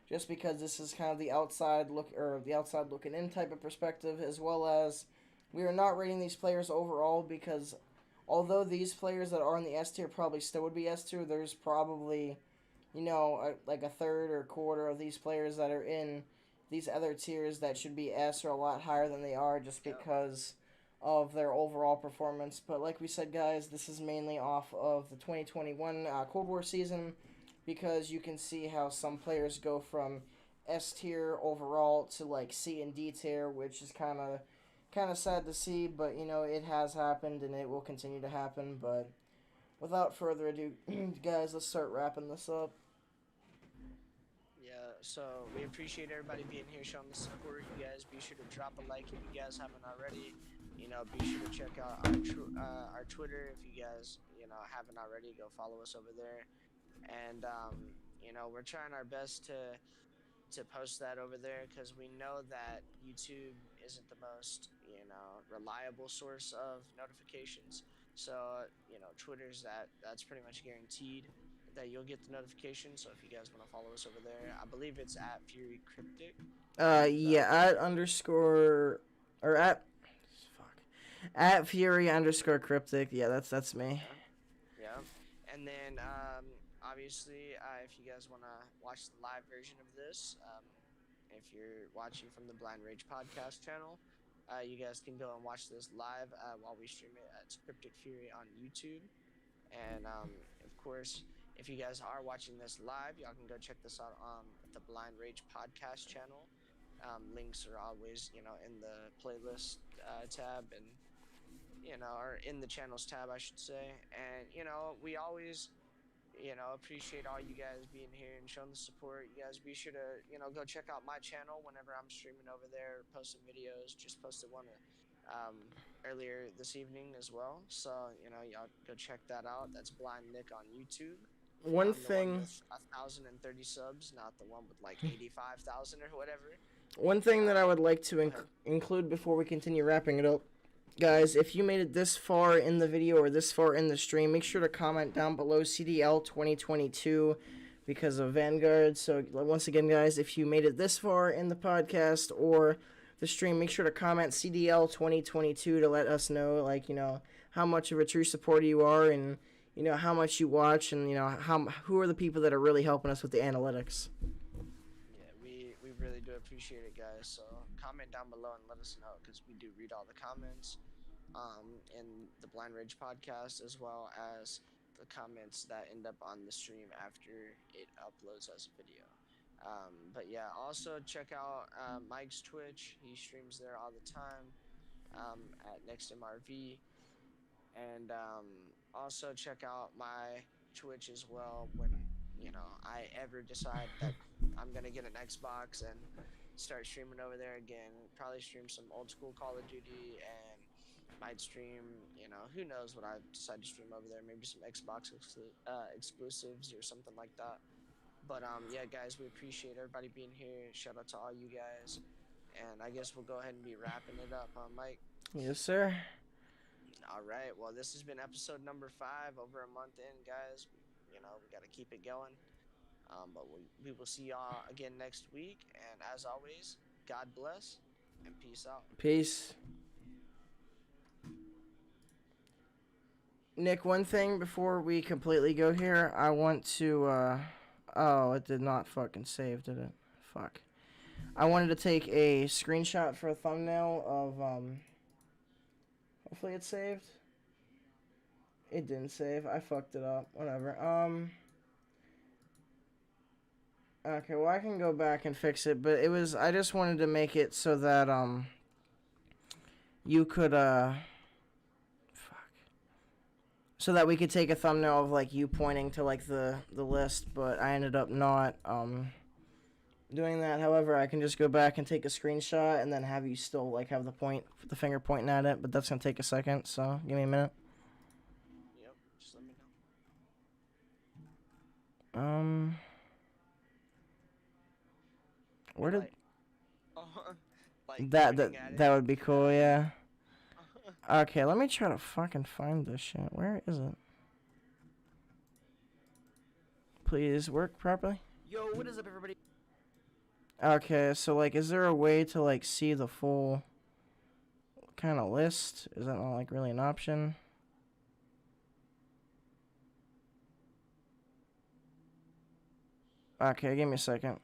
just because this is kind of the outside look or the outside looking in type of perspective, as well as we are not rating these players overall because although these players that are in the S tier probably still would be S tier, there's probably like a third or quarter of these players that are in these other tiers that should be S or a lot higher than they are just Yep. because of their overall performance. But like we said, guys, this is mainly off of the 2021 Cold War season because you can see how some players go from S tier overall to like C and D tier, which is kind of sad to see, but it has happened and it will continue to happen. But without further ado, guys, let's start wrapping this up. Yeah, so we appreciate everybody being here, showing the support. You guys be sure to drop a like if you guys haven't already. Be sure to check out our Twitter if you guys haven't already. Go follow us over there, and we're trying our best to post that over there because we know that YouTube isn't the most reliable source of notifications. So Twitter's that's pretty much guaranteed that you'll get the notification. So if you guys want to follow us over there, I believe it's at Fury Cryptic. Yeah, So at underscore or fuck at Fury underscore cryptic. Yeah, that's me. yeah, yeah. And then obviously, if you guys want to watch the live version of this, If you're watching from the Blind Rage podcast channel, you guys can go and watch this live while we stream it at Scripted Fury on YouTube. And of course, if you guys are watching this live, y'all can go check this out on the Blind Rage podcast channel. Links are always, in the playlist tab, and or in the channels tab, I should say. And we always appreciate all you guys being here and showing the support. You guys be sure to go check out my channel whenever I'm streaming over there, posting videos. Just posted one earlier this evening as well, so y'all go check that out. That's Blind Nick on YouTube. One I'm the one thing with 1,030 subs, not the one with like 85,000 or whatever. One thing that I would like to include before we continue wrapping it up, guys, if you made it this far in the video or this far in the stream, make sure to comment down below CDL 2022 because of Vanguard. So once again, guys, if you made it this far in the podcast or the stream, make sure to comment CDL 2022 to let us know, like, how much of a true supporter you are, and how much you watch, and who are the people that are really helping us with the analytics. We really do appreciate it, guys. So comment down below and let us know, because we do read all the comments in the Blind Rage podcast, as well as the comments that end up on the stream after it uploads as a video. But yeah, also check out Mike's Twitch. He streams there all the time at NextMRV. And also check out my Twitch as well when I ever decide that I'm gonna get an Xbox and start streaming over there again. Probably stream some old school Call of Duty, and might stream, who knows what I decide to stream over there. Maybe some Xbox exclusives or something like that. But yeah, guys, we appreciate everybody being here. Shout out to all you guys, and I guess we'll go ahead and be wrapping it up, Mike? Yes, sir. All right. Well, this has been episode number 5, over a month in, guys. We got to keep it going. But we will see y'all again next week. And as always, God bless and peace out. Peace. Nick, one thing before we completely go here, I want to, oh, it did not fucking save, did it? Fuck. I wanted to take a screenshot for a thumbnail of, hopefully it saved. It didn't save. I fucked it up. Whatever. Okay, well, I can go back and fix it, but I just wanted to make it so that, you could, so that we could take a thumbnail of, like, you pointing to, like, the list, but I ended up not, doing that. However, I can just go back and take a screenshot and then have you still, like, have the finger pointing at it, but that's gonna take a second, so give me a minute. Yep, just let me know. Where did like that would be cool, yeah. Okay, let me try to fucking find this shit. Where is it? Please work properly. Yo, what is up, everybody? Okay, so, like, is there a way to, like, see the full kind of list? Is that not, like, really an option? Okay, give me a second.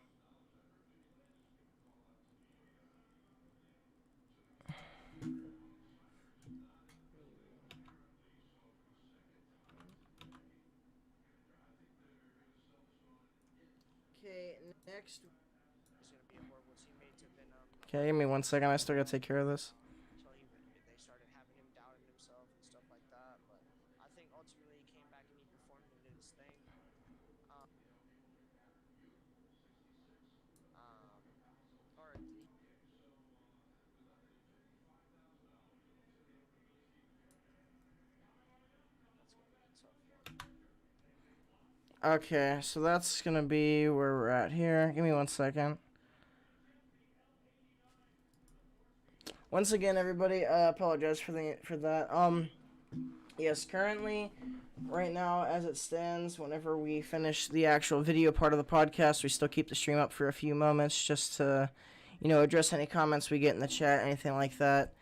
Okay, next. Okay, give me 1 second. I still gotta take care of this. So they started having him doubting himself and stuff like that. But I think ultimately he came back and he performed and did his thing. Okay, so that's gonna be where we're at here. Give me 1 second. Once again, everybody, apologize for that. Yes, currently, right now, as it stands, whenever we finish the actual video part of the podcast, we still keep the stream up for a few moments just to, address any comments we get in the chat, anything like that,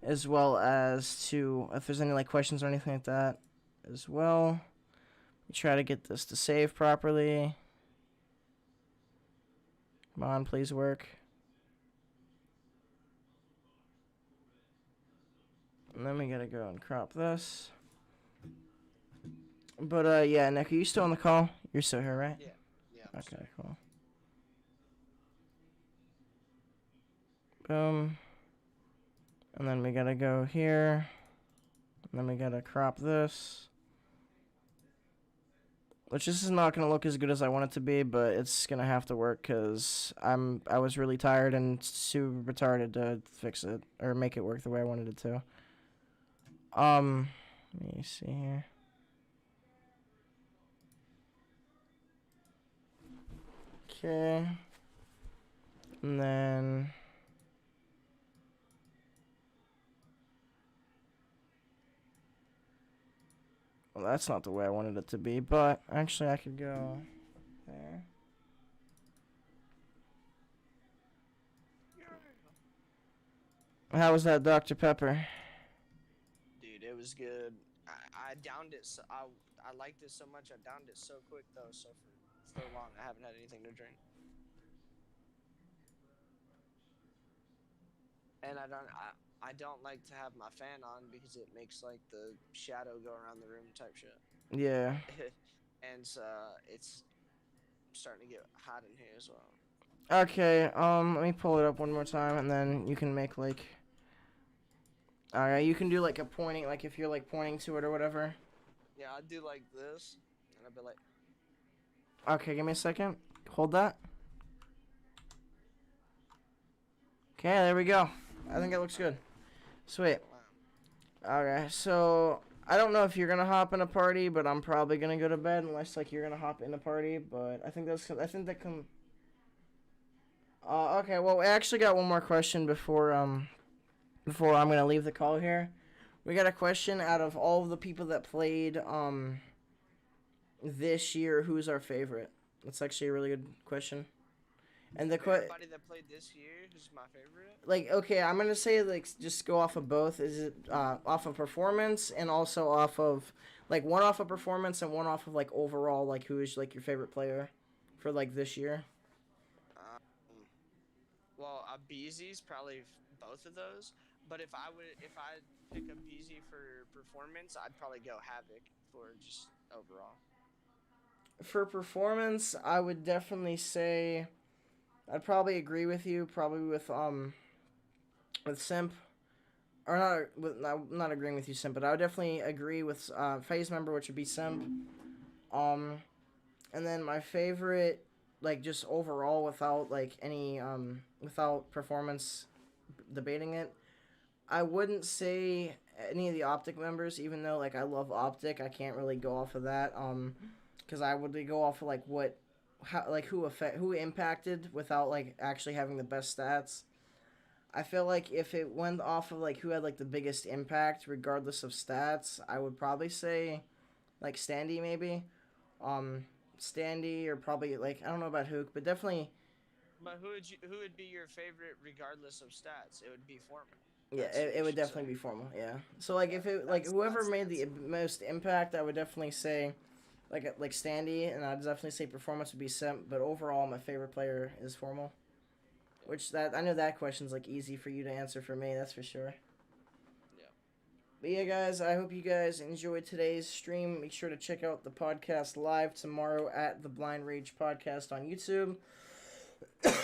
as well as to, if there's any, like, questions or anything like that, as well. We try to get this to save properly. Come on, please work. And then we gotta go and crop this. But, yeah, Nick, are you still on the call? You're still here, right? Yeah. Yeah. Okay, cool. Boom. And then we gotta go here. And then we gotta crop this. Which this is not gonna look as good as I want it to be, but it's gonna have to work because I was really tired and super retarded to fix it or make it work the way I wanted it to. Let me see here. Okay. And then well, that's not the way I wanted it to be, but actually I could go there. How was that Dr. Pepper? Dude, it was good. I downed it. I liked it so much. I downed it so quick though. So for so long, I haven't had anything to drink. And I don't like to have my fan on because it makes like the shadow go around the room type shit. Yeah. And it's starting to get hot in here as well. Okay, let me pull it up one more time and then you can make like alright, you can do like a pointing, like if you're like pointing to it or whatever. Yeah, I'd do like this and I'd be like okay, give me a second. Hold that. Okay, there we go. I think it looks good. Sweet. Okay, so I don't know if you're gonna hop in a party, but I'm probably gonna go to bed unless like you're gonna hop in a party. But I think that can. Okay, well, I actually got one more question before I'm gonna leave the call here. We got a question out of all of the people that played this year. Who's our favorite? That's actually a really good question. And the everybody that played this year, who's my favorite? Like, okay, I'm gonna say like just go off of both. Is it off of performance and also off of like one off of performance and one off of like overall like who is like your favorite player for like this year? Well, a Beezy's probably both of those. But if I pick a Beezy for performance, I'd probably go Havoc for just overall. For performance, I would definitely say I'd probably agree with you. Probably with Simp, or not agreeing with you, Simp, but I would definitely agree with phase member, which would be Simp. And then my favorite, like just overall, without like any without performance, debating it, I wouldn't say any of the Optic members, even though like I love Optic, I can't really go off of that. Because I would go off of like who impacted without like actually having the best stats. I feel like if it went off of like who had like the biggest impact regardless of stats, I would probably say like Standy maybe. Standy or probably like I don't know about Hook, but definitely. But who would be your favorite regardless of stats? It would be Formal. Yeah, it would definitely be Formal. Yeah. So like if it like whoever made the most impact, I would definitely say like Standy, and I'd definitely say performance would be Simp, but overall my favorite player is Formal. Which that I know that question's like easy for you to answer for me, that's for sure. Yeah. But yeah, guys, I hope you guys enjoyed today's stream. Make sure to check out the podcast live tomorrow at the Blind Rage Podcast on YouTube.